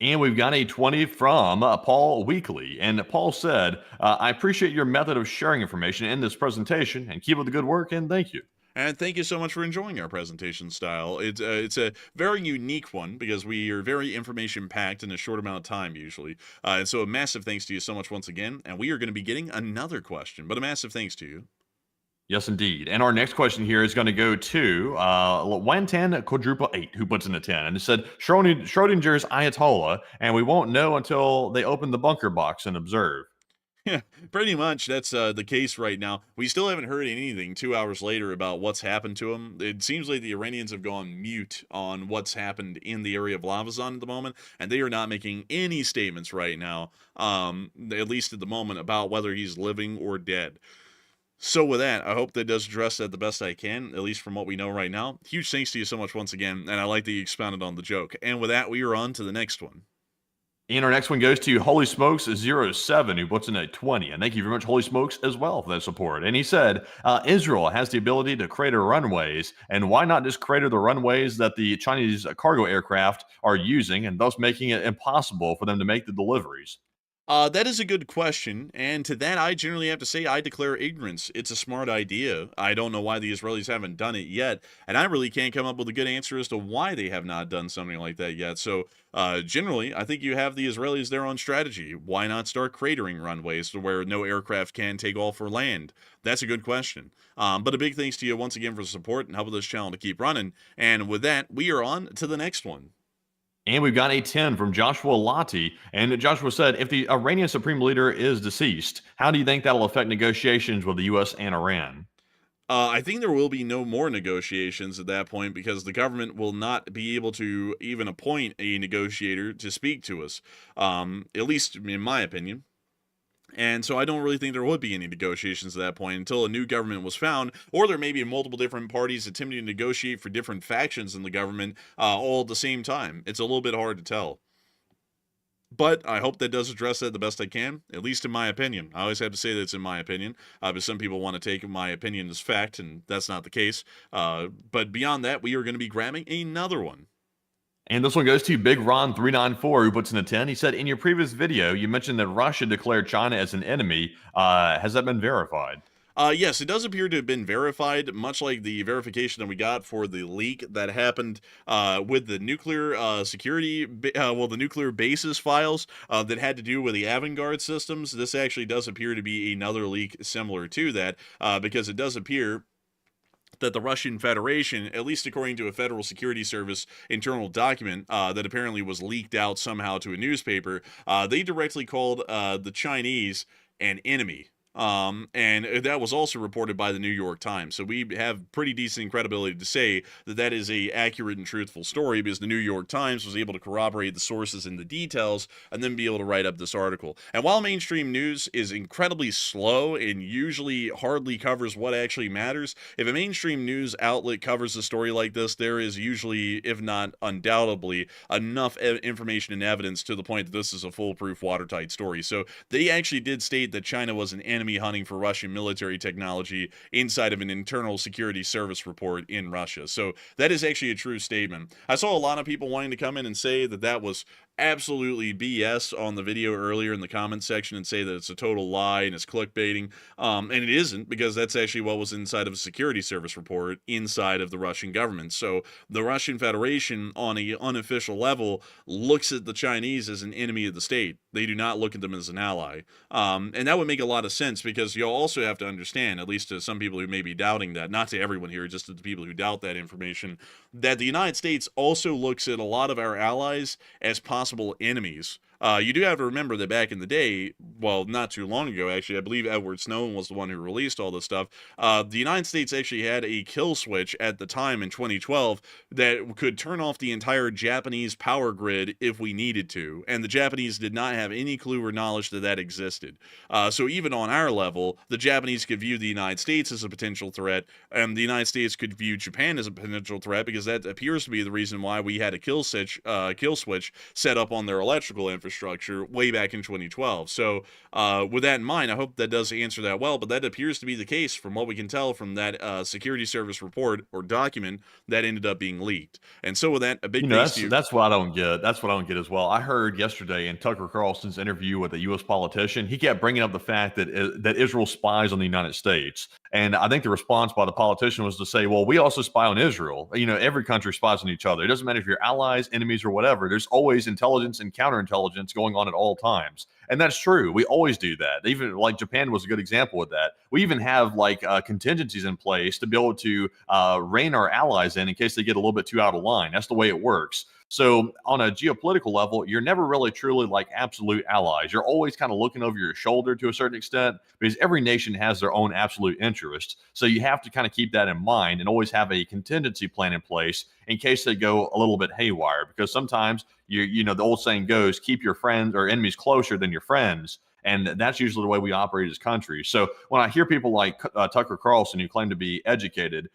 And we've got a 20 from Paul Weekly. And Paul said, I appreciate your method of sharing information in this presentation, and keep up the good work, and thank you. And thank you so much for enjoying our presentation style. It's a very unique one because we are very information-packed in a short amount of time usually. And so a massive thanks to you so much once again. And we are going to be getting another question, but a massive thanks to you. Yes, indeed. And our next question here is going to go to Wantan Quadruple 8, who puts in a 10. And it said, Schrodinger's Ayatollah, and we won't know until they open the bunker box and observe. Yeah, pretty much that's the case right now. We still haven't heard anything 2 hours later about what's happened to him. It seems like the Iranians have gone mute on what's happened in the area of Lavazon at the moment, and they are not making any statements right now, at least at the moment, about whether he's living or dead. So with that, I hope that does address that the best I can, at least from what we know right now. Huge thanks to you so much once again, and I like that you expounded on the joke. And with that, we are on to the next one. And our next one goes to Holy Smokes 07, who puts in a 20. And thank you very much, Holy Smokes, as well for that support. And he said, Israel has the ability to crater runways, and why not just crater the runways that the Chinese cargo aircraft are using, and thus making it impossible for them to make the deliveries? That is a good question, and to that I generally have to say I declare ignorance. It's a smart idea. I don't know why the Israelis haven't done it yet, and I really can't come up with a good answer as to why they have not done something like that yet. So, generally, I think you have the Israelis there on strategy. Why not start cratering runways to where no aircraft can take off or land? That's a good question. But a big thanks to you once again for the support and helping this channel to keep running. And with that, we are on to the next one. And we've got a 10 from Joshua Lottie. And Joshua said, if the Iranian supreme leader is deceased, how do you think that'll affect negotiations with the U.S. and Iran? I think there will be no more negotiations at that point because the government will not be able to even appoint a negotiator to speak to us, at least in my opinion. And so I don't really think there would be any negotiations at that point until a new government was found, or there may be multiple different parties attempting to negotiate for different factions in the government all at the same time. It's a little bit hard to tell. But I hope that does address that the best I can, at least in my opinion. I always have to say that it's in my opinion, but some people want to take my opinion as fact, and that's not the case. But beyond that, we are going to be grabbing another one. And this one goes to Big Ron 394, who puts in a 10. He said, in your previous video, you mentioned that Russia declared China as an enemy. Has that been verified? Yes, it does appear to have been verified, much like the verification that we got for the leak that happened with the nuclear security, the nuclear bases files that had to do with the Avangard systems. This actually does appear to be another leak similar to that, because it does appear that the Russian Federation, at least according to a Federal Security Service internal document that apparently was leaked out somehow to a newspaper, they directly called the Chinese an enemy. And that was also reported by the New York Times. So we have pretty decent credibility to say that that is a accurate and truthful story because the New York Times was able to corroborate the sources and the details and then be able to write up this article. And while mainstream news is incredibly slow and usually hardly covers what actually matters, if a mainstream news outlet covers a story like this, there is usually, if not undoubtedly, enough information and evidence to the point that this is a foolproof, watertight story. So they actually did state that China was an enemy hunting for Russian military technology inside of an internal security service report in Russia. So that is actually a true statement. I saw a lot of people wanting to come in and say that that was absolutely BS on the video earlier in the comments section and say that it's a total lie and it's clickbaiting. And it isn't, because that's actually what was inside of a security service report inside of the Russian government. So the Russian Federation on an unofficial level looks at the Chinese as an enemy of the state. They do not look at them as an ally. And that would make a lot of sense because you'll also have to understand, at least to some people who may be doubting that, not to everyone here, just to the people who doubt that information, that the United States also looks at a lot of our allies as possible enemies. You do have to remember that back in the day, well, not too long ago, actually, I believe Edward Snowden was the one who released all this stuff. The United States actually had a kill switch at the time in 2012 that could turn off the entire Japanese power grid if we needed to. And the Japanese did not have any clue or knowledge that that existed. So even on our level, the Japanese could view the United States as a potential threat, and the United States could view Japan as a potential threat because that appears to be the reason why we had a kill switch set up on their electrical infrastructure way back in 2012. So with that in mind, I hope that does answer that well, but that appears to be the case from what we can tell from that security service report or document that ended up being leaked. And so with that, a big thanks to you. That's what I don't get. That's what I don't get as well. I heard yesterday in Tucker Carlson's interview with a U.S. politician, he kept bringing up the fact that Israel spies on the United States. And I think the response by the politician was to say, well, we also spy on Israel. You know, every country spies on each other. It doesn't matter if you're allies, enemies, or whatever. There's always intelligence and counterintelligence going on at all times. And that's true. We always do that. Even like Japan was a good example of that. We even have like contingencies in place to be able to rein our allies in case they get a little bit too out of line. That's the way it works. So on a geopolitical level, you're never really truly like absolute allies. You're always kind of looking over your shoulder to a certain extent because every nation has their own absolute interests. So you have to kind of keep that in mind and always have a contingency plan in place in case they go a little bit haywire, because sometimes you know, the old saying goes, keep your friends or enemies closer than your friends. And that's usually the way we operate as countries. So when I hear people like Tucker Carlson, who claim to be educated,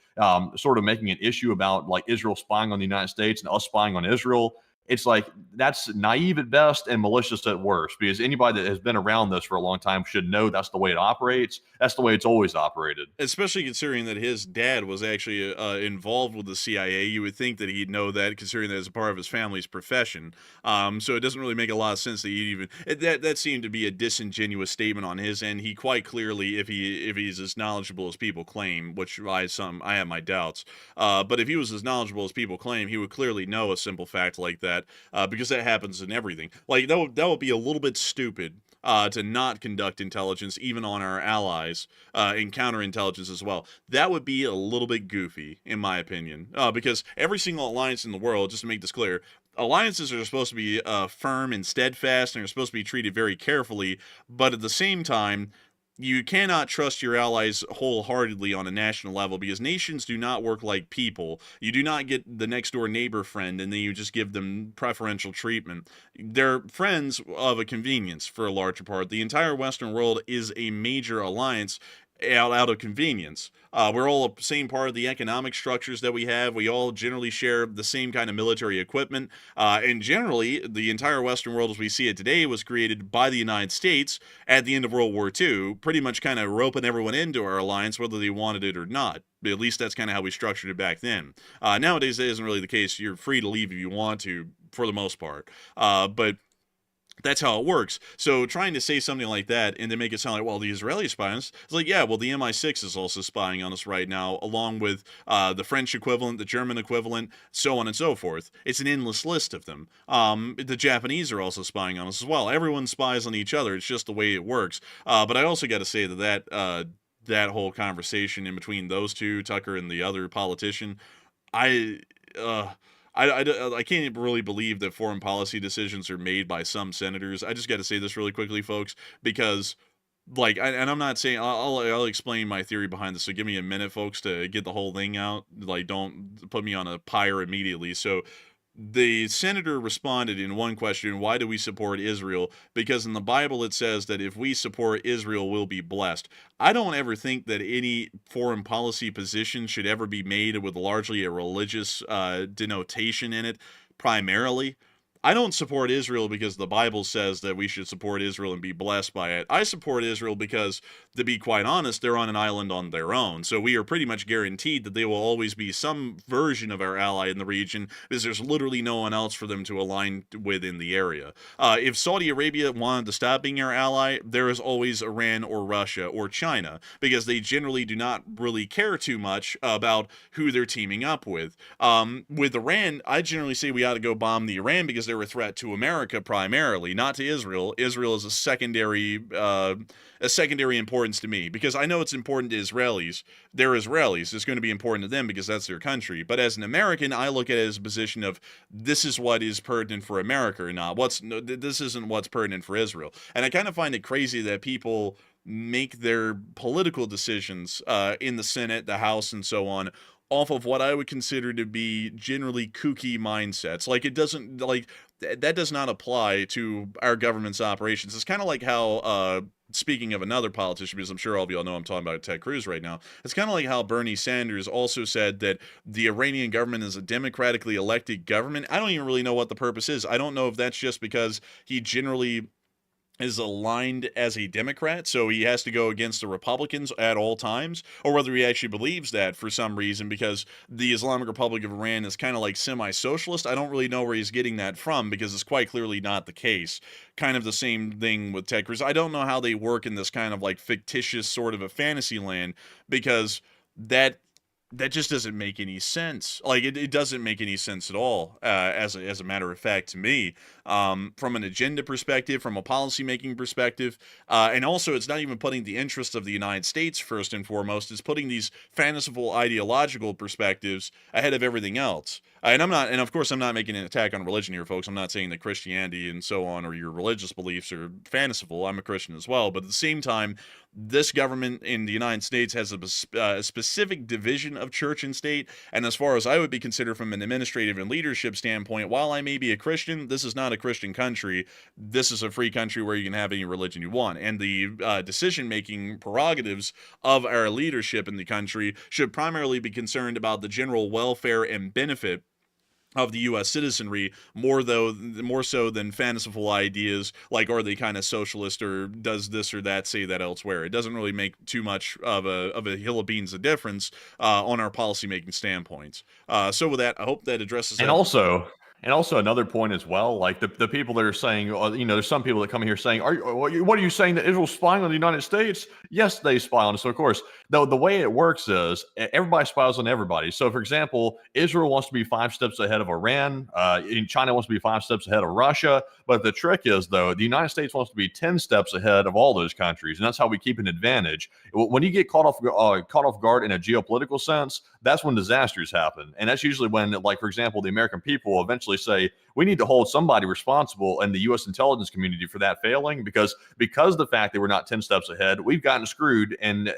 sort of making an issue about like Israel spying on the United States and us spying on Israel, it's like that's naive at best and malicious at worst, because anybody that has been around this for a long time should know that's the way it operates. That's the way it's always operated. Especially considering that his dad was actually involved with the CIA. You would think that he'd know that, considering that it's a part of his family's profession. So it doesn't really make a lot of sense that he'd even that seemed to be a disingenuous statement on his end. He quite clearly, if he's as knowledgeable as people claim, which I have my doubts, but if he was as knowledgeable as people claim, he would clearly know a simple fact like that, because that happens in everything. Like that would be a little bit stupid to not conduct intelligence, even on our allies, and counterintelligence as well. That would be a little bit goofy, in my opinion, because every single alliance in the world, just to make this clear, alliances are supposed to be firm and steadfast, and are supposed to be treated very carefully, but at the same time, you cannot trust your allies wholeheartedly on a national level, because nations do not work like people. You do not get the next door neighbor friend and then you just give them preferential treatment. They're friends of a convenience for a larger part. The entire Western world is a major alliance out of convenience. We're all the same part of the economic structures that we have. We all generally share the same kind of military equipment. And generally, the entire Western world as we see it today was created by the United States at the end of World War II, pretty much kind of roping everyone into our alliance, whether they wanted it or not. But at least that's kind of how we structured it back then. Nowadays, that isn't really the case. You're free to leave if you want to, for the most part. But that's how it works. So trying to say something like that and then make it sound like, well, the Israelis spy on us, it's like, yeah, well, the MI6 is also spying on us right now, along with the French equivalent, the German equivalent, so on and so forth. It's an endless list of them. The Japanese are also spying on us as well. Everyone spies on each other. It's just the way it works. But I also got to say that whole conversation in between those two, Tucker and the other politician, I can't really believe that foreign policy decisions are made by some senators. I just got to say this really quickly, folks, because, and I'm not saying, I'll explain my theory behind this, so give me a minute, folks, to get the whole thing out. Don't put me on a pyre immediately. So, the senator responded in one question, why do we support Israel? Because in the Bible it says that if we support Israel, we'll be blessed. I don't ever think that any foreign policy position should ever be made with largely a religious denotation in it, primarily. I don't support Israel because the Bible says that we should support Israel and be blessed by it. I support Israel because, to be quite honest, they're on an island on their own. So we are pretty much guaranteed that they will always be some version of our ally in the region, because there's literally no one else for them to align with in the area. If Saudi Arabia wanted to stop being our ally, there is always Iran or Russia or China, because they generally do not really care too much about who they're teaming up with. With Iran, I generally say we ought to go bomb the Iran because they're a threat to America primarily, not to Israel. Israel is a secondary importance to me, because I know it's important to Israelis. They're Israelis. It's going to be important to them because that's their country. But as an American, I look at it as a position of, this is what is pertinent for America or not. This isn't what's pertinent for Israel. And I kind of find it crazy that people make their political decisions in the Senate, the House, and so on off of what I would consider to be generally kooky mindsets. That does not apply to our government's operations. It's kind of like how, speaking of another politician, because I'm sure all of y'all know I'm talking about Ted Cruz right now, it's kind of like how Bernie Sanders also said that the Iranian government is a democratically elected government. I don't even really know what the purpose is. I don't know if that's just because he generally is aligned as a Democrat, so he has to go against the Republicans at all times, or whether he actually believes that for some reason, because the Islamic Republic of Iran is kind of like semi-socialist. I don't really know where he's getting that from, because it's quite clearly not the case. Kind of the same thing with Ted Cruz. I don't know how they work in this kind of like fictitious sort of a fantasy land, because that just doesn't make any sense. It doesn't make any sense at all, as a matter of fact, to me, from an agenda perspective, from a policy-making perspective, and also it's not even putting the interests of the United States first and foremost. It's putting these fanciful ideological perspectives ahead of everything else. And of course, I'm not making an attack on religion here, folks. I'm not saying that Christianity and so on, or your religious beliefs, are fanciful. I'm a Christian as well. But at the same time, this government in the United States has a specific division of church and state. And as far as I would be considered from an administrative and leadership standpoint, while I may be a Christian, this is not a Christian country. This is a free country where you can have any religion you want. And the decision-making prerogatives of our leadership in the country should primarily be concerned about the general welfare and benefit of the U.S. citizenry, more so than fanciful ideas like, are they kind of socialist, or does this or that say that elsewhere? It doesn't really make too much of a hill of beans of difference on our policymaking standpoints. So with that, I hope that addresses And that. also another point as well, like the people that are saying, there's some people that come here saying, what are you saying, that Israel's spying on the United States? Yes, they spy on us. So of course, the way it works is everybody spies on everybody. So for example, Israel wants to be 5 steps ahead of Iran. China wants to be 5 steps ahead of Russia. But the trick is, though, the United States wants to be 10 steps ahead of all those countries, and that's how we keep an advantage. When you get caught off guard in a geopolitical sense, that's when disasters happen, and that's usually when, like for example, the American people eventually say, we need to hold somebody responsible in the U.S. intelligence community for that failing, because the fact that we're not 10 steps ahead, we've gotten screwed in,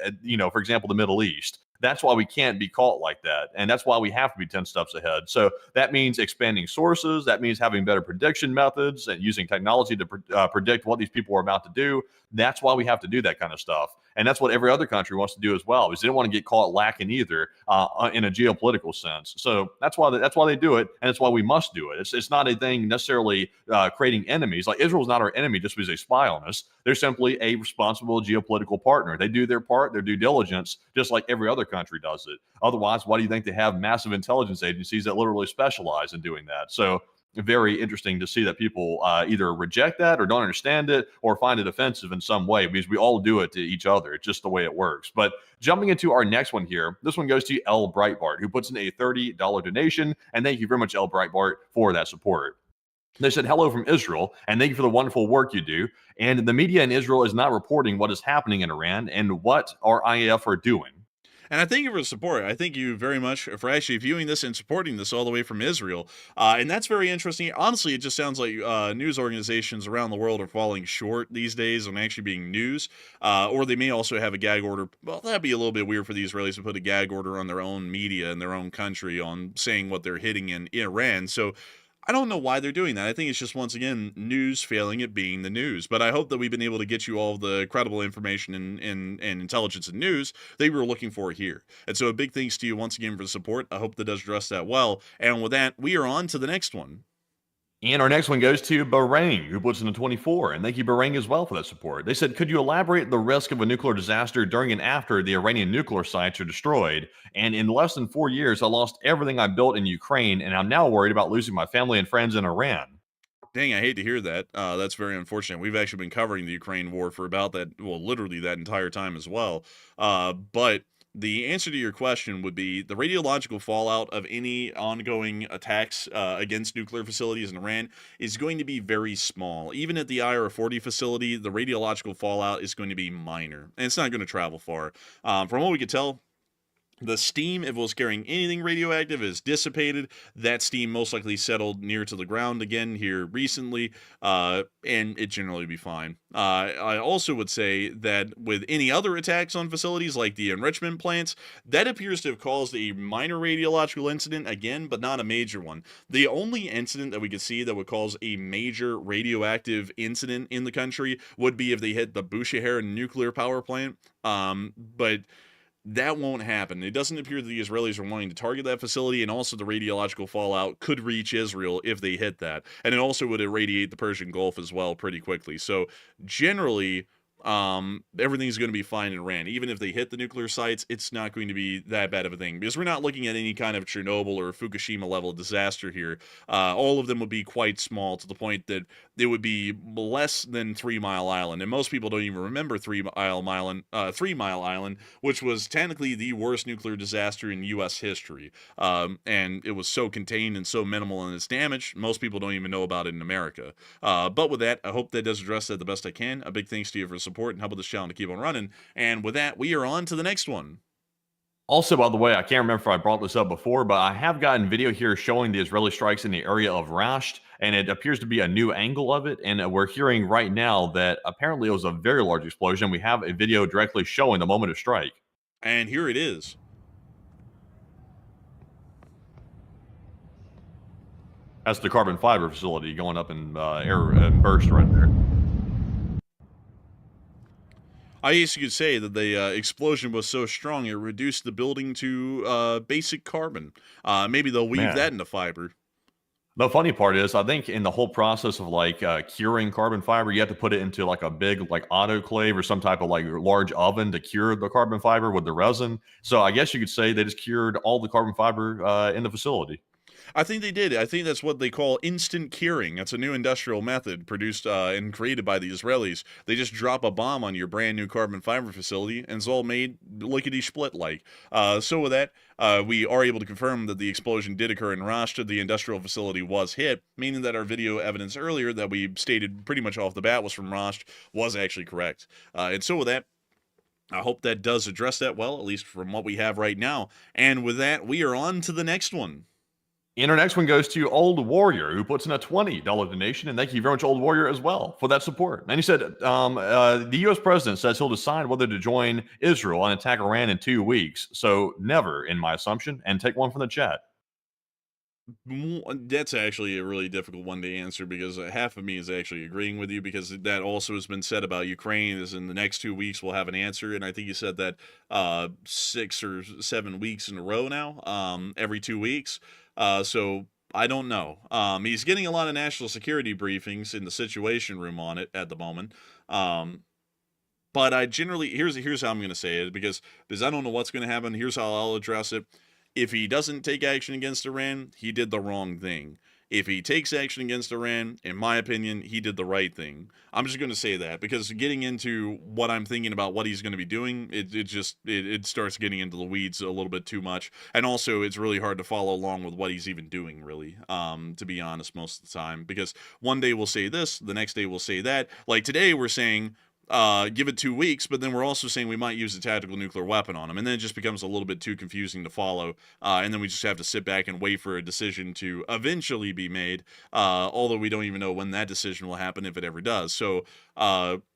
for example, the Middle East. That's why we can't be caught like that. And that's why we have to be 10 steps ahead. So that means expanding sources. That means having better prediction methods and using technology to predict what these people are about to do. That's why we have to do that kind of stuff. And that's what every other country wants to do as well, because they don't want to get caught lacking either in a geopolitical sense. So that's why they do it, and it's why we must do it. It's not a thing necessarily creating enemies. Like, Israel's not our enemy just because they spy on us. They're simply a responsible geopolitical partner. They do their part, their due diligence, just like every other country does it. Otherwise, why do you think they have massive intelligence agencies that literally specialize in doing that? So very interesting to see that people either reject that or don't understand it or find it offensive in some way, because we all do it to each other. It's just the way it works. But jumping into our next one here, this one goes to L. Breitbart, who puts in a $30 donation. And thank you very much, L. Breitbart, for that support. They said, hello from Israel, and thank you for the wonderful work you do. And the media in Israel is not reporting what is happening in Iran and what our IAF are doing. And I thank you for the support. I thank you very much for actually viewing this and supporting this all the way from Israel. And that's very interesting. Honestly, it just sounds like news organizations around the world are falling short these days on actually being news. Or they may also have a gag order. Well, that'd be a little bit weird for the Israelis to put a gag order on their own media in their own country on saying what they're hitting in Iran. So I don't know why they're doing that. I think it's just, once again, news failing at being the news. But I hope that we've been able to get you all the credible information and intelligence and news that you were looking for here. And so a big thanks to you once again for the support. I hope that does address that well. And with that, we are on to the next one. And our next one goes to Bahrain, who puts in a 24. And thank you, Bahrain, as well, for that support. They said, could you elaborate the risk of a nuclear disaster during and after the Iranian nuclear sites are destroyed? And in less than 4 years, I lost everything I built in Ukraine, and I'm now worried about losing my family and friends in Iran. Dang, I hate to hear that. That's very unfortunate. We've actually been covering the Ukraine war for about that, well, literally that entire time as well. But the answer to your question would be the radiological fallout of any ongoing attacks against nuclear facilities in Iran is going to be very small. Even at the IR-40 facility, the radiological fallout is going to be minor, and it's not going to travel far. From what we could tell, the steam, if it was carrying anything radioactive, is dissipated. That steam most likely settled near to the ground again here recently, and it generally be fine. I also would say that with any other attacks on facilities like the enrichment plants, that appears to have caused a minor radiological incident again, but not a major one. The only incident that we could see that would cause a major radioactive incident in the country would be if they hit the Bushehr nuclear power plant, but that won't happen. It doesn't appear that the Israelis are wanting to target that facility, and also the radiological fallout could reach Israel if they hit that. And it also would irradiate the Persian Gulf as well pretty quickly. So generally, everything's going to be fine in Iran. Even if they hit the nuclear sites, it's not going to be that bad of a thing, because we're not looking at any kind of Chernobyl or Fukushima level disaster here. All of them would be quite small, to the point that it would be less than 3 Mile Island. And most people don't even remember 3 Mile Island, which was technically the worst nuclear disaster in U.S. history. And it was so contained and so minimal in its damage, most people don't even know about it in America. But with that, I hope that does address that the best I can. A big thanks to you for support and help with this channel to keep on running. And with that, we are on to the next one. Also, by the way, I can't remember if I brought this up before, but I have gotten video here showing the Israeli strikes in the area of Rash, and it appears to be a new angle of it. And we're hearing right now that apparently it was a very large explosion. We have a video directly showing the moment of strike. And here it is. That's the carbon fiber facility going up in air and burst right there. I guess you could say that the explosion was so strong it reduced the building to basic carbon. Maybe they'll weave that into fiber. The funny part is, I think in the whole process of like curing carbon fiber, you have to put it into like a big like autoclave or some type of like large oven to cure the carbon fiber with the resin. So I guess you could say they just cured all the carbon fiber in the facility. I think they did. I think that's what they call instant curing. That's a new industrial method produced and created by the Israelis. They just drop a bomb on your brand new carbon fiber facility, and it's all made lickety split like. So with that, we are able to confirm that the explosion did occur in Rash. The industrial facility was hit, meaning that our video evidence earlier that we stated pretty much off the bat was from Rash was actually correct. And so with that, I hope that does address that well, at least from what we have right now. And with that, we are on to the next one. And our next one goes to Old Warrior, who puts in a $20 donation. And thank you very much, Old Warrior, as well, for that support. And he said, the U.S. president says he'll decide whether to join Israel and attack Iran in 2 weeks. So never, in my assumption. And take one from the chat. That's actually a really difficult one to answer because half of me is actually agreeing with you because that also has been said about Ukraine is in the next 2 weeks we'll have an answer. And I think you said that 6 or 7 weeks in a row now, every 2 weeks. So I don't know. He's getting a lot of national security briefings in the Situation Room on it at the moment. But I generally, here's how I'm going to say it because I don't know what's going to happen. Here's how I'll address it. If he doesn't take action against Iran, he did the wrong thing. If he takes action against Iran, in my opinion, he did the right thing. I'm just going to say that because getting into what I'm thinking about what he's going to be doing, it starts getting into the weeds a little bit too much. And also, it's really hard to follow along with what he's even doing, really, to be honest, most of the time. Because one day we'll say this, the next day we'll say that. Like today, we're saying give it 2 weeks, but then we're also saying we might use a tactical nuclear weapon on them, and then it just becomes a little bit too confusing to follow, and then we just have to sit back and wait for a decision to eventually be made, although we don't even know when that decision will happen, if it ever does. So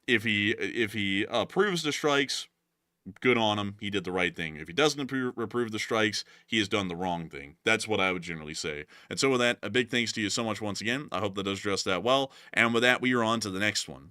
if he approves the strikes, good on him, he did the right thing. If he doesn't approve the strikes, he has done the wrong thing. That's what I would generally say. And so with that, a big thanks to you so much once again. I hope that does address that well, and with that, we are on to the next one.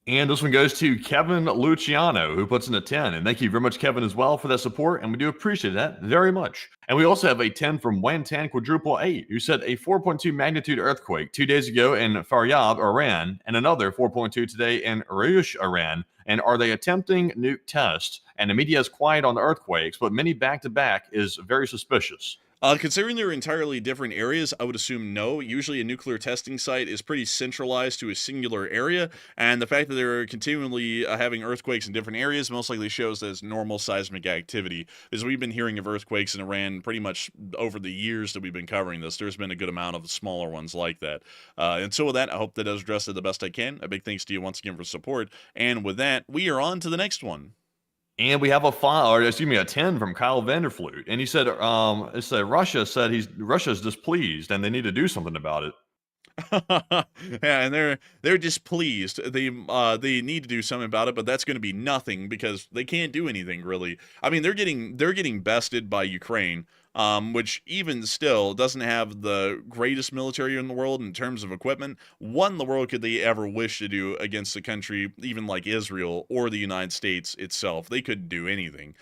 And this one goes to Kevin Luciano, who puts in a 10. And thank you very much, Kevin, as well, for that support. And we do appreciate that very much. And we also have a 10 from Wantan Quadruple 8, who said a 4.2 magnitude earthquake 2 days ago in Faryab, Iran, and another 4.2 today in Rash, Iran. And are they attempting nuke tests? And the media is quiet on the earthquakes, but many back-to-back is very suspicious. Considering they're entirely different areas, I would assume no. Usually a nuclear testing site is pretty centralized to a singular area, and the fact that they're continually having earthquakes in different areas most likely shows that it's normal seismic activity. As we've been hearing of earthquakes in Iran pretty much over the years that we've been covering this, there's been a good amount of smaller ones like that. And so with that, I hope that does address it the best I can. A big thanks to you once again for support. And with that, we are on to the next one. And we have a 10 from Kyle Vanderflute. And he said, Russia's displeased and they need to do something about it. Yeah, and they're displeased. They need to do something about it, but that's going to be nothing because they can't do anything really. I mean, they're getting bested by Ukraine, which even still doesn't have the greatest military in the world in terms of equipment. What in the world could they ever wish to do against a country even like Israel or the United States itself? They couldn't do anything.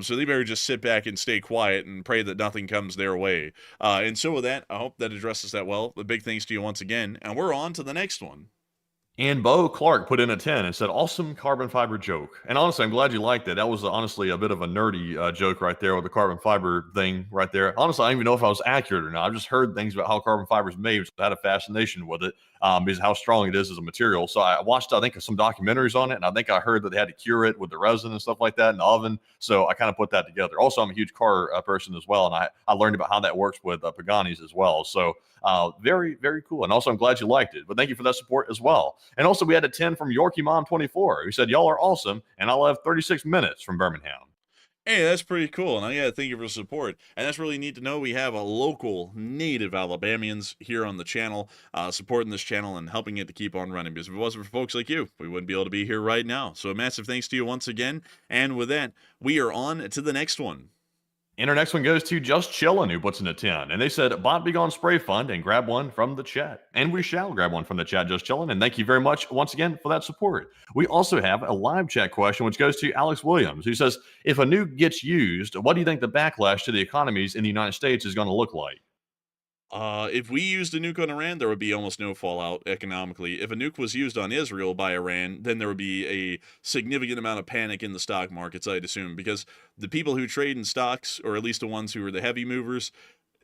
So they better just sit back and stay quiet and pray that nothing comes their way. And so with that, I hope that addresses that well. A big thanks to you once again, and we're on to the next one. And Bo Clark put in a 10 and said, awesome carbon fiber joke. And honestly, I'm glad you liked it. That was honestly a bit of a nerdy joke right there with the carbon fiber thing right there. Honestly, I don't even know if I was accurate or not. I've just heard things about how carbon fiber is made, so I had a fascination with it because how strong it is as a material. So I watched, I think, some documentaries on it, and I think I heard that they had to cure it with the resin and stuff like that in the oven. So I kind of put that together. Also, I'm a huge car person as well, and I learned about how that works with Paganis as well. So very, very cool. And also, I'm glad you liked it. But thank you for that support as well. And also, we had a 10 from Yorkie Mom 24, who said, y'all are awesome, and I'll have 36 minutes from Birmingham. Hey, that's pretty cool, and I gotta thank you for the support. And that's really neat to know we have a local native Alabamians here on the channel, supporting this channel and helping it to keep on running. Because if it wasn't for folks like you, we wouldn't be able to be here right now. So a massive thanks to you once again. And with that, we are on to the next one. And our next one goes to Just Chillin', who puts in a 10. And they said, Bot Be Gone Spray Fund, and grab one from the chat. And we shall grab one from the chat, Just Chillin'. And thank you very much once again for that support. We also have a live chat question, which goes to Alex Williams, who says, if a nuke gets used, what do you think the backlash to the economies in the United States is going to look like? If we used a nuke on Iran, there would be almost no fallout economically. If a nuke was used on Israel by Iran, then there would be a significant amount of panic in the stock markets, I'd assume, because the people who trade in stocks, or at least the ones who are the heavy movers,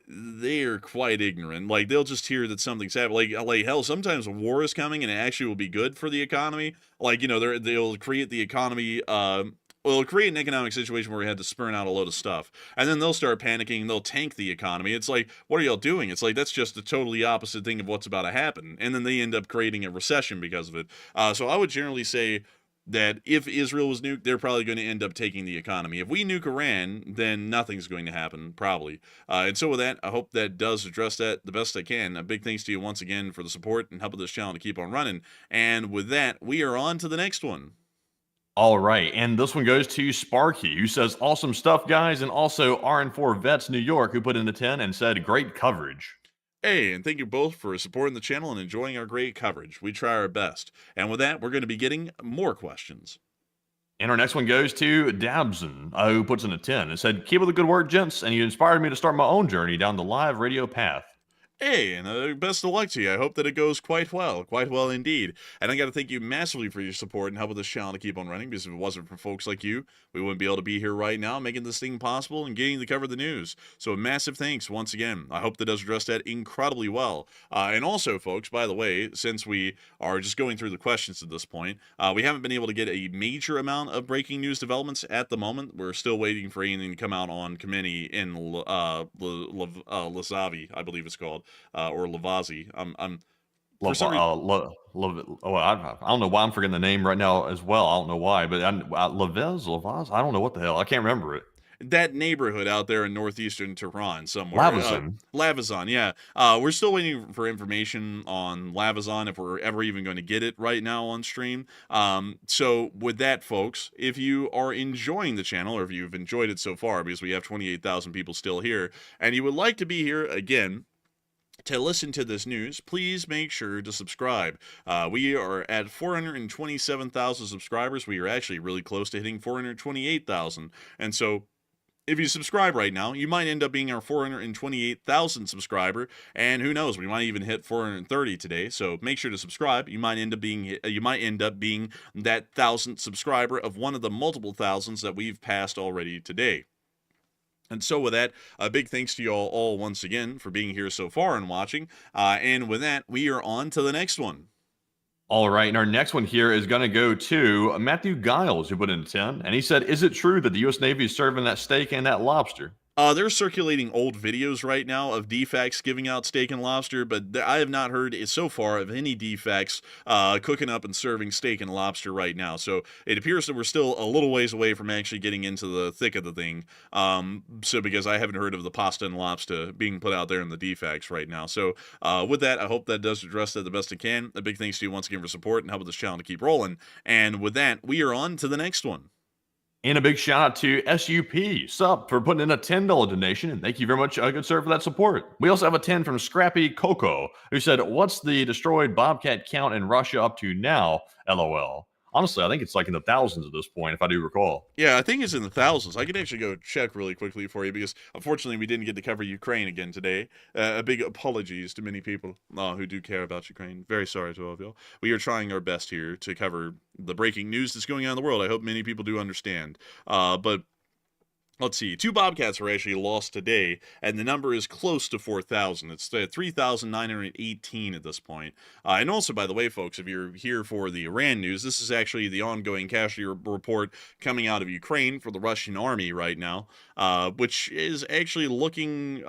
they're quite ignorant. Like, they'll just hear that something's happening. Like hell, sometimes a war is coming and it actually will be good for the economy. Like, you know, they'll create the economy, well, it'll create an economic situation where we had to spurn out a load of stuff. And then they'll start panicking and they'll tank the economy. It's like, what are y'all doing? It's like, that's just the totally opposite thing of what's about to happen. And then they end up creating a recession because of it. So I would generally say that if Israel was nuked, they're probably going to end up taking the economy. If we nuke Iran, then nothing's going to happen, probably. And so with that, I hope that does address that the best I can. A big thanks to you once again for the support and helping this channel to keep on running. And with that, we are on to the next one. All right, and this one goes to Sparky, who says, awesome stuff, guys, and also RN4 Vets New York, who put in the 10 and said, great coverage. Hey, and thank you both for supporting the channel and enjoying our great coverage. We try our best. And with that, we're going to be getting more questions. And our next one goes to Dabson, who puts in a 10 and said, keep up the good work, gents, and you inspired me to start my own journey down the live radio path. Hey, and best of luck to you. I hope that it goes quite well indeed. And I got to thank you massively for your support and helping this channel to keep on running, because if it wasn't for folks like you, we wouldn't be able to be here right now making this thing possible and getting to cover the news. So a massive thanks once again. I hope that does address that incredibly well. And also, folks, by the way, since we are just going through the questions at this point, we haven't been able to get a major amount of breaking news developments at the moment. We're still waiting for anything to come out on Khamenei in Lazavi, I believe it's called. Or Lavazi. I don't know why I'm forgetting the name right now as well. I don't know why, but Lavaz, I don't know what the hell. I can't remember it. That neighborhood out there in northeastern Tehran somewhere. Lavazon. Lavazon, yeah. We're still waiting for information on Lavazon, if we're ever even going to get it right now on stream. So with that, folks, if you are enjoying the channel, or if you've enjoyed it so far, because we have 28,000 people still here, and you would like to be here again to listen to this news, please make sure to subscribe. We are at 427,000 subscribers. We are actually really close to hitting 428,000. And so if you subscribe right now, you might end up being our 428,000 subscriber, and who knows, we might even hit 430 today. So make sure to subscribe. You might end up being that 1,000th subscriber of one of the multiple thousands that we've passed already today. And so with that, a big thanks to you all once again for being here so far and watching. And with that, we are on to the next one. All right, and our next one here is going to go to Matthew Giles, who put in 10, and he said, is it true that the U.S. Navy is serving that steak and that lobster? They're circulating old videos right now of DFACs giving out steak and lobster, but I have not heard so far of any DFACs cooking up and serving steak and lobster right now. So it appears that we're still a little ways away from actually getting into the thick of the thing. So because I haven't heard of the pasta and lobster being put out there in the DFACs right now. So with that, I hope that does address that the best it can. A big thanks to you once again for support and helping this channel to keep rolling. And with that, we are on to the next one. And a big shout out to SUP, Sup, for putting in a $10 donation. And thank you very much, good sir, for that support. We also have a 10 from Scrappy Coco, who said, what's the destroyed Bobcat count in Russia up to now? LOL. Honestly, I think it's like in the thousands at this point, if I do recall. Yeah, I think it's in the thousands. I can actually go check really quickly for you, because unfortunately we didn't get to cover Ukraine again today. A big apologies to many people who do care about Ukraine. Very sorry to all of y'all. We are trying our best here to cover the breaking news that's going on in the world. I hope many people do understand. But let's see, 2 Bobcats were actually lost today, and the number is close to 4,000. It's 3,918 at this point. And also, by the way, folks, if you're here for the Iran news, this is actually the ongoing casualty report coming out of Ukraine for the Russian army right now, which is actually looking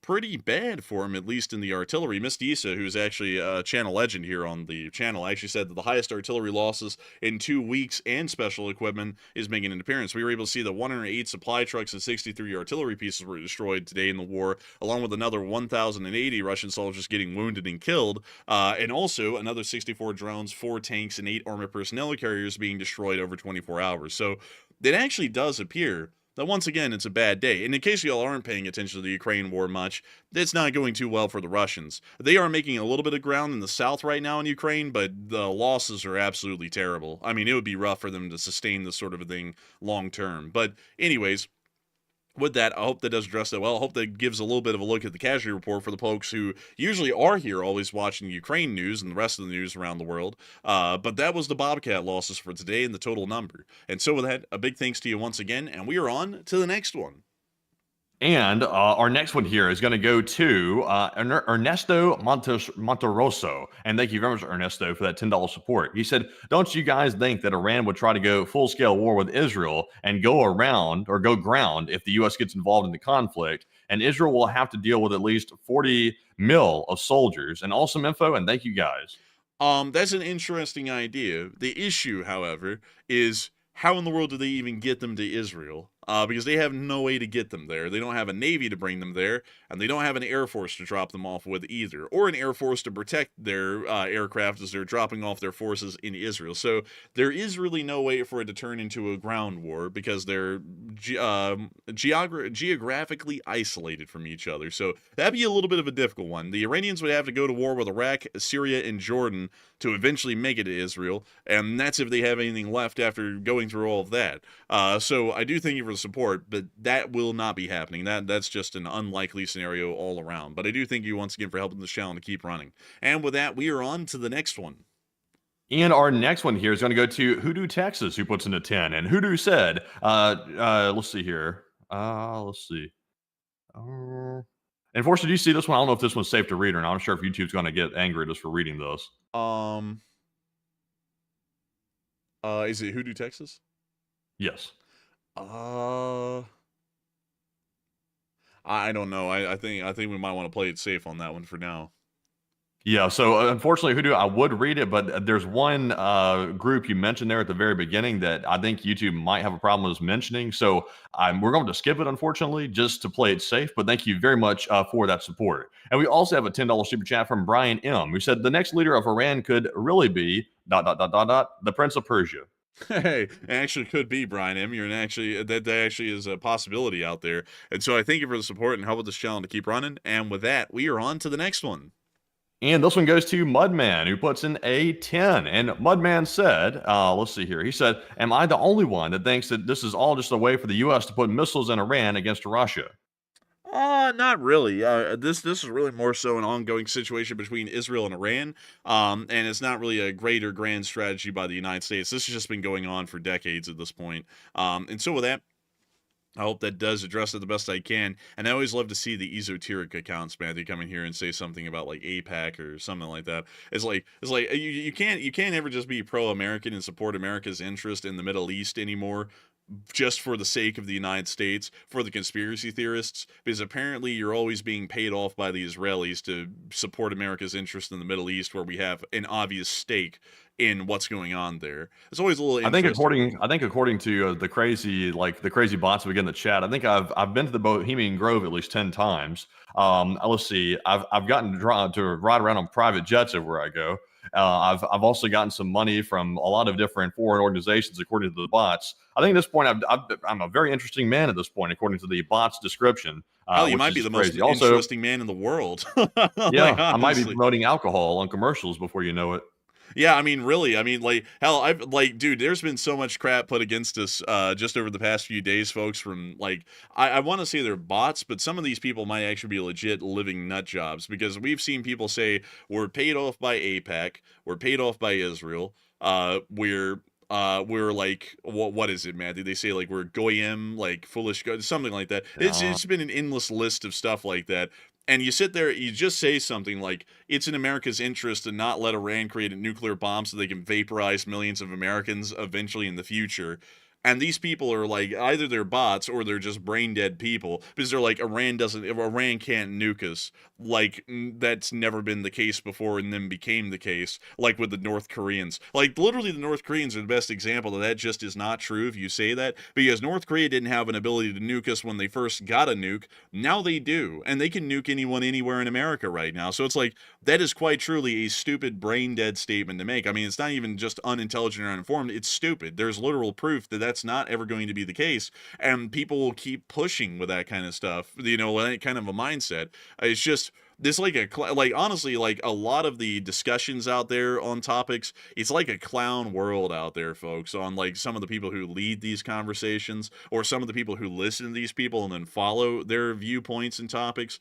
pretty bad for him, at least in the artillery. Miss Issa, who's actually a channel legend here on the channel, actually said that the highest artillery losses in 2 weeks and special equipment is making an appearance. We were able to see that 108 supply trucks and 63 artillery pieces were destroyed today in the war, along with another 1,080 Russian soldiers getting wounded and killed, and also another 64 drones, 4 tanks, and 8 armored personnel carriers being destroyed over 24 hours. So it actually does appear that once again, it's a bad day. And in case y'all aren't paying attention to the Ukraine war much, it's not going too well for the Russians. They are making a little bit of ground in the south right now in Ukraine, but the losses are absolutely terrible. I mean, it would be rough for them to sustain this sort of a thing long term. But anyways, with that, I hope that does address that well. I hope that gives a little bit of a look at the casualty report for the folks who usually are here always watching Ukraine news and the rest of the news around the world. But that was the Bobcat losses for today and the total number. And so with that, a big thanks to you once again, and we are on to the next one. And our next one here is going to go to Ernesto Monteroso. And thank you very much, Ernesto, for that $10 support. He said, don't you guys think that Iran would try to go full-scale war with Israel and go ground if the U.S. gets involved in the conflict? And Israel will have to deal with at least 40 mil of soldiers. And awesome info, and thank you guys. That's an interesting idea. The issue, however, is how in the world do they even get them to Israel? Because they have no way to get them there. They don't have a navy to bring them there, and they don't have an air force to drop them off with either, or an air force to protect their aircraft as they're dropping off their forces in Israel. So there is really no way for it to turn into a ground war because they're geographically isolated from each other. So that'd be a little bit of a difficult one. The Iranians would have to go to war with Iraq, Syria, and Jordan to eventually make it to Israel, and that's if they have anything left after going through all of that. So I do thank you for the support, but that will not be happening. That's just an unlikely scenario all around. But I do thank you once again for helping this channel to keep running. And with that, we are on to the next one. And our next one here is going to go to Hoodoo, Texas, who puts in a 10. And Hoodoo said, let's see here. Let's see. Unfortunately, do you see this one? I don't know if this one's safe to read or not. I'm sure if YouTube's going to get angry at us for reading this. Is it Hoodoo, Texas? Yes. I don't know. I think we might want to play it safe on that one for now. Yeah, so unfortunately, Hoodoo, I would read it, but there's one group you mentioned there at the very beginning that I think YouTube might have a problem with us mentioning. So we're going to skip it, unfortunately, just to play it safe. But thank you very much for that support. And we also have a $10 super chat from Brian M., who said the next leader of Iran could really be ... the Prince of Persia. Hey, it actually could be, Brian M. That actually is a possibility out there. And so I thank you for the support and help with this channel to keep running. And with that, we are on to the next one. And this one goes to Mudman, who puts in a 10. And Mudman said, let's see here. He said, am I the only one that thinks that this is all just a way for the U.S. to put missiles in Iran against Russia? Not really. This is really more so an ongoing situation between Israel and Iran, and it's not really a great or grand strategy by the United States. This has just been going on for decades at this point. And so with that, I hope that does address it the best I can. And I always love to see the esoteric accounts, man. They come in here and say something about like AIPAC or something like that. It's like you can't ever just be pro-American and support America's interest in the Middle East anymore, just for the sake of the United States, for the conspiracy theorists, because apparently you're always being paid off by the Israelis to support America's interest in the Middle East, where we have an obvious stake in what's going on there. It's always a little interesting. I think according to the crazy bots we get in the chat, I think I've been to the Bohemian Grove at least 10 times. Let's see, I've gotten to ride around on private jets everywhere I go. I've also gotten some money from a lot of different foreign organizations, according to the bots. I think at this point, I'm a very interesting man at this point, according to the bots' description. You might be the most interesting man in the world. Yeah, I might be promoting alcohol on commercials before you know it. Yeah, I mean, really, I mean, like, hell, dude, there's been so much crap put against us just over the past few days, folks, from, like, I want to say they're bots, but some of these people might actually be legit living nut jobs, because we've seen people say, we're paid off by AIPAC, we're paid off by Israel, we're like, what is it, man? Did they say, like, we're goyim, like, foolish, something like that? It's been an endless list of stuff like that. And you sit there, you just say something like, it's in America's interest to not let Iran create a nuclear bomb so they can vaporize millions of Americans eventually in the future. And these people are like, either they're bots or they're just brain dead people, because they're like, Iran can't nuke us. Like, that's never been the case before, and then became the case, like with the North Koreans. Like, literally, the North Koreans are the best example that just is not true if you say that, because North Korea didn't have an ability to nuke us when they first got a nuke. Now they do, and they can nuke anyone anywhere in America right now. So it's like, that is quite truly a stupid, brain dead statement to make. I mean, it's not even just unintelligent or uninformed, it's stupid. There's literal proof that that's that's not ever going to be the case, and people will keep pushing with that kind of stuff, that kind of a mindset. It's just this like honestly, like a lot of the discussions out there on topics, it's like a clown world out there, folks, on like some of the people who lead these conversations, or some of the people who listen to these people and then follow their viewpoints and topics.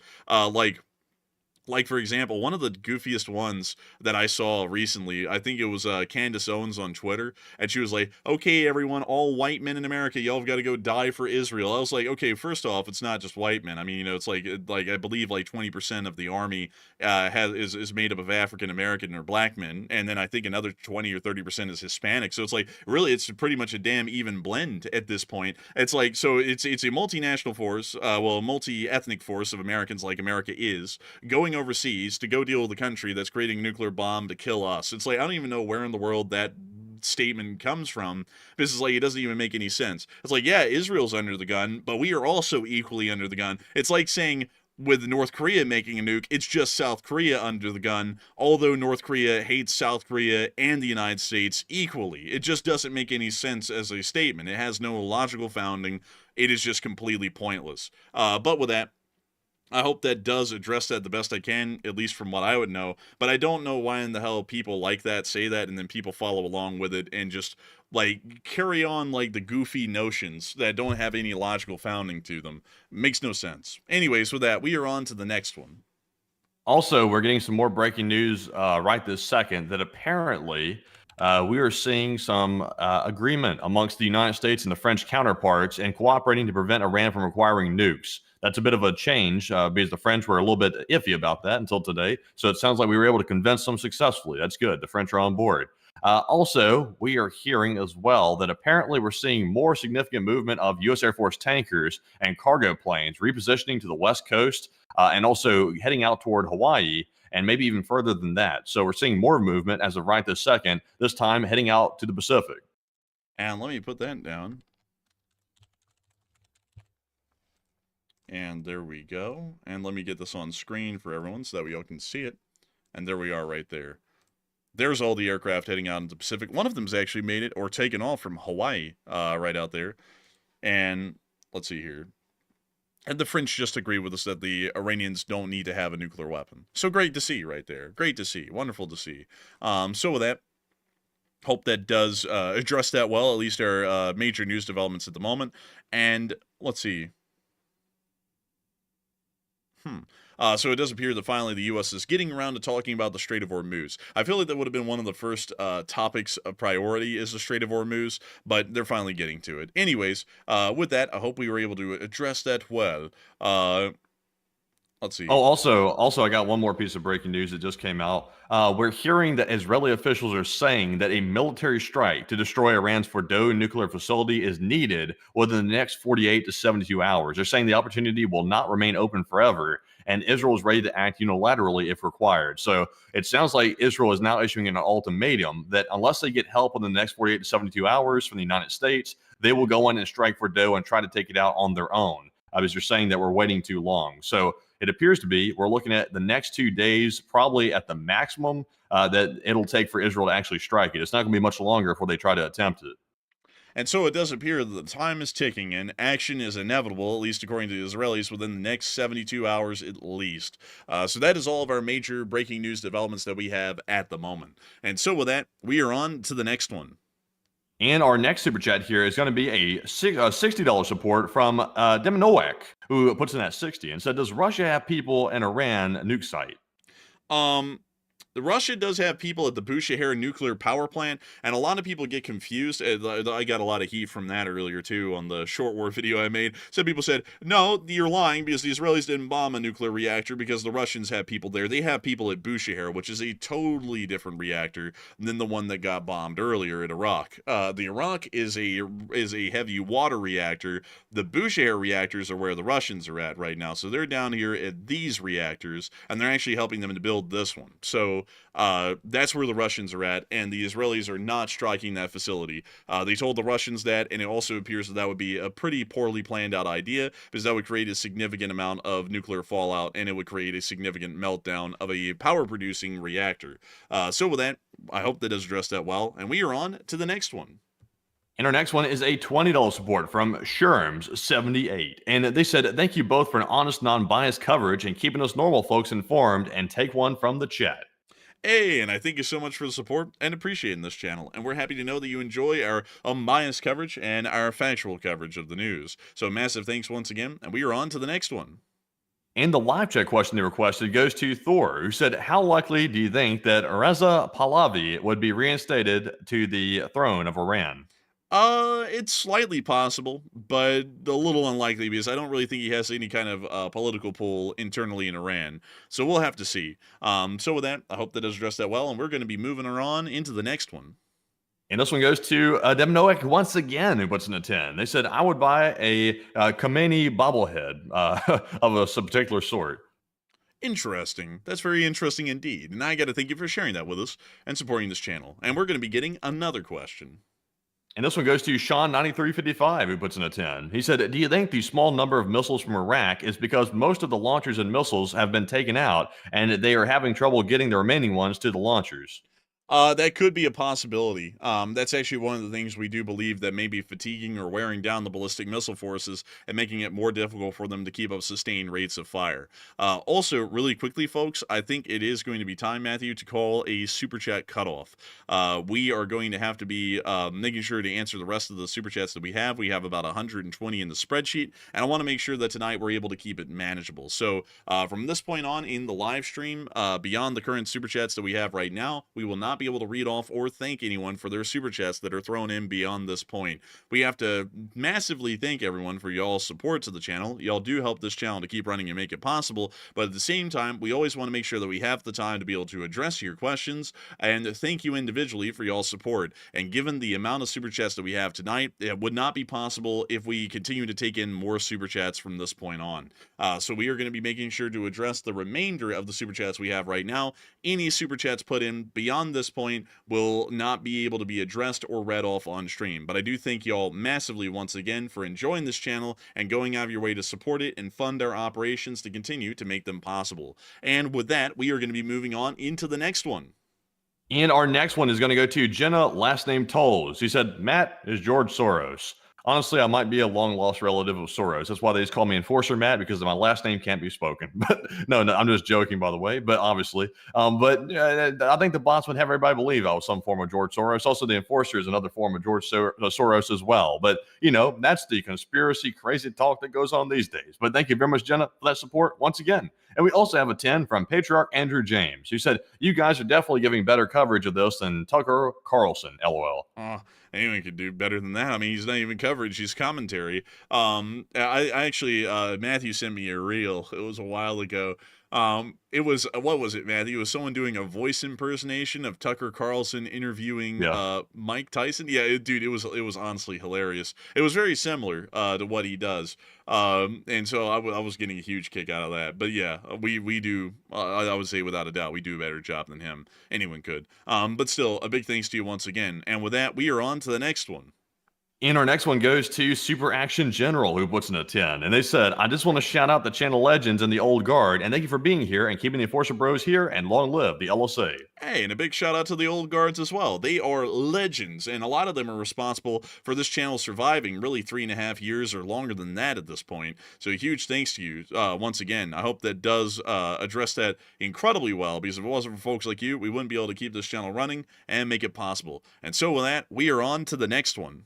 Like, for example, one of the goofiest ones that I saw recently, I think it was Candace Owens on Twitter, and she was like, okay, everyone, all white men in America, y'all have got to go die for Israel. I was like, okay, first off, it's not just white men. I mean, it's like I believe like 20% of the army is made up of African American or black men, and then I think another 20 or 30% is Hispanic. So it's like, really, it's pretty much a damn even blend at this point. It's like, so it's a multinational force, a multi-ethnic force of Americans, like America is, going overseas to go deal with a country that's creating a nuclear bomb to kill us. It's like, I don't even know where in the world that statement comes from. This is like, it doesn't even make any sense. It's like, yeah, Israel's under the gun, but we are also equally under the gun. It's like saying, with North Korea making a nuke, it's just South Korea under the gun, although North Korea hates South Korea and the United States equally. It just doesn't make any sense as a statement. It has no logical founding. It is just completely pointless. But with that, I hope that does address that the best I can, at least from what I would know. But I don't know why in the hell people like that, say that, and then people follow along with it and just, like, carry on, like, the goofy notions that don't have any logical founding to them. Makes no sense. Anyways, with that, we are on to the next one. Also, we're getting some more breaking news right this second that apparently we are seeing some agreement amongst the United States and the French counterparts in cooperating to prevent Iran from acquiring nukes. That's a bit of a change because the French were a little bit iffy about that until today. So it sounds like we were able to convince them successfully. That's good. The French are on board. Also, we are hearing as well that apparently we're seeing more significant movement of U.S. Air Force tankers and cargo planes repositioning to the West Coast and also heading out toward Hawaii and maybe even further than that. So we're seeing more movement as of right this second, this time heading out to the Pacific. And let me put that down. And there we go. And let me get this on screen for everyone so that we all can see it. And there we are right there. There's all the aircraft heading out into the Pacific. One of them's actually made it or taken off from Hawaii right out there. And let's see here. And the French just agree with us that the Iranians don't need to have a nuclear weapon. So great to see right there. Great to see. Wonderful to see. So with that, hope that does address that well, at least our major news developments at the moment. And let's see. So it does appear that finally the U.S. is getting around to talking about the Strait of Hormuz. I feel like that would have been one of the first topics of priority is the Strait of Hormuz, but they're finally getting to it. Anyways, with that, I hope we were able to address that well. Let's see. Oh, also, I got one more piece of breaking news that just came out. We're hearing that Israeli officials are saying that a military strike to destroy Iran's Fordow nuclear facility is needed within the next 48 to 72 hours. They're saying the opportunity will not remain open forever, and Israel is ready to act unilaterally if required. So it sounds like Israel is now issuing an ultimatum that unless they get help within the next 48 to 72 hours from the United States, they will go in and strike Fordow and try to take it out on their own. Because you're saying that we're waiting too long. So it appears to be we're looking at the next 2 days, probably at the maximum that it'll take for Israel to actually strike it. It's not going to be much longer before they try to attempt it. And so it does appear that the time is ticking and action is inevitable, at least according to the Israelis, within the next 72 hours at least. So that is all of our major breaking news developments that we have at the moment. And so with that, we are on to the next one. And our next super chat here is going to be a $60 support from Deminoek, who puts in at 60 and said, does Russia have people in Iran nuke site? Russia does have people at the Bushehr nuclear power plant, and a lot of people get confused. I got a lot of heat from that earlier, too, on the short war video I made. Some people said, no, you're lying because the Israelis didn't bomb a nuclear reactor because the Russians have people there. They have people at Bushehr, which is a totally different reactor than the one that got bombed earlier at Arak. The Arak is a heavy water reactor. The Bushehr reactors are where the Russians are at right now. So they're down here at these reactors, and they're actually helping them to build this one. So that's where the Russians are at, and the Israelis are not striking that facility. They told the Russians that, and it also appears that that would be a pretty poorly planned out idea, because that would create a significant amount of nuclear fallout, and it would create a significant meltdown of a power-producing reactor. So with that, I hope that does address that well, and we are on to the next one. And our next one is a $20 support from Sherms78. And they said, thank you both for an honest, non-biased coverage and keeping us normal folks informed, and take one from the chat. Hey, and I thank you so much for the support and appreciating this channel. And we're happy to know that you enjoy our unbiased coverage and our factual coverage of the news. So massive thanks once again, and we are on to the next one. And the live chat question they requested goes to Thor, who said, how likely do you think that Reza Pahlavi would be reinstated to the throne of Iran? It's slightly possible, but a little unlikely because I don't really think he has any kind of political pull internally in Iran. So we'll have to see. So with that, I hope that does address that well, and we're going to be moving on into the next one. And this one goes to Demnoek once again, who puts in a 10. They said, I would buy a Khamenei bobblehead of a particular sort. Interesting. That's very interesting indeed. And I got to thank you for sharing that with us and supporting this channel. And we're going to be getting another question. And this one goes to Sean9355, who puts in a 10. He said, do you think the small number of missiles from Iraq is because most of the launchers and missiles have been taken out and they are having trouble getting the remaining ones to the launchers? That could be a possibility. That's actually one of the things we do believe that may be fatiguing or wearing down the ballistic missile forces and making it more difficult for them to keep up sustained rates of fire. Also, really quickly, folks, I think it is going to be time, Matthew, to call a super chat cutoff. We are going to have to be making sure to answer the rest of the super chats that we have. We have about 120 in the spreadsheet, and I want to make sure that tonight we're able to keep it manageable. So from this point on in the live stream, beyond the current super chats that we have right now, we will not be able to read off or thank anyone for their super chats that are thrown in beyond this point. We have to massively thank everyone for y'all's support to the channel. Y'all do help this channel to keep running and make it possible, but at the same time, we always want to make sure that we have the time to be able to address your questions and thank you individually for y'all's support. And given the amount of super chats that we have tonight, it would not be possible if we continue to take in more super chats from this point on. So we are going to be making sure to address the remainder of the super chats we have right now. Any super chats put in beyond this point will not be able to be addressed or read off on stream. But I do thank y'all massively once again for enjoying this channel and going out of your way to support it and fund our operations to continue to make them possible. And with that, we are going to be moving on into the next one. And our next one is going to go to Jenna, last name Tolls. He said, Matt is George Soros. Honestly, I might be a long-lost relative of Soros. That's why they just call me Enforcer Matt, because my last name can't be spoken. But no, I'm just joking, by the way. But obviously, I think the bots would have everybody believe I was some form of George Soros. Also, the Enforcer is another form of George Soros as well. But, you know, that's the conspiracy crazy talk that goes on these days. But thank you very much, Jenna, for that support once again. And we also have a 10 from Patriarch Andrew James, who said, you guys are definitely giving better coverage of this than Tucker Carlson, LOL. Anyone could do better than that. I mean, he's not even coverage, he's commentary. I actually, Matthew sent me a reel. It was a while ago. It was, what was it, Matthew? It was someone doing a voice impersonation of Tucker Carlson interviewing Mike Tyson. Yeah, dude, it was honestly hilarious. It was very similar to what he does. And so I was getting a huge kick out of that. But yeah, we do, I would say without a doubt, we do a better job than him. Anyone could. But still, a big thanks to you once again. And with that, we are on to the next one. And our next one goes to Super Action General, who puts in a 10. And they said, I just want to shout out the channel legends and the old guard, and thank you for being here and keeping the Enforcer Bros here, and long live the LSA. Hey, and a big shout out to the old guards as well. They are legends, and a lot of them are responsible for this channel surviving really 3.5 years or longer than that at this point. So a huge thanks to you once again. I hope that does address that incredibly well, because if it wasn't for folks like you, we wouldn't be able to keep this channel running and make it possible. And so with that, we are on to the next one.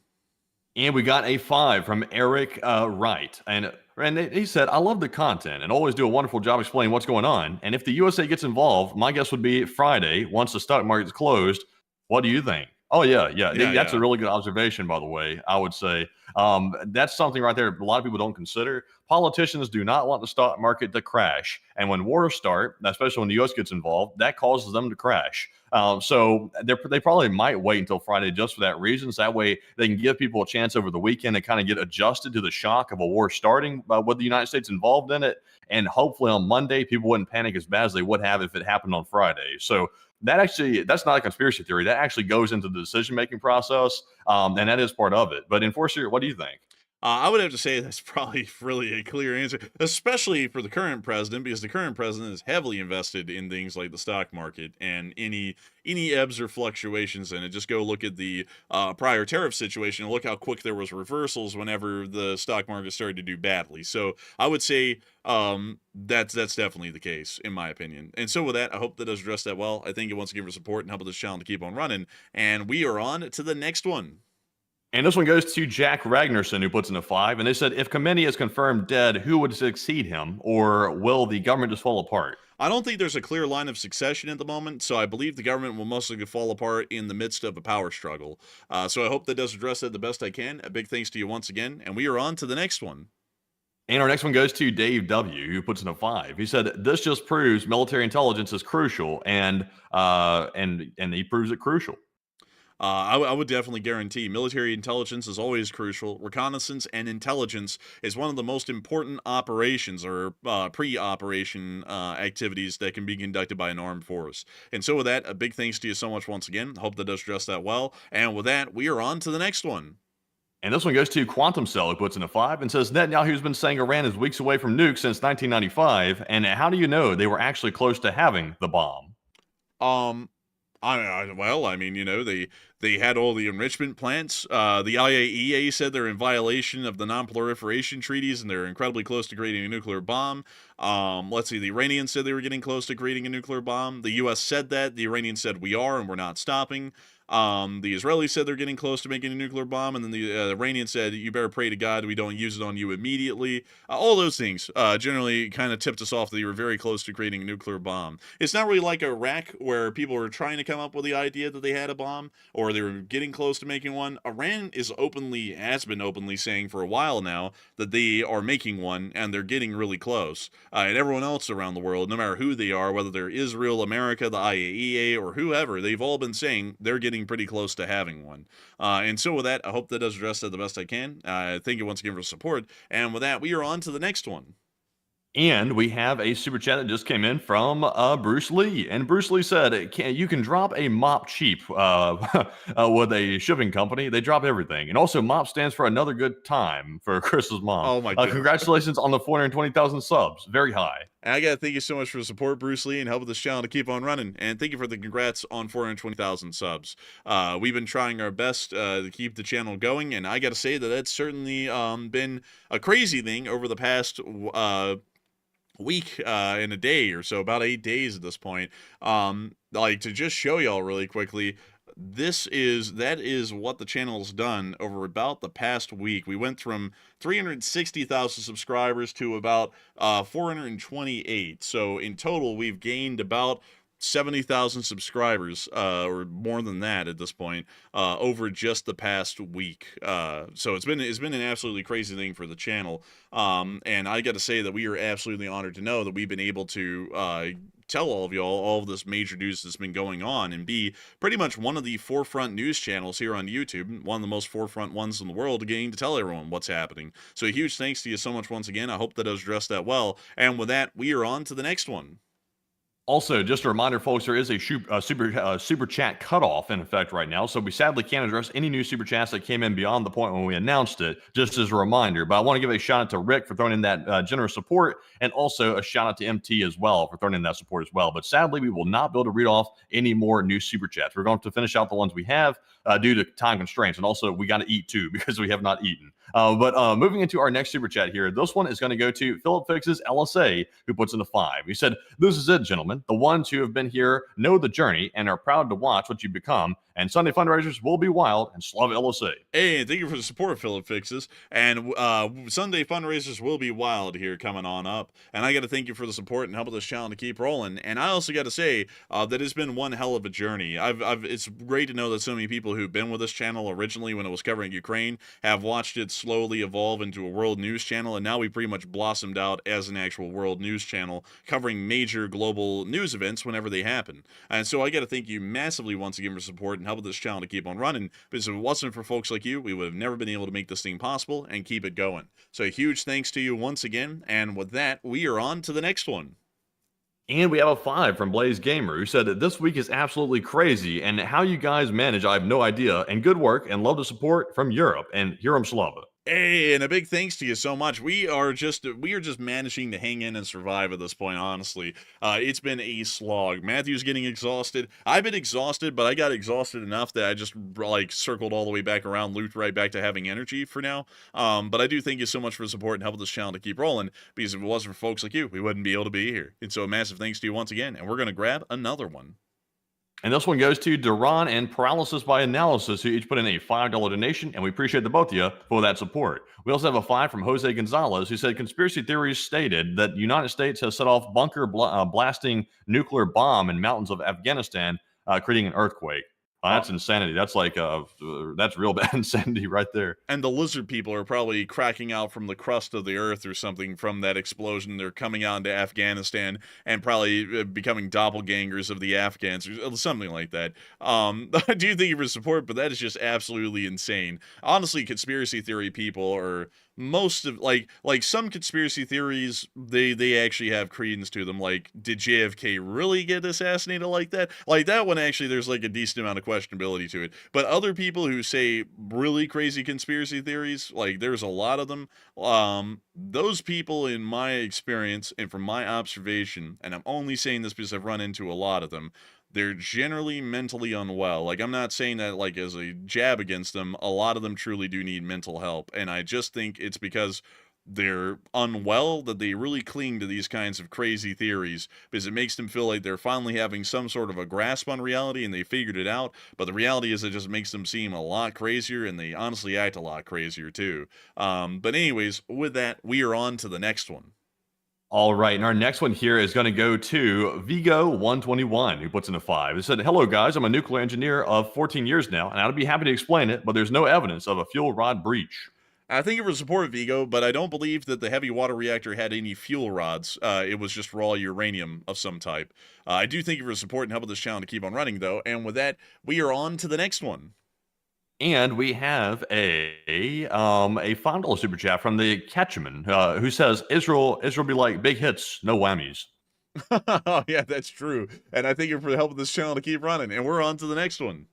And we got a 5 from Eric Wright. And he said, I love the content and always do a wonderful job explaining what's going on. And if the USA gets involved, my guess would be Friday, once the stock market's closed. What do you think? Oh, yeah. That's a really good observation, by the way, I would say. That's something right there a lot of people don't consider. Politicians do not want the stock market to crash. And when wars start, especially when the U.S. gets involved, that causes them to crash. So they probably might wait until Friday just for that reason. So that way they can give people a chance over the weekend to kind of get adjusted to the shock of a war starting with the United States involved in it. And hopefully on Monday, people wouldn't panic as bad as they would have if it happened on Friday. So that's not a conspiracy theory. That actually goes into the decision-making process. And that is part of it. But Enforcer, what do you think? I would have to say that's probably really a clear answer, especially for the current president, because the current president is heavily invested in things like the stock market and any ebbs or fluctuations in it. Just go look at the prior tariff situation and look how quick there was reversals whenever the stock market started to do badly. So I would say that's definitely the case in my opinion. And so with that, I hope that does address that well. I think it wants to give her support and help this channel to keep on running. And we are on to the next one. And this one goes to Jack Ragnarsson, who puts in a 5. And they said, if Khamenei is confirmed dead, who would succeed him? Or will the government just fall apart? I don't think there's a clear line of succession at the moment, so I believe the government will most likely fall apart in the midst of a power struggle. So I hope that does address that the best I can. A big thanks to you once again, and we are on to the next one. And our next one goes to Dave W., who puts in a 5. He said, this just proves military intelligence is crucial, and he proves it crucial. I would definitely guarantee military intelligence is always crucial. Reconnaissance and intelligence is one of the most important operations or pre-operation activities that can be conducted by an armed force. And so with that, a big thanks to you so much once again. Hope that does address that well. And with that, we are on to the next one. And this one goes to Quantum Cell, who puts in a 5 and says, Netanyahu's been saying Iran is weeks away from nukes since 1995. And how do you know they were actually close to having the bomb? I mean, you know, they had all the enrichment plants. The IAEA said they're in violation of the non-proliferation treaties and they're incredibly close to creating a nuclear bomb. Let's see, the Iranians said they were getting close to creating a nuclear bomb. The U.S. said that. The Iranians said we are and we're not stopping. The Israelis said they're getting close to making a nuclear bomb, and then the Iranians said, you better pray to God we don't use it on you immediately. All those things generally kind of tipped us off that you were very close to creating a nuclear bomb. It's not really like Iraq, where people were trying to come up with the idea that they had a bomb, or they were getting close to making one. Iran has been openly saying for a while now that they are making one, and they're getting really close. And everyone else around the world, no matter who they are, whether they're Israel, America, the IAEA, or whoever, they've all been saying they're getting pretty close to having one. And so with that, I hope that does address that the best I can. Thank you once again for support. And with that, we are on to the next one. And we have a super chat that just came in from Bruce Lee. And Bruce Lee said, you can drop a mop cheap with a shipping company. They drop everything. And also, mop stands for another good time for Chris's mom. Oh, my God. Congratulations on the 420,000 subs. Very high. And I got to thank you so much for the support, Bruce Lee, and helping this channel to keep on running. And thank you for the congrats on 420,000 subs. We've been trying our best to keep the channel going. And I got to say that that's certainly been a crazy thing over the past week in a day or so, about 8 days at this point. Like, to just show y'all really quickly, that is what the channel's done over about the past week. We went from 360,000 subscribers to about 428. So in total, we've gained about 70,000 subscribers, or more than that at this point, over just the past week. So it's been an absolutely crazy thing for the channel. And I got to say that we are absolutely honored to know that we've been able to tell all of y'all all of this major news that's been going on and be pretty much one of the forefront news channels here on YouTube, one of the most forefront ones in the world, getting to tell everyone what's happening. So a huge thanks to you so much once again. I hope that does address that well. And with that, we are on to the next one. Also, just a reminder, folks, there is a super chat cutoff in effect right now, so we sadly can't address any new super chats that came in beyond the point when we announced it, just as a reminder. But I want to give a shout out to Rick for throwing in that generous support, and also a shout out to MT as well for throwing in that support as well. But sadly, we will not be able to read off any more new super chats. We're going to finish out the ones we have due to time constraints, and also we got to eat too because we have not eaten. But moving into our next super chat here, this one is going to go to Philip Fix's LSA, who puts in a 5. He said, "This is it, gentlemen. The ones who have been here know the journey and are proud to watch what you become. And Sunday fundraisers will be wild, and Slava LSA." Hey, thank you for the support, Philip Fixes. And Sunday fundraisers will be wild here coming on up. And I got to thank you for the support and helping this channel to keep rolling. And I also got to say that it's been one hell of a journey. It's great to know that so many people who've been with this channel originally when it was covering Ukraine have watched it slowly evolve into a world news channel. And now we pretty much blossomed out as an actual world news channel covering major global news events whenever they happen. And so I got to thank you massively once again for support and helping this channel to keep on running, because if it wasn't for folks like you, we would have never been able to make this thing possible and keep it going. So a huge thanks to you once again, and with that, we are on to the next one. And we have a 5 from Blaze Gamer, who said that this week is absolutely crazy, and how you guys manage, I have no idea, and good work, and love the support from Europe, and Hiram Slava. Hey, and a big thanks to you so much. We are just managing to hang in and survive at this point, honestly. It's been a slog. Matthew's getting exhausted. I've been exhausted, but I got exhausted enough that I just like circled all the way back around, looped right back to having energy for now. But I do thank you so much for the support and helping this channel to keep rolling, because if it wasn't for folks like you, we wouldn't be able to be here. And so a massive thanks to you once again, and we're gonna grab another one. And this one goes to Duran and Paralysis by Analysis, who each put in a $5 donation, and we appreciate the both of you for that support. We also have a 5 from Jose Gonzalez, who said conspiracy theories stated that the United States has set off bunker blasting nuclear bomb in mountains of Afghanistan, creating an earthquake. That's insanity. That's like that's real bad insanity right there. And the lizard people are probably cracking out from the crust of the earth or something from that explosion. They're coming out into Afghanistan and probably becoming doppelgangers of the Afghans or something like that. I do thank you for support, but that is just absolutely insane. Honestly, conspiracy theory people are most of like some conspiracy theories, they actually have credence to them. Like, did JFK really get assassinated like that? Like that one, actually, there's like a decent amount of questionability to it. But other people who say really crazy conspiracy theories, like there's a lot of them. Those people, in my experience and from my observation, and I'm only saying this because I've run into a lot of them, they're generally mentally unwell. Like, I'm not saying that like as a jab against them. A lot of them truly do need mental help, and I just think it's because they're unwell that they really cling to these kinds of crazy theories, because it makes them feel like they're finally having some sort of a grasp on reality and they figured it out. But the reality is it just makes them seem a lot crazier, and they honestly act a lot crazier too. But anyways, with that, we are on to the next one. All right, and our next one here is going to go to Vigo121, who puts in a 5. It said, hello, guys. I'm a nuclear engineer of 14 years now, and I'd be happy to explain it, but there's no evidence of a fuel rod breach. I thank you for support, Vigo, but I don't believe that the heavy water reactor had any fuel rods. It was just raw uranium of some type. I do thank you for support and helping this channel to keep on running, though. And with that, we are on to the next one. And we have a $5 super chat from the Ketchman, who says, Israel be like big hits, no whammies. Oh, yeah, that's true. And I thank you for helping this channel to keep running. And we're on to the next one.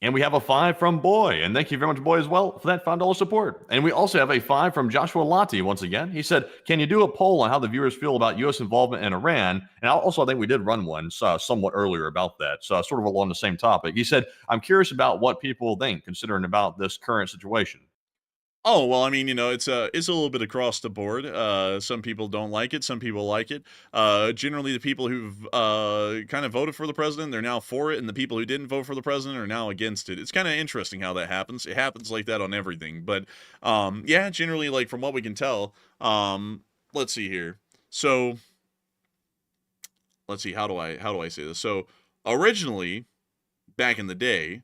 And we have a 5 from Boy, and thank you very much, Boy, as well, for that $5 support. And we also have a 5 from Joshua Lati once again. He said, can you do a poll on how the viewers feel about U.S. involvement in Iran? And I think we did run one somewhat earlier about that, so sort of along the same topic. He said, I'm curious about what people think, considering about this current situation. Oh, well, I mean, you know, it's a little bit across the board. Some people don't like it. Some people like it. Generally, the people who've kind of voted for the president, they're now for it, and the people who didn't vote for the president are now against it. It's kind of interesting how that happens. It happens like that on everything. But, yeah, generally, like, from what we can tell, let's see here. So, let's see, how do I say this? So, originally, back in the day,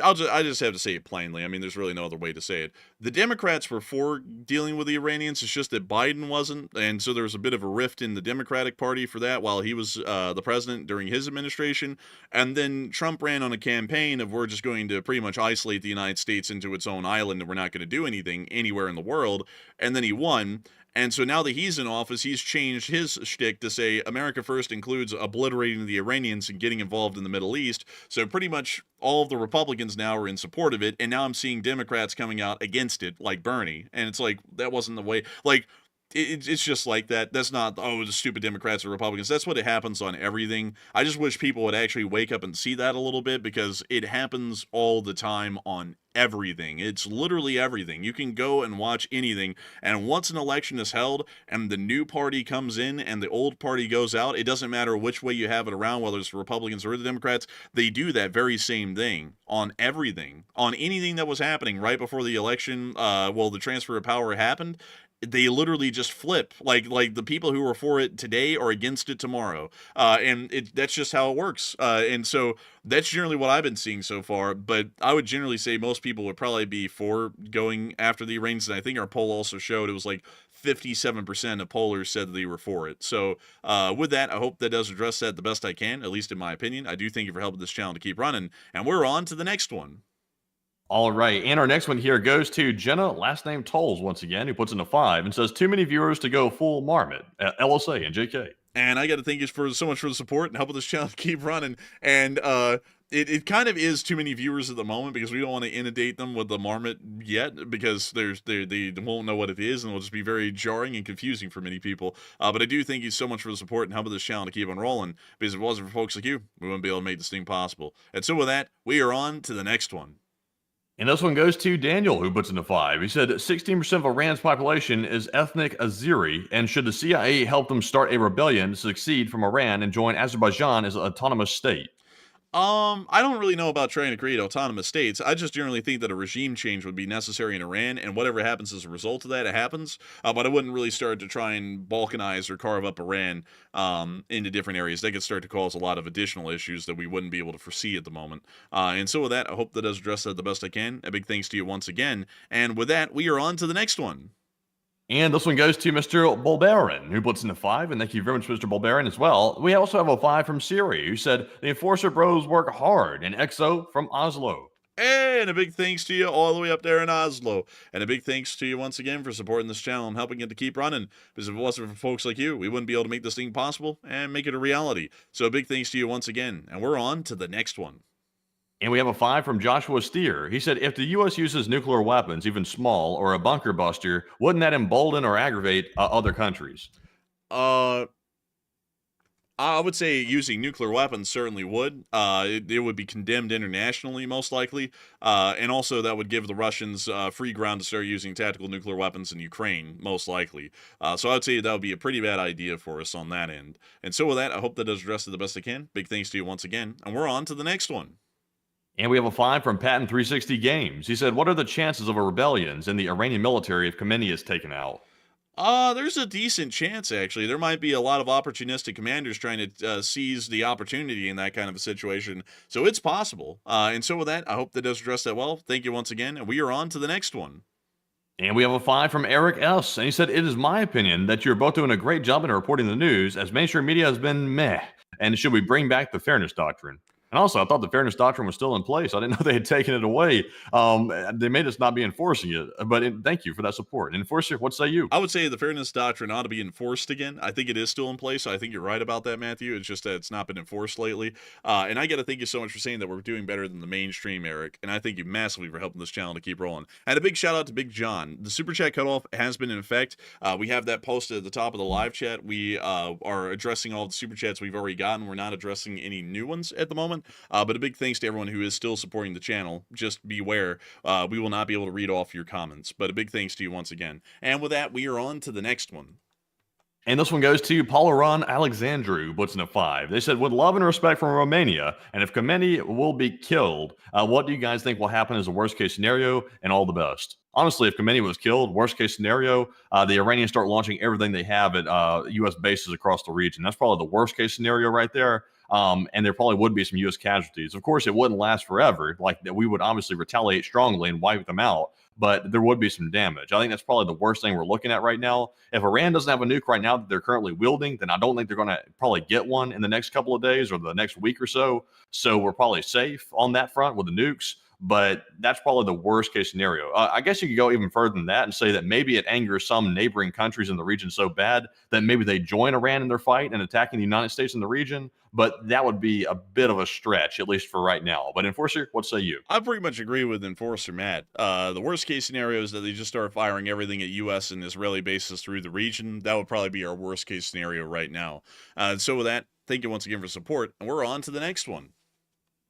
I just have to say it plainly. I mean, there's really no other way to say it. The Democrats were for dealing with the Iranians. It's just that Biden wasn't. And so there was a bit of a rift in the Democratic Party for that while he was the president during his administration. And then Trump ran on a campaign of we're just going to pretty much isolate the United States into its own island and we're not going to do anything anywhere in the world. And then he won. And so now that he's in office, he's changed his shtick to say America first includes obliterating the Iranians and getting involved in the Middle East. So pretty much all of the Republicans now are in support of it. And now I'm seeing Democrats coming out against it, like Bernie. And it's like, that wasn't the way. Like, it's just like that. That's not, oh, the stupid Democrats or Republicans. That's what it happens on everything. I just wish people would actually wake up and see that a little bit, because it happens all the time on everything. It's literally everything. You can go and watch anything, and once an election is held and the new party comes in and the old party goes out, it doesn't matter which way you have it around, whether it's the Republicans or the Democrats, they do that very same thing on everything. On anything that was happening right before the election, the transfer of power happened, they literally just flip. Like the people who are for it today are against it tomorrow. And that's just how it works. And so that's generally what I've been seeing so far. But I would generally say most people would probably be for going after the Iranians. And I think our poll also showed it was like 57% of pollers said that they were for it. So with that, I hope that does address that the best I can, at least in my opinion. I do thank you for helping this channel to keep running. And we're on to the next one. All right, and our next one here goes to Jenna, last name Tolls, once again, who puts in a 5 and says, too many viewers to go full marmot, LSA and JK. And I got to thank you so much for the support and helping this channel keep running. And it kind of is too many viewers at the moment because we don't want to inundate them with the marmot yet because they won't know what it is and it'll just be very jarring and confusing for many people. But I do thank you so much for the support and helping this channel to keep on rolling, because if it wasn't for folks like you, we wouldn't be able to make this thing possible. And so with that, we are on to the next one. And this one goes to Daniel, who puts in a 5. He said 16% of Iran's population is ethnic Azeri, and should the CIA help them start a rebellion to succeed from Iran and join Azerbaijan as an autonomous state? I don't really know about trying to create autonomous states. I just generally think that a regime change would be necessary in Iran, and whatever happens as a result of that, it happens. But I wouldn't really start to try and balkanize or carve up Iran into different areas. That could start to cause a lot of additional issues that we wouldn't be able to foresee at the moment. And so with that, I hope that does address that the best I can. A big thanks to you once again. And with that, we are on to the next one. And this one goes to Mr. Bulbarin, who puts in a 5, and thank you very much, Mr. Bulbarin, as well. We also have a 5 from Siri, who said, the Enforcer Bros work hard, and EXO from Oslo. And a big thanks to you all the way up there in Oslo. And a big thanks to you once again for supporting this channel and helping it to keep running. Because if it wasn't for folks like you, we wouldn't be able to make this thing possible and make it a reality. So a big thanks to you once again. And we're on to the next one. And we have a 5 from Joshua Steer. He said, if the U.S. uses nuclear weapons, even small, or a bunker buster, wouldn't that embolden or aggravate other countries? I would say using nuclear weapons certainly would. It would be condemned internationally, most likely. And also that would give the Russians free ground to start using tactical nuclear weapons in Ukraine, most likely. So I would say that would be a pretty bad idea for us on that end. And so with that, I hope that does address it the best I can. Big thanks to you once again. And we're on to the next one. And we have a 5 from Patton 360 Games. He said, what are the chances of a rebellion in the Iranian military if Khamenei is taken out? There's a decent chance, actually. There might be a lot of opportunistic commanders trying to seize the opportunity in that kind of a situation. So it's possible. And so with that, I hope that does address that well. Thank you once again. And we are on to the next one. And we have a 5 from Eric S. And he said, it is my opinion that you're both doing a great job in reporting the news, as mainstream media has been meh. And should we bring back the fairness doctrine? And also, I thought the fairness doctrine was still in place. I didn't know they had taken it away. They may just not be enforcing it. But thank you for that support. And Enforcer, what say you? I would say the fairness doctrine ought to be enforced again. I think it is still in place. I think you're right about that, Matthew. It's just that it's not been enforced lately. And I got to thank you so much for saying that we're doing better than the mainstream, Eric. And I thank you massively for helping this channel to keep rolling. And a big shout out to Big John. The super chat cutoff has been in effect. We have that posted at the top of the live chat. We are addressing all the super chats we've already gotten. We're not addressing any new ones at the moment. But a big thanks to everyone who is still supporting the channel. Just beware, we will not be able to read off your comments, but a big thanks to you once again. And with that, we are on to the next one. And this one goes to Pauleron Alexandru, puts in a 5. They said, with love and respect from Romania, and if Khamenei will be killed, what do you guys think will happen as a worst case scenario, and all the best? Honestly, if Khamenei was killed, worst case scenario, the Iranians start launching everything they have at U.S. bases across the region. That's probably the worst case scenario right there. And there probably would be some U.S. casualties. Of course, it wouldn't last forever. Like, we would obviously retaliate strongly and wipe them out, but there would be some damage. I think that's probably the worst thing we're looking at right now. If Iran doesn't have a nuke right now that they're currently wielding, then I don't think they're going to probably get one in the next couple of days or the next week or so. So we're probably safe on that front with the nukes. But that's probably the worst case scenario. I guess you could go even further than that and say that maybe it angers some neighboring countries in the region so bad that maybe they join Iran in their fight and attacking the United States in the region. But that would be a bit of a stretch, at least for right now. But Enforcer, what say you? I pretty much agree with Enforcer Matt. The worst case scenario is that they just start firing everything at U.S. and Israeli bases through the region. That would probably be our worst case scenario right now. So with that, thank you once again for support. And we're on to the next one.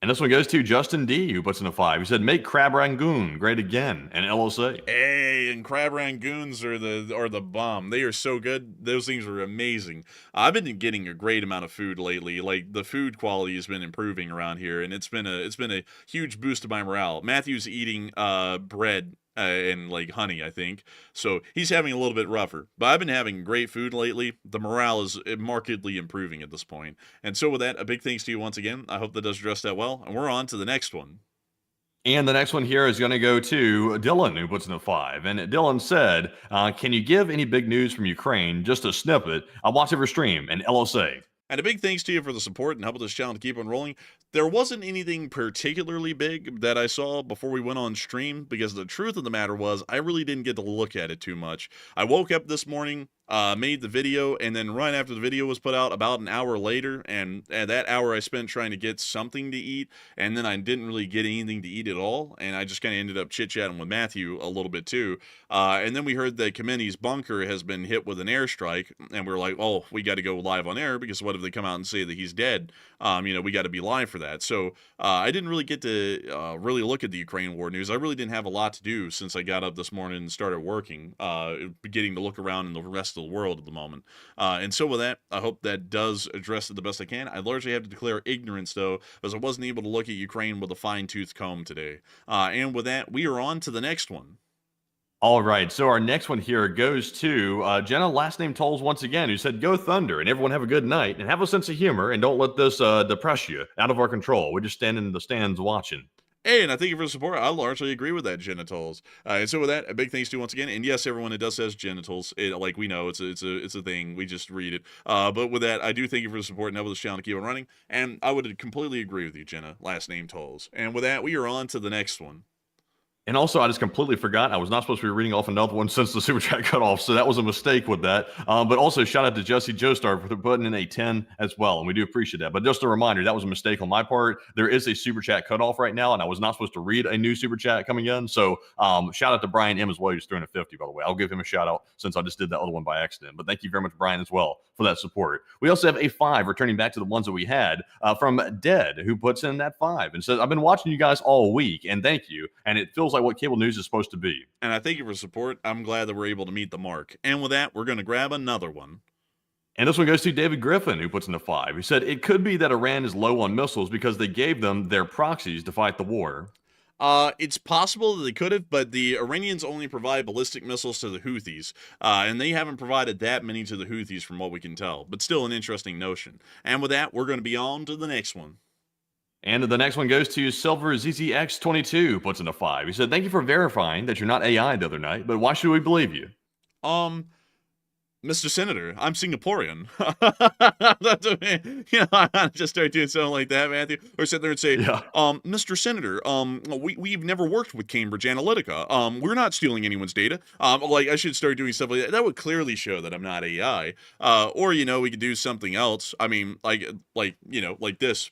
And this one goes to Justin D, who puts in a 5. He said, make Crab Rangoon great again, and LSA. Hey, and Crab Rangoons are the bomb. They are so good. Those things are amazing. I've been getting a great amount of food lately. Like, the food quality has been improving around here, and it's been a huge boost to my morale. Matthew's eating bread and like honey, I think. So he's having a little bit rougher. But I've been having great food lately. The morale is markedly improving at this point. And so with that, a big thanks to you once again. I hope that does address that well. And we're on to the next one. And the next one here is going to go to Dylan, who puts in a 5. And Dylan said, can you give any big news from Ukraine? Just a snippet. I watch every stream, and LSA. And a big thanks to you for the support and helping this channel to keep on rolling. There wasn't anything particularly big that I saw before we went on stream, because the truth of the matter was I really didn't get to look at it too much. I woke up this morning, made the video, and then right after the video was put out, about an hour later, and that hour I spent trying to get something to eat, and then I didn't really get anything to eat at all, and I just kind of ended up chit-chatting with Matthew a little bit too. And then we heard that Khamenei's bunker has been hit with an airstrike, and we were like, oh, we got to go live on air, because what if they come out and say that he's dead? We got to be live for that. So I didn't really get to really look at the Ukraine war news. I really didn't have a lot to do since I got up this morning and started working, getting to look around in the rest of the world at the moment. And so with that, I hope that does address it the best I can. I largely have to declare ignorance, though, as I wasn't able to look at Ukraine with a fine-tooth comb today. And with that, we are on to the next one. All right, so our next one here goes to Jenna, last name Tolls once again, who said, "Go Thunder, and everyone have a good night, and have a sense of humor, and don't let this depress you. Out of our control. We're just standing in the stands watching." Hey, and I thank you for the support. I largely agree with that, genitals. And so with that, a big thanks to you once again. And yes, everyone, it does says genitals. Like we know, it's a thing. We just read it. But with that, I do thank you for the support and help this channel to keep on running. And I would completely agree with you, Jenna. Last name Tolls. And with that, we are on to the next one. And also, I just completely forgot. I was not supposed to be reading off another one since the super chat cut off, so that was a mistake with that. But also, shout out to Jesse Joestar for putting in a 10 as well, and we do appreciate that. But just a reminder, that was a mistake on my part. There is a super chat cut off right now, and I was not supposed to read a new super chat coming in. So shout out to Brian M as well, who's throwing a 50, by the way. I'll give him a shout out since I just did that other one by accident. But thank you very much, Brian, as well, for that support. We also have a 5, returning back to the ones that we had, from Dead, who puts in that 5 and says, "I've been watching you guys all week, and thank you. And it feels like what cable news is supposed to be." And I thank you for support. I'm glad that we're able to meet the mark. And with that, we're going to grab another one. And this one goes to David Griffin, who puts in a 5. He said, "It could be that Iran is low on missiles because they gave them their proxies to fight the war." It's possible that they could have, but the Iranians only provide ballistic missiles to the Houthis, and they haven't provided that many to the Houthis from what we can tell, but still an interesting notion. And with that, we're going to be on to the next one. And the next one goes to Silver ZZX22, puts in a 5. He said, "Thank you for verifying that you're not AI the other night, but why should we believe you?" Mr. Senator, I'm Singaporean. I just start doing something like that, Matthew. Or sit there and say, Yeah. Mr. Senator, we've never worked with Cambridge Analytica. We're not stealing anyone's data. I should start doing stuff like that. That would clearly show that I'm not AI. Or, we could do something else. I mean, like this.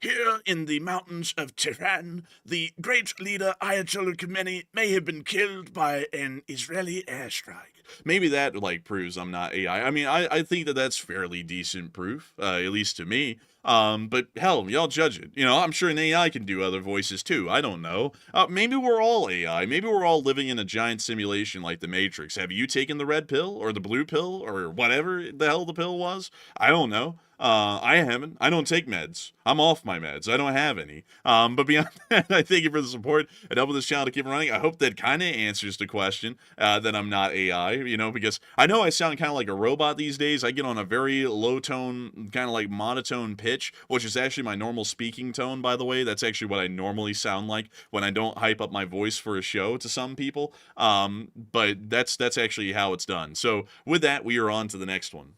Here in the mountains of Tehran, the great leader Ayatollah Khamenei may have been killed by an Israeli airstrike. Maybe that proves I'm not AI. I mean, I think that that's fairly decent proof, at least to me. But hell, y'all judge it. I'm sure an AI can do other voices too. I don't know. Maybe we're all AI. Maybe we're all living in a giant simulation like the Matrix. Have you taken the red pill or the blue pill or whatever the hell the pill was? I don't know. I haven't. I don't take meds. I'm off my meds. I don't have any. But beyond that, I thank you for the support and helping this channel to keep running. I hope that kind of answers the question that I'm not AI, because I know I sound kind of like a robot these days. I get on a very low tone, kind of like monotone pitch, which is actually my normal speaking tone, by the way. That's actually what I normally sound like when I don't hype up my voice for a show to some people. But that's actually how it's done. So with that, we are on to the next one.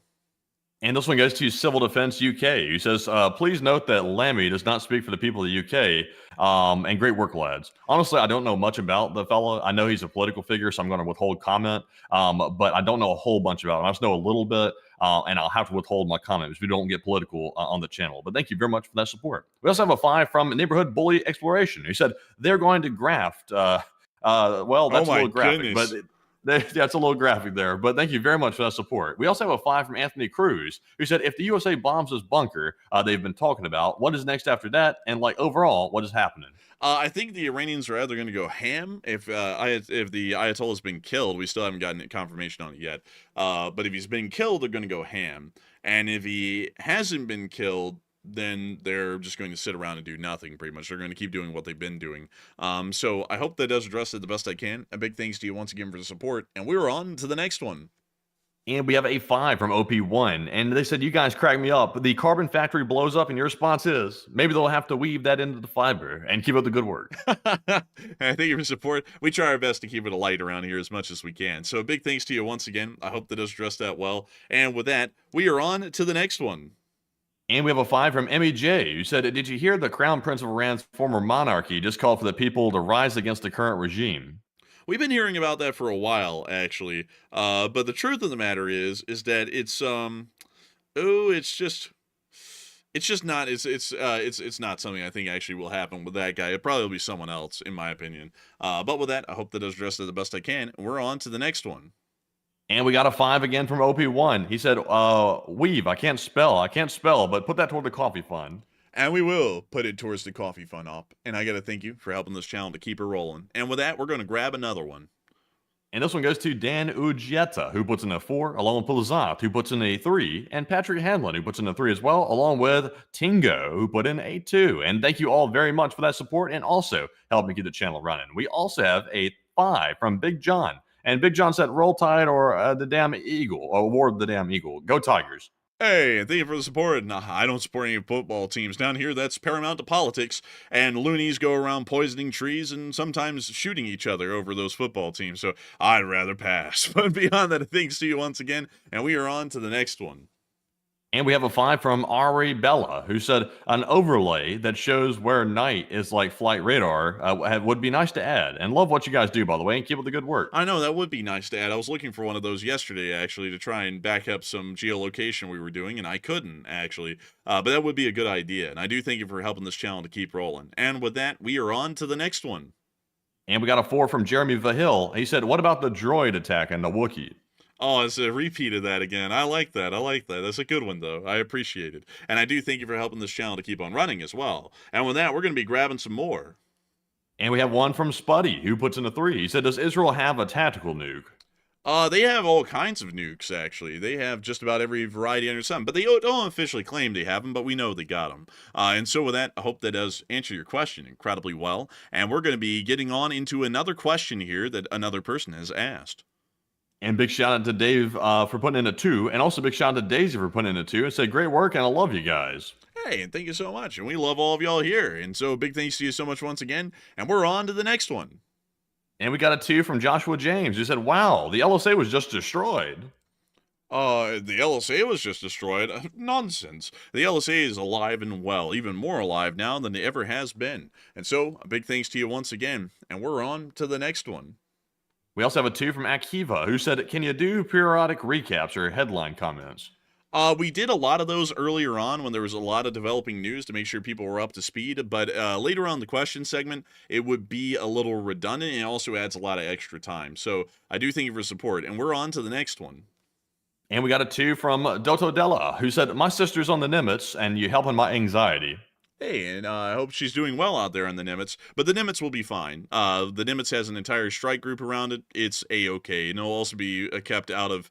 And this one goes to Civil Defense UK, who says, "Please note that Lammy does not speak for the people of the UK, and great work, lads." Honestly, I don't know much about the fella. I know he's a political figure, so I'm going to withhold comment, but I don't know a whole bunch about him. I just know a little bit, and I'll have to withhold my comment because we don't get political on the channel. But thank you very much for that support. We also have a 5 from Neighborhood Bully Exploration, who said, "They're going to graft." Well, that's a little graphic, but... That's a little graphic there, but thank you very much for that support. We also have a 5 from Anthony Cruz, who said, "If the USA bombs this bunker they've been talking about, what is next after that? And overall, what is happening?" I think the Iranians are either going to go ham if the Ayatollah has been killed. We still haven't gotten confirmation on it yet. But if he's been killed, they're going to go ham. And if he hasn't been killed, then they're just going to sit around and do nothing, pretty much. They're going to keep doing what they've been doing. So I hope that does address it the best I can. A big thanks to you once again for the support. And we're on to the next one. And we have a 5 from OP1. And they said, "You guys crack me up. The carbon factory blows up, and your response is, maybe they'll have to weave that into the fiber and keep up the good work." Thank you for support. We try our best to keep it light around here as much as we can. So a big thanks to you once again. I hope that does address that well. And with that, we are on to the next one. And we have a 5 from MEJ, who said, "Did you hear the Crown Prince of Iran's former monarchy just called for the people to rise against the current regime?" We've been hearing about that for a while, actually. But the truth of the matter is that it's just not it's not something I think actually will happen with that guy. It probably will be someone else, in my opinion. But with that, I hope that does address it the best I can. We're on to the next one. And we got a 5 again from OP1. He said, weave, I can't spell, but put that toward the coffee fund. And we will put it towards the coffee fund up. And I got to thank you for helping this channel to keep it rolling. And with that, we're going to grab another one. And this one goes to Dan Ujieta, who puts in a 4, along with Pulazat, who puts in a 3, and Patrick Hanlon, who puts in a 3 as well, along with Tingo, who put in a 2. And thank you all very much for that support and also helping keep the channel running. We also have a 5 from Big John. And Big John said, roll tide or the damn eagle, or award the damn eagle. Go Tigers. Hey, thank you for the support. Nah, I don't support any football teams down here. That's paramount to politics. And loonies go around poisoning trees and sometimes shooting each other over those football teams. So I'd rather pass. But beyond that, thanks to you once again. And we are on to the next one. And we have a 5 from Ari Bella, who said an overlay that shows where night is like flight radar would be nice to add. And love what you guys do, by the way, and keep up the good work. I know, that would be nice to add. I was looking for one of those yesterday, actually, to try and back up some geolocation we were doing, and I couldn't, actually. But that would be a good idea. And I do thank you for helping this channel to keep rolling. And with that, we are on to the next one. And we got a 4 from Jeremy Vahil. He said, what about the droid attack and the Wookiee? Oh, it's a repeat of that again. I like that. That's a good one, though. I appreciate it. And I do thank you for helping this channel to keep on running as well. And with that, we're going to be grabbing some more. And we have one from Spuddy, who puts in a 3. He said, does Israel have a tactical nuke? They have all kinds of nukes, actually. They have just about every variety under sun. But they don't officially claim they have them, but we know they got them. And so with that, I hope that does answer your question incredibly well. And we're going to be getting on into another question here that another person has asked. And big shout out to Dave for putting in a 2. And also big shout out to Daisy for putting in a 2. And said, great work, and I love you guys. Hey, and thank you so much. And we love all of y'all here. And so big thanks to you so much once again. And we're on to the next one. And we got a 2 from Joshua James, who said, wow, the LSA was just destroyed. The LSA was just destroyed. Nonsense. The LSA is alive and well, even more alive now than it ever has been. And so, a big thanks to you once again. And we're on to the next one. We also have a 2 from Akiva, who said, can you do periodic recaps or headline comments? We did a lot of those earlier on when there was a lot of developing news to make sure people were up to speed, but later on in the question segment, it would be a little redundant and it also adds a lot of extra time. So I do thank you for support, and we're on to the next one. And we got a 2 from Doto Della, who said, my sister's on the Nimitz, and you helping my anxiety. Hey, and I hope she's doing well out there on the Nimitz, but the Nimitz will be fine. The Nimitz has an entire strike group around it. It's A-okay, and it'll also be kept out of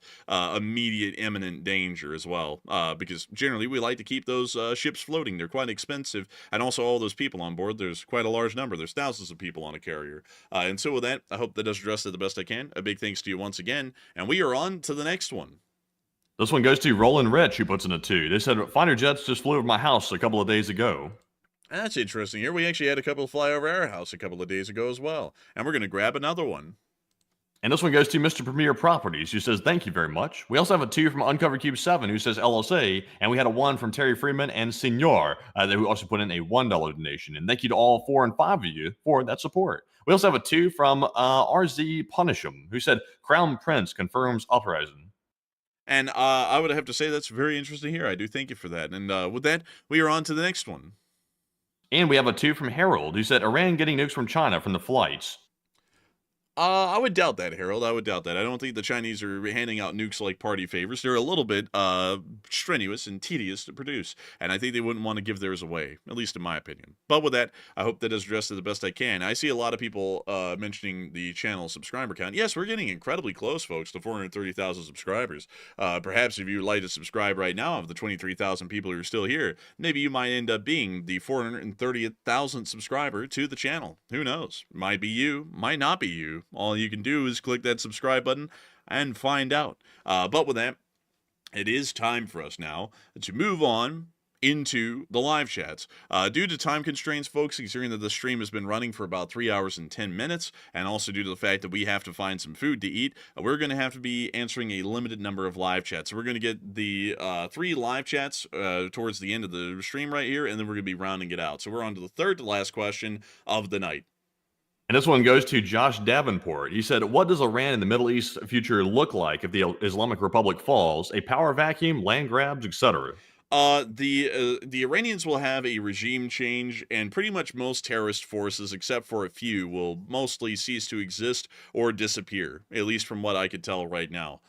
immediate imminent danger as well, because generally we like to keep those ships floating. They're quite expensive, and also all those people on board. There's quite a large number. There's thousands of people on a carrier. And so with that, I hope that does address it the best I can. A big thanks to you once again, and we are on to the next one. This one goes to Roland Rich, who puts in a 2. They said, fighter jets just flew over my house a couple of days ago. That's interesting here. We actually had a couple fly over our house a couple of days ago as well. And we're going to grab another one. And this one goes to Mr. Premier Properties, who says, thank you very much. We also have a 2 from Uncovered Cube 7, who says LSA. And we had a 1 from Terry Freeman and Senor, who also put in a $1 donation. And thank you to all 4 and 5 of you for that support. We also have a 2 from RZ Punisham, who said, Crown Prince confirms uprising. And I would have to say that's very interesting here. I do thank you for that. And with that, we are on to the next one. And we have a 2 from Harold, who said, Iran getting nukes from China from the flights. I would doubt that, Harold. I would doubt that. I don't think the Chinese are handing out nukes like party favors. They're a little bit strenuous and tedious to produce, and I think they wouldn't want to give theirs away, at least in my opinion. But with that, I hope that is addressed the best I can. I see a lot of people mentioning the channel subscriber count. Yes, we're getting incredibly close, folks, to 430,000 subscribers. Perhaps if you would like to subscribe right now of the 23,000 people who are still here, maybe you might end up being the 430,000th subscriber to the channel. Who knows? Might be you, might not be you. All you can do is click that subscribe button and find out. But with that, it is time for us now to move on into the live chats. Due to time constraints, folks, considering that the stream has been running for about 3 hours and 10 minutes, and also due to the fact that we have to find some food to eat, we're going to have to be answering a limited number of live chats. So we're going to get the 3 live chats towards the end of the stream right here, and then we're going to be rounding it out. So we're on to the third to last question of the night. And this one goes to Josh Davenport. He said, what does Iran in the Middle East future look like if the Islamic Republic falls? A power vacuum, land grabs, etc.? The Iranians will have a regime change, and pretty much most terrorist forces, except for a few, will mostly cease to exist or disappear, at least from what I could tell right now.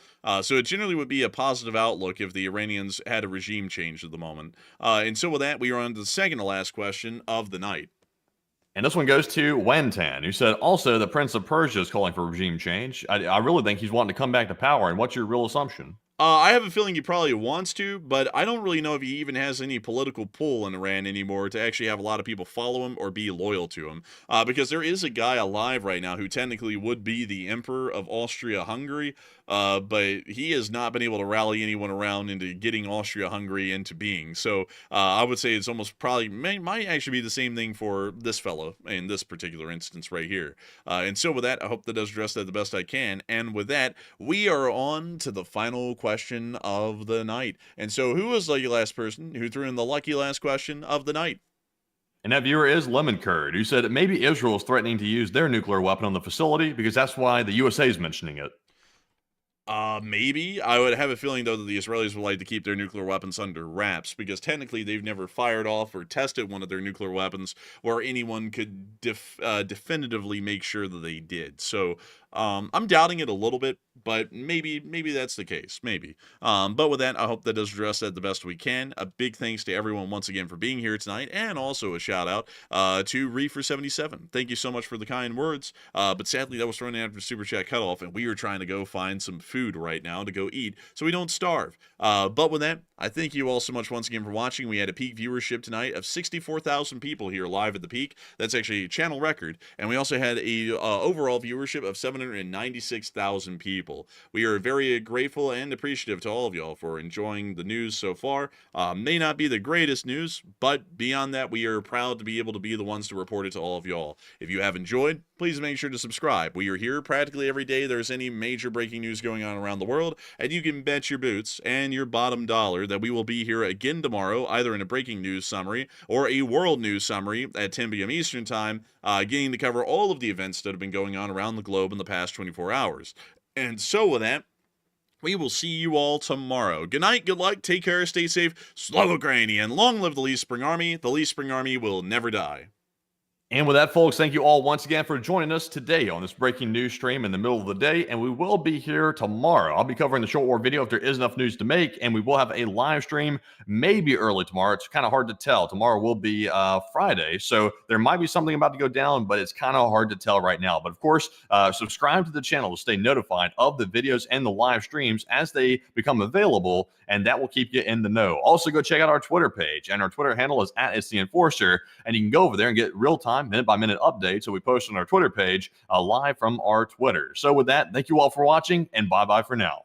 So it generally would be a positive outlook if the Iranians had a regime change at the moment. And so with that, we are on to the second to last question of the night. And this one goes to Wentan, who said, also, the Prince of Persia is calling for regime change. I really think he's wanting to come back to power. And what's your real assumption? I have a feeling he probably wants to, but I don't really know if he even has any political pull in Iran anymore to actually have a lot of people follow him or be loyal to him. Because there is a guy alive right now who technically would be the emperor of Austria-Hungary, but he has not been able to rally anyone around into getting Austria-Hungary into being. So I would say it's almost probably might actually be the same thing for this fellow in this particular instance right here. And so with that, I hope that does address that the best I can. And with that, we are on to the final question of the night. And so who was the lucky last person who threw in the lucky last question of the night? And that viewer is Lemon Curd, who said maybe Israel is threatening to use their nuclear weapon on the facility because that's why the USA is mentioning it. Maybe. I would have a feeling, though, that the Israelis would like to keep their nuclear weapons under wraps, because technically they've never fired off or tested one of their nuclear weapons where anyone could definitively make sure that they did. So I'm doubting it a little bit, but maybe that's the case. Maybe. But with that, I hope that does address that the best we can. A big thanks to everyone once again for being here tonight, and also a shout out to Reefer77. Thank you so much for the kind words. But sadly, that was thrown in after Super Chat cutoff, and we are trying to go find some food right now to go eat so we don't starve. But with that, I thank you all so much once again for watching. We had a peak viewership tonight of 64,000 people here live at the peak. That's actually a channel record. And we also had a overall viewership of 796,000 people. We are very grateful and appreciative to all of y'all for enjoying the news so far. May not be the greatest news, but beyond that, we are proud to be able to be the ones to report it to all of y'all. If you have enjoyed, please make sure to subscribe. We are here practically every day there's any major breaking news going on around the world, and you can bet your boots and your bottom dollar that we will be here again tomorrow, either in a breaking news summary or a world news summary at 10 p.m. Eastern Time, getting to cover all of the events that have been going on around the globe in the past 24 hours. And so with that, we will see you all tomorrow. Good night, good luck, take care, stay safe, slow Ukrainian, long live the Lee Spring Army. The Lee Spring Army will never die. And with that, folks, thank you all once again for joining us today on this breaking news stream in the middle of the day. And we will be here tomorrow. I'll be covering the short war video if there is enough news to make. And we will have a live stream maybe early tomorrow. It's kind of hard to tell. Tomorrow will be Friday. So there might be something about to go down, but it's kind of hard to tell right now. But of course, subscribe to the channel to stay notified of the videos and the live streams as they become available. And that will keep you in the know. Also, go check out our Twitter page. And our Twitter handle is @It'sTheEnforcer. And you can go over there and get real-time, minute-by-minute updates. So we post on our Twitter page live from our Twitter. So with that, thank you all for watching, and bye-bye for now.